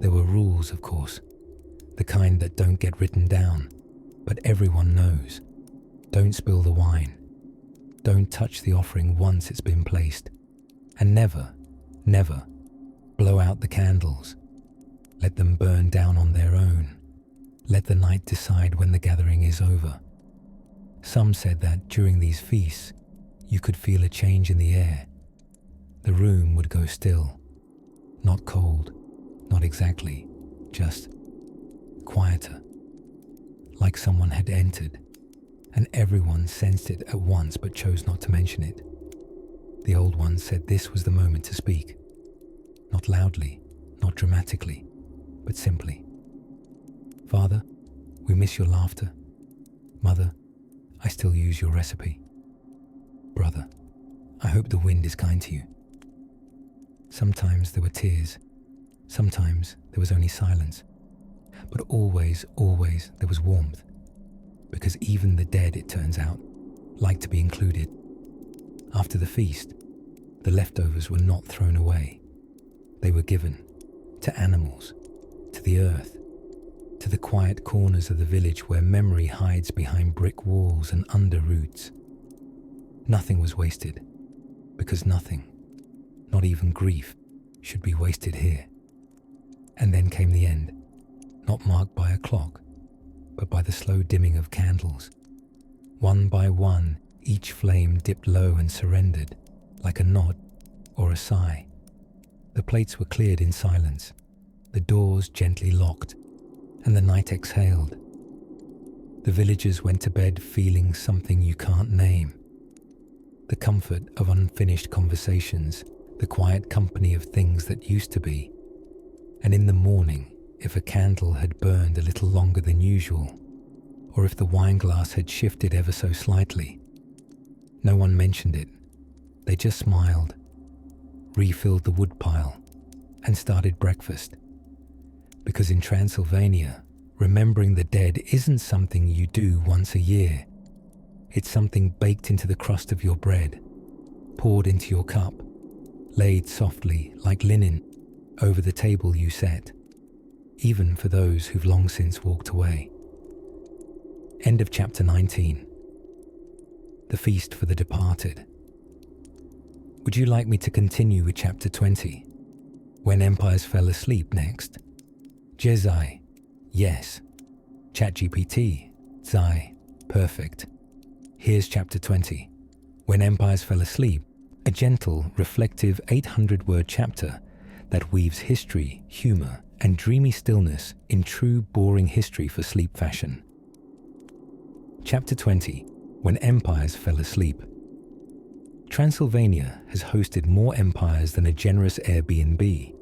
There were rules, of course, the kind that don't get written down, but everyone knows. Don't spill the wine. Don't touch the offering once it's been placed. And never, never blow out the candles. Let them burn down on their own. Let the night decide when the gathering is over. Some said that during these feasts, you could feel a change in the air. The room would go still. Not cold, not exactly, just quieter. Like someone had entered, and everyone sensed it at once but chose not to mention it. The old ones said this was the moment to speak. Not loudly, not dramatically, but simply. "Father, we miss your laughter. Mother, I still use your recipe. Brother, I hope the wind is kind to you." Sometimes there were tears. Sometimes there was only silence. But always, always there was warmth. Because even the dead, it turns out, like to be included. After the feast, the leftovers were not thrown away. They were given to animals, to the earth, to the quiet corners of the village where memory hides behind brick walls and under roots. Nothing was wasted, because nothing, not even grief, should be wasted here. And then came the end, not marked by a clock, but by the slow dimming of candles. One by one, each flame dipped low and surrendered, like a nod or a sigh. The plates were cleared in silence, the doors gently locked, and the night exhaled. The villagers went to bed feeling something you can't name. The comfort of unfinished conversations, the quiet company of things that used to be. And in the morning, if a candle had burned a little longer than usual, or if the wine glass had shifted ever so slightly, no one mentioned it. They just smiled, refilled the woodpile, and started breakfast. Because in Transylvania, remembering the dead isn't something you do once a year. It's something baked into the crust of your bread, poured into your cup, laid softly like linen over the table you set, even for those who've long since walked away. End of chapter 19. The Feast for the Departed. Would you like me to continue with chapter 20? When Empires Fell Asleep next? Jezai, yes. ChatGPT, Zai, perfect. Here's chapter 20. When Empires Fell Asleep, a gentle, reflective 800-word chapter that weaves history, humor, and dreamy stillness in true boring history for sleep fashion. Chapter 20. When Empires Fell Asleep. Transylvania has hosted more empires than a generous Airbnb.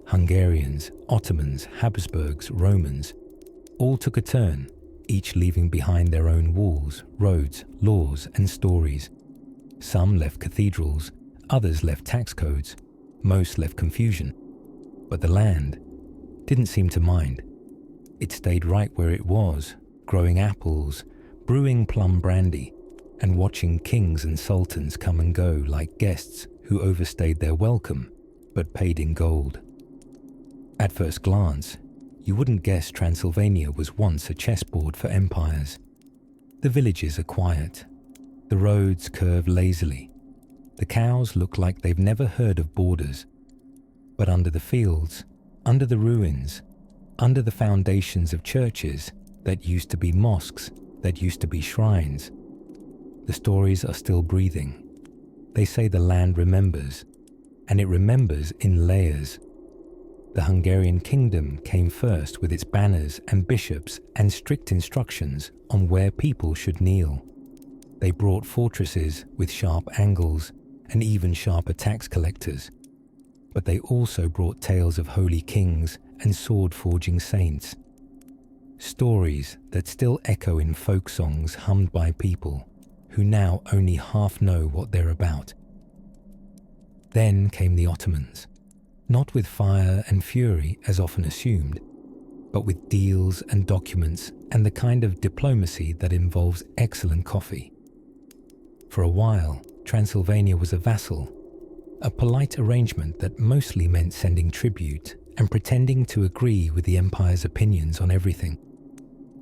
Hungarians, Ottomans, Habsburgs, Romans, all took a turn, each leaving behind their own walls, roads, laws, and stories. Some left cathedrals, others left tax codes, most left confusion. But the land didn't seem to mind. It stayed right where it was, growing apples, brewing plum brandy, and watching kings and sultans come and go like guests who overstayed their welcome, but paid in gold. At first glance, you wouldn't guess Transylvania was once a chessboard for empires. The villages are quiet. The roads curve lazily. The cows look like they've never heard of borders. But under the fields, under the ruins, under the foundations of churches that used to be mosques, that used to be shrines, the stories are still breathing. They say the land remembers, and it remembers in layers. The Hungarian kingdom came first with its banners and bishops and strict instructions on where people should kneel. They brought fortresses with sharp angles and even sharper tax collectors. But they also brought tales of holy kings and sword-forging saints. Stories that still echo in folk songs hummed by people who now only half know what they're about. Then came the Ottomans. Not with fire and fury as often assumed, but with deals and documents and the kind of diplomacy that involves excellent coffee. For a while, Transylvania was a vassal, a polite arrangement that mostly meant sending tribute and pretending to agree with the empire's opinions on everything.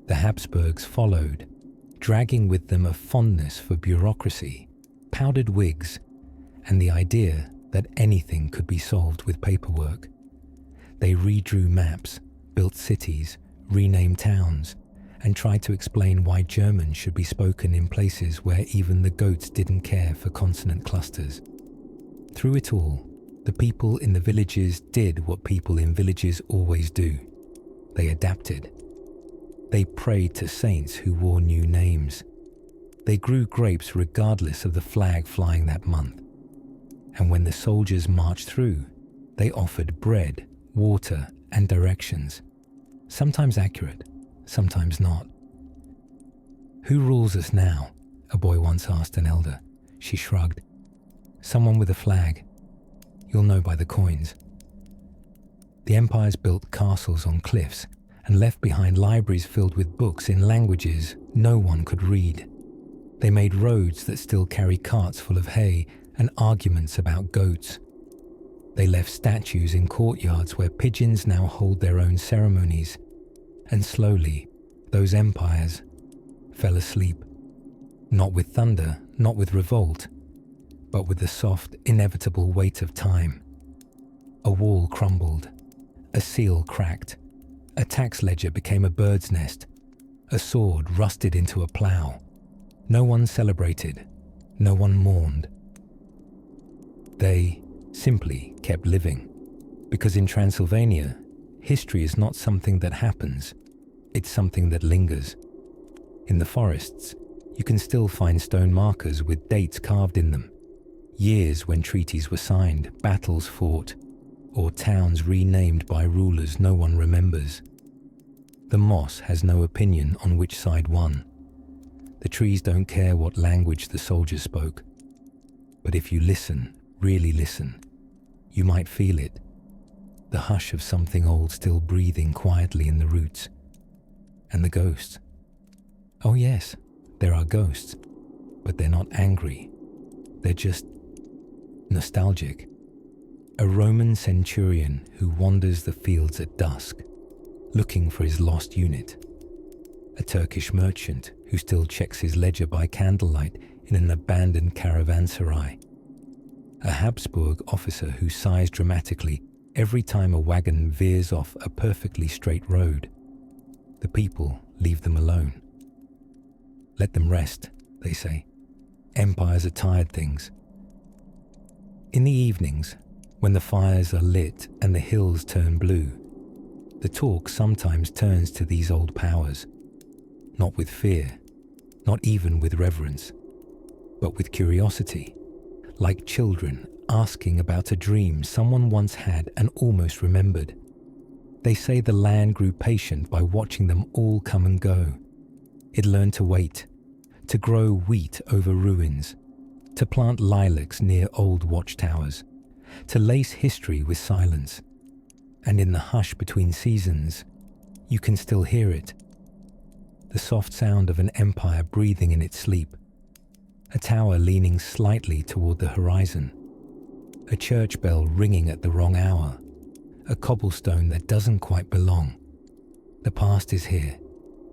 The Habsburgs followed, dragging with them a fondness for bureaucracy, powdered wigs, and the idea that anything could be solved with paperwork. They redrew maps, built cities, renamed towns, and tried to explain why German should be spoken in places where even the goats didn't care for consonant clusters. Through it all, the people in the villages did what people in villages always do. They adapted. They prayed to saints who wore new names. They grew grapes regardless of the flag flying that month. And when the soldiers marched through, they offered bread, water, and directions, sometimes accurate, sometimes not. "Who rules us now?" a boy once asked an elder. She shrugged. "Someone with a flag. You'll know by the coins." The empires built castles on cliffs and left behind libraries filled with books in languages no one could read. They made roads that still carry carts full of hay and arguments about goats. They left statues in courtyards where pigeons now hold their own ceremonies, and slowly those empires fell asleep, not with thunder, not with revolt, but with the soft, inevitable weight of time. A wall crumbled, a seal cracked, a tax ledger became a bird's nest, a sword rusted into a plough. No one celebrated, no one mourned. They simply kept living, because in Transylvania, history is not something that happens, it's something that lingers. In the forests, you can still find stone markers with dates carved in them, years when treaties were signed, battles fought, or towns renamed by rulers no one remembers. The moss has no opinion on which side won. The trees don't care what language the soldiers spoke. But if you listen, really listen, you might feel it, the hush of something old still breathing quietly in the roots. And the ghosts. Oh yes, there are ghosts, but they're not angry. They're just nostalgic. A Roman centurion who wanders the fields at dusk, looking for his lost unit. A Turkish merchant who still checks his ledger by candlelight in an abandoned caravanserai. A Habsburg officer who sighs dramatically every time a wagon veers off a perfectly straight road. The people leave them alone. Let them rest, they say. Empires are tired things. In the evenings, when the fires are lit and the hills turn blue, the talk sometimes turns to these old powers, not with fear, not even with reverence, but with curiosity, like children asking about a dream someone once had and almost remembered. They say the land grew patient by watching them all come and go. It learned to wait, to grow wheat over ruins, to plant lilacs near old watchtowers, to lace history with silence. And in the hush between seasons, you can still hear it. The soft sound of an empire breathing in its sleep. A tower leaning slightly toward the horizon. A church bell ringing at the wrong hour. A cobblestone that doesn't quite belong. The past is here.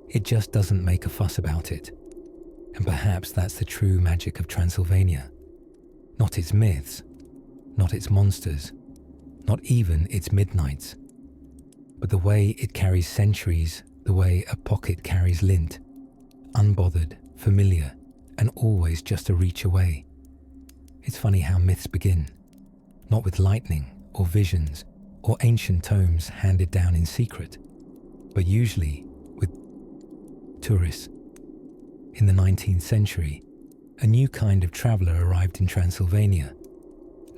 It just doesn't make a fuss about it. And perhaps that's the true magic of Transylvania. Not its myths, not its monsters, not even its midnights, but the way it carries centuries, the way a pocket carries lint, unbothered, familiar, and always just a reach away. It's funny how myths begin, not with lightning or visions or ancient tomes handed down in secret, but usually with tourists. In the 19th century, a new kind of traveller arrived in Transylvania.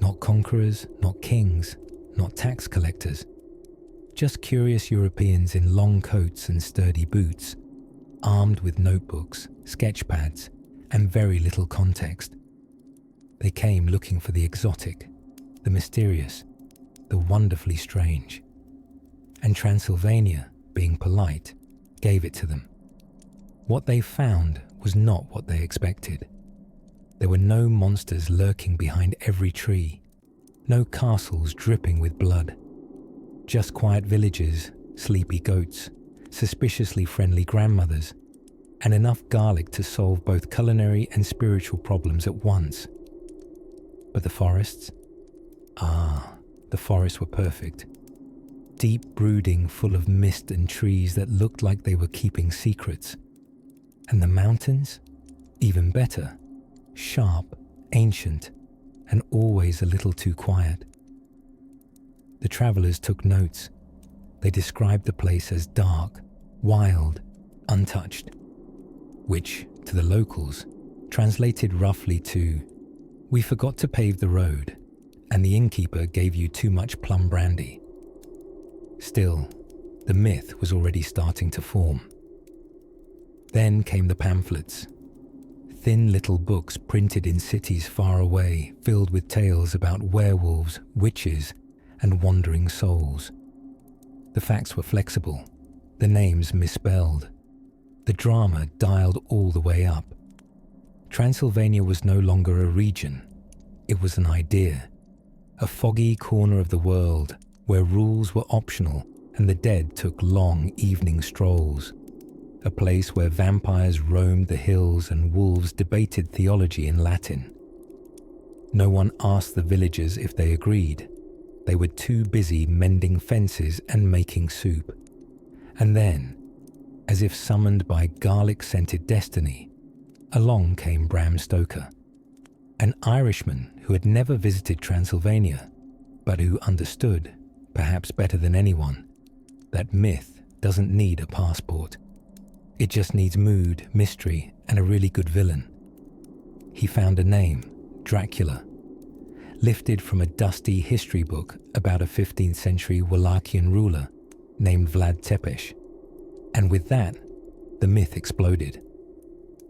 Not conquerors, not kings, not tax collectors, just curious Europeans in long coats and sturdy boots, armed with notebooks, sketch pads, and very little context. They came looking for the exotic, the mysterious, the wonderfully strange. And Transylvania, being polite, gave it to them. What they found was not what they expected. There were no monsters lurking behind every tree, no castles dripping with blood, just quiet villages, sleepy goats, suspiciously friendly grandmothers, and enough garlic to solve both culinary and spiritual problems at once. But the forests? The forests were perfect. Deep brooding, full of mist and trees that looked like they were keeping secrets. And the mountains? Even better. Sharp, ancient, and always a little too quiet. The travellers took notes. They described the place as dark, wild, untouched, which, to the locals, translated roughly to, "We forgot to pave the road, and the innkeeper gave you too much plum brandy." Still, the myth was already starting to form. Then came the pamphlets. Thin little books printed in cities far away, filled with tales about werewolves, witches, and wandering souls. The facts were flexible, the names misspelled, the drama dialed all the way up. Transylvania was no longer a region, It was an idea, a foggy corner of the world where rules were optional and the dead took long evening strolls, a place where vampires roamed the hills and wolves debated theology in Latin. No one asked the villagers if they agreed. They were too busy mending fences and making soup. And then, as if summoned by garlic-scented destiny, along came Bram Stoker, an Irishman who had never visited Transylvania, but who understood, perhaps better than anyone, that myth doesn't need a passport. It just needs mood, mystery, and a really good villain. He found a name, Dracula, lifted from a dusty history book about a 15th century Wallachian ruler named Vlad Tepes. And with that, the myth exploded.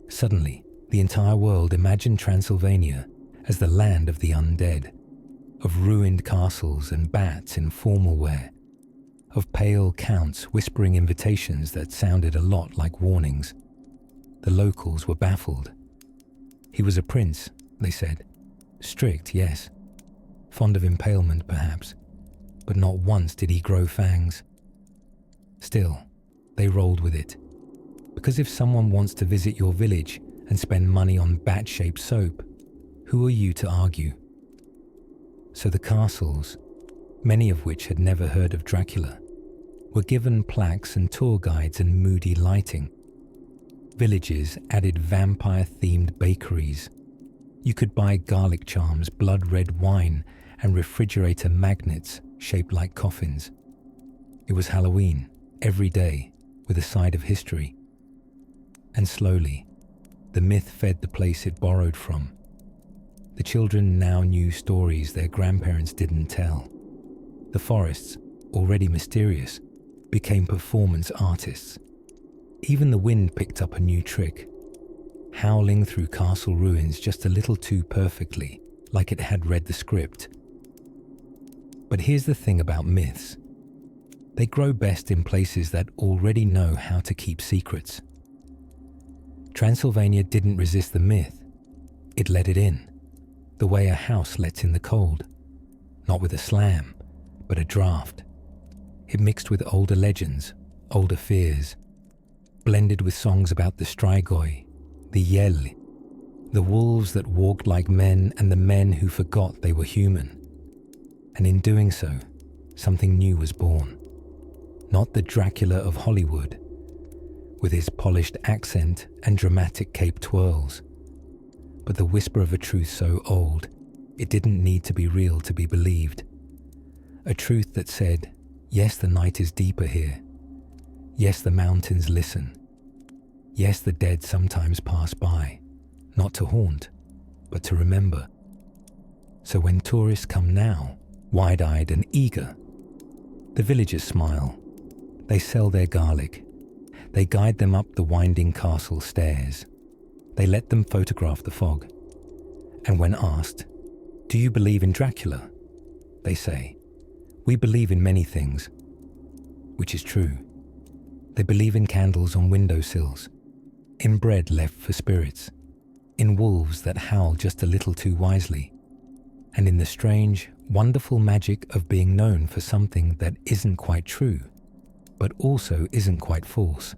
Suddenly, the entire world imagined Transylvania as the land of the undead, of ruined castles and bats in formal wear, of pale counts whispering invitations that sounded a lot like warnings. The locals were baffled. He was a prince, they said. Strict, yes. Fond of impalement, perhaps, but not once did he grow fangs. Still, they rolled with it. Because if someone wants to visit your village and spend money on bat-shaped soap, who are you to argue? So the castles, many of which had never heard of Dracula, were given plaques and tour guides and moody lighting. Villages added vampire-themed bakeries. You could buy garlic charms, blood-red wine, and refrigerator magnets shaped like coffins. It was Halloween, every day, with a side of history. And slowly, the myth fed the place it borrowed from. The children now knew stories their grandparents didn't tell. The forests, already mysterious, became performance artists. Even the wind picked up a new trick, howling through castle ruins just a little too perfectly, like it had read the script. But here's the thing about myths. They grow best in places that already know how to keep secrets. Transylvania didn't resist the myth. It let it in, the way a house lets in the cold. Not with a slam, but a draft. It mixed with older legends, older fears, blended with songs about the strigoi, the yell, the wolves that walked like men and the men who forgot they were human. And in doing so, something new was born. Not the Dracula of Hollywood, with his polished accent and dramatic cape twirls, but the whisper of a truth so old, it didn't need to be real to be believed. A truth that said, yes, the night is deeper here. Yes, the mountains listen. Yes, the dead sometimes pass by, not to haunt, but to remember. So when tourists come now, wide-eyed and eager, the villagers smile. They sell their garlic. They guide them up the winding castle stairs. They let them photograph the fog. And when asked, "Do you believe in Dracula?" they say, "We believe in many things," which is true. They believe in candles on windowsills, in bread left for spirits, in wolves that howl just a little too wisely, and in the strange, wonderful magic of being known for something that isn't quite true, but also isn't quite false.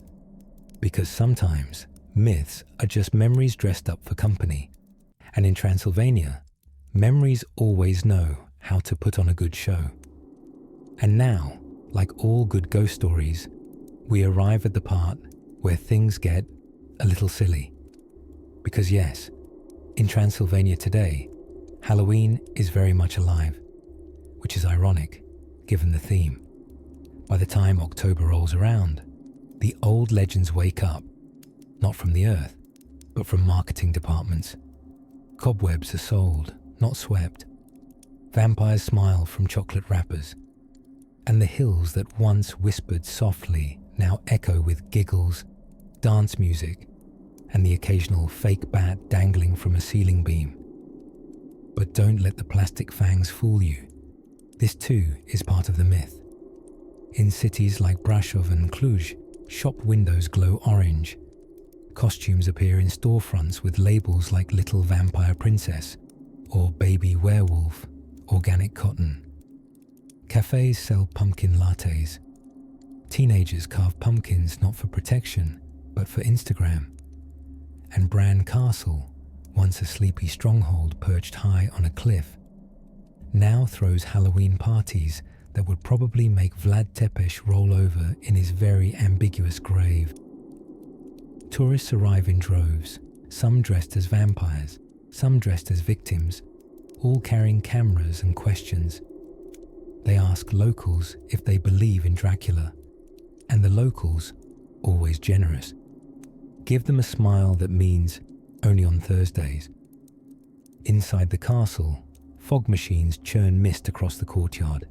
Because sometimes myths are just memories dressed up for company, and in Transylvania, memories always know how to put on a good show. And now, like all good ghost stories, we arrive at the part where things get a little silly. Because yes, in Transylvania today, Halloween is very much alive, which is ironic, given the theme. By the time October rolls around, the old legends wake up, not from the earth, but from marketing departments. Cobwebs are sold, not swept. Vampires smile from chocolate wrappers. And the hills that once whispered softly now echo with giggles, dance music, and the occasional fake bat dangling from a ceiling beam. But don't let the plastic fangs fool you. This too is part of the myth. In cities like Brasov and Cluj, shop windows glow orange. Costumes appear in storefronts with labels like Little Vampire Princess or baby werewolf, organic cotton. Cafes sell pumpkin lattes. Teenagers carve pumpkins not for protection, but for Instagram. And Bran Castle, once a sleepy stronghold perched high on a cliff, now throws Halloween parties that would probably make Vlad Tepes roll over in his very ambiguous grave. Tourists arrive in droves, some dressed as vampires, some dressed as victims, all carrying cameras and questions. They ask locals if they believe in Dracula, and the locals, always generous, give them a smile that means only on Thursdays. Inside the castle, fog machines churn mist across the courtyard.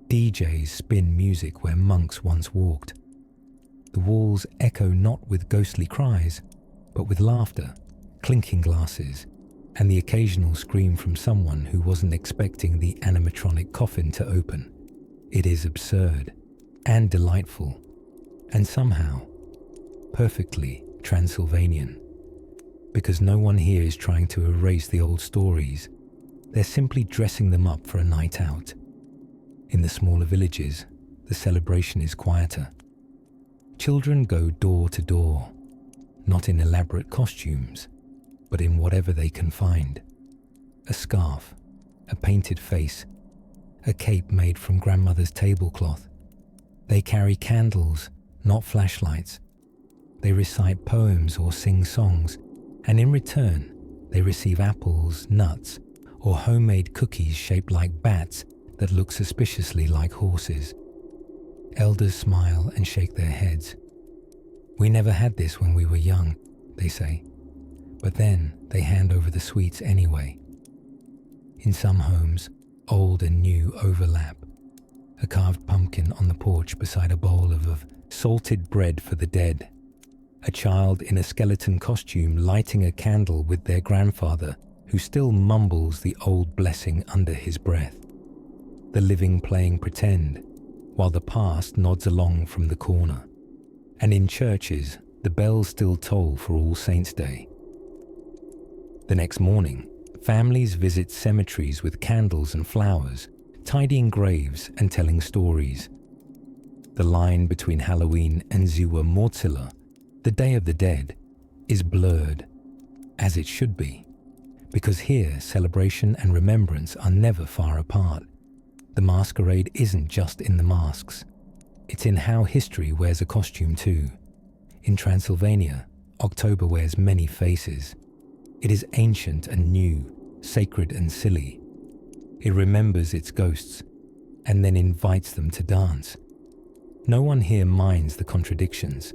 DJs spin music where monks once walked. The walls echo not with ghostly cries, but with laughter, clinking glasses, and the occasional scream from someone who wasn't expecting the animatronic coffin to open. It is absurd and delightful, and somehow perfectly Transylvanian, because no one here is trying to erase the old stories. They're simply dressing them up for a night out. In the smaller villages, the celebration is quieter. Children go door to door, not in elaborate costumes, but in whatever they can find. A scarf, a painted face, a cape made from grandmother's tablecloth. They carry candles, not flashlights. They recite poems or sing songs, and in return, they receive apples, nuts, or homemade cookies shaped like bats that look suspiciously like horses. Elders smile and shake their heads. "We never had this when we were young," they say, but then they hand over the sweets anyway. In some homes, old and new overlap. A carved pumpkin on the porch beside a bowl of salted bread for the dead. A child in a skeleton costume lighting a candle with their grandfather who still mumbles the old blessing under his breath. The living playing pretend, while the past nods along from the corner. And in churches, the bells still toll for All Saints' Day. The next morning, families visit cemeteries with candles and flowers, tidying graves and telling stories. The line between Halloween and Ziwa Mortzilla, the Day of the Dead, is blurred, as it should be, because here celebration and remembrance are never far apart. The masquerade isn't just in the masks. It's in how history wears a costume too. In Transylvania, October wears many faces. It is ancient and new, sacred and silly. It remembers its ghosts, and then invites them to dance. No one here minds the contradictions.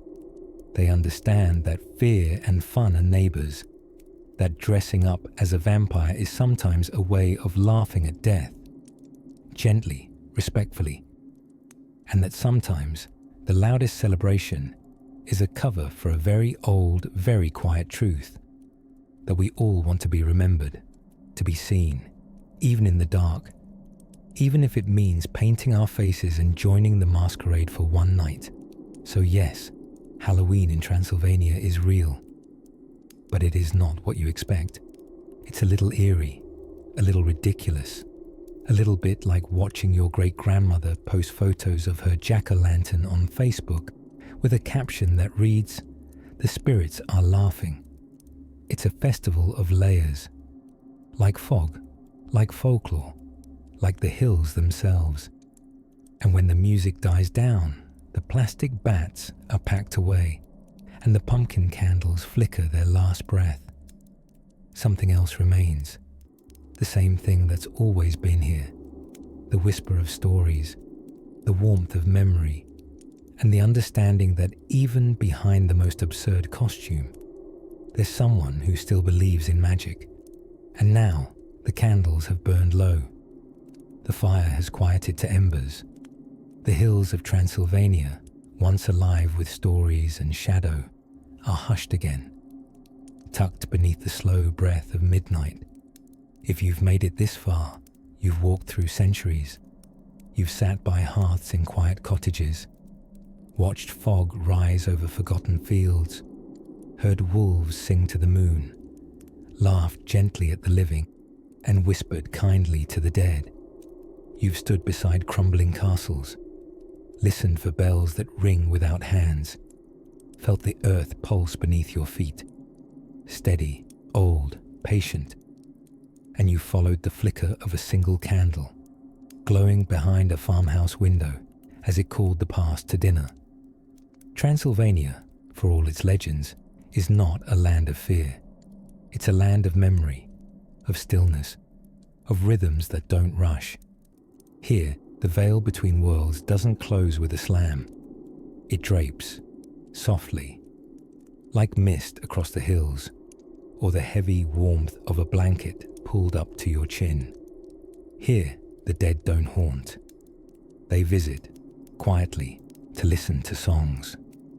They understand that fear and fun are neighbors, that dressing up as a vampire is sometimes a way of laughing at death, gently, respectfully, and that sometimes the loudest celebration is a cover for a very old, very quiet truth, that we all want to be remembered, to be seen, even in the dark, even if it means painting our faces and joining the masquerade for one night. So yes, Halloween in Transylvania is real, but it is not what you expect. It's a little eerie, a little ridiculous, a little bit like watching your great-grandmother post photos of her jack-o'-lantern on Facebook with a caption that reads, "The spirits are laughing." It's a festival of layers, like fog, like folklore, like the hills themselves. And when the music dies down, the plastic bats are packed away, and the pumpkin candles flicker their last breath. Something else remains, the same thing that's always been here, the whisper of stories, the warmth of memory, and the understanding that even behind the most absurd costume, there's someone who still believes in magic. And now, the candles have burned low. The fire has quieted to embers. The hills of Transylvania, once alive with stories and shadow, are hushed again, tucked beneath the slow breath of midnight. If you've made it this far, you've walked through centuries. You've sat by hearths in quiet cottages, watched fog rise over forgotten fields, heard wolves sing to the moon, laughed gently at the living, and whispered kindly to the dead. You've stood beside crumbling castles, listened for bells that ring without hands, felt the earth pulse beneath your feet, steady, old, patient, and you followed the flicker of a single candle, glowing behind a farmhouse window as it called the past to dinner. Transylvania, for all its legends, is not a land of fear. It's a land of memory, of stillness, of rhythms that don't rush. Here, the veil between worlds doesn't close with a slam. It drapes, softly, like mist across the hills, or the heavy warmth of a blanket pulled up to your chin. Here, the dead don't haunt. They visit, quietly, to listen to songs,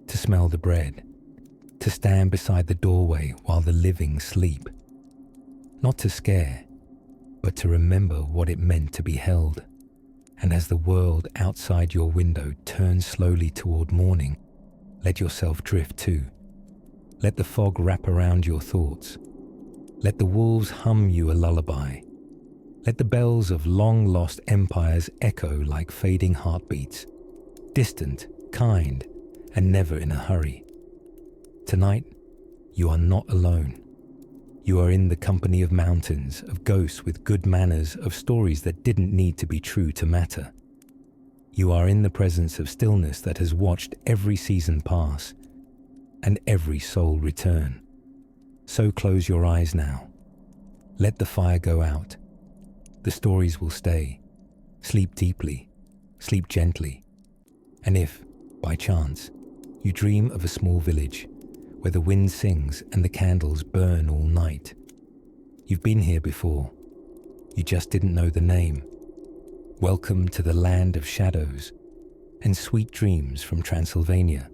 to smell the bread, to stand beside the doorway while the living sleep. Not to scare, but to remember what it meant to be held. And as the world outside your window turns slowly toward morning, let yourself drift too. Let the fog wrap around your thoughts. Let the wolves hum you a lullaby. Let the bells of long-lost empires echo like fading heartbeats, distant, kind, and never in a hurry. Tonight, you are not alone. You are in the company of mountains, of ghosts with good manners, of stories that didn't need to be true to matter. You are in the presence of stillness that has watched every season pass and every soul return. So close your eyes now. Let the fire go out. The stories will stay. Sleep deeply, sleep gently. And if, by chance, you dream of a small village where the wind sings and the candles burn all night, you've been here before. You just didn't know the name. Welcome to the land of shadows and sweet dreams from Transylvania.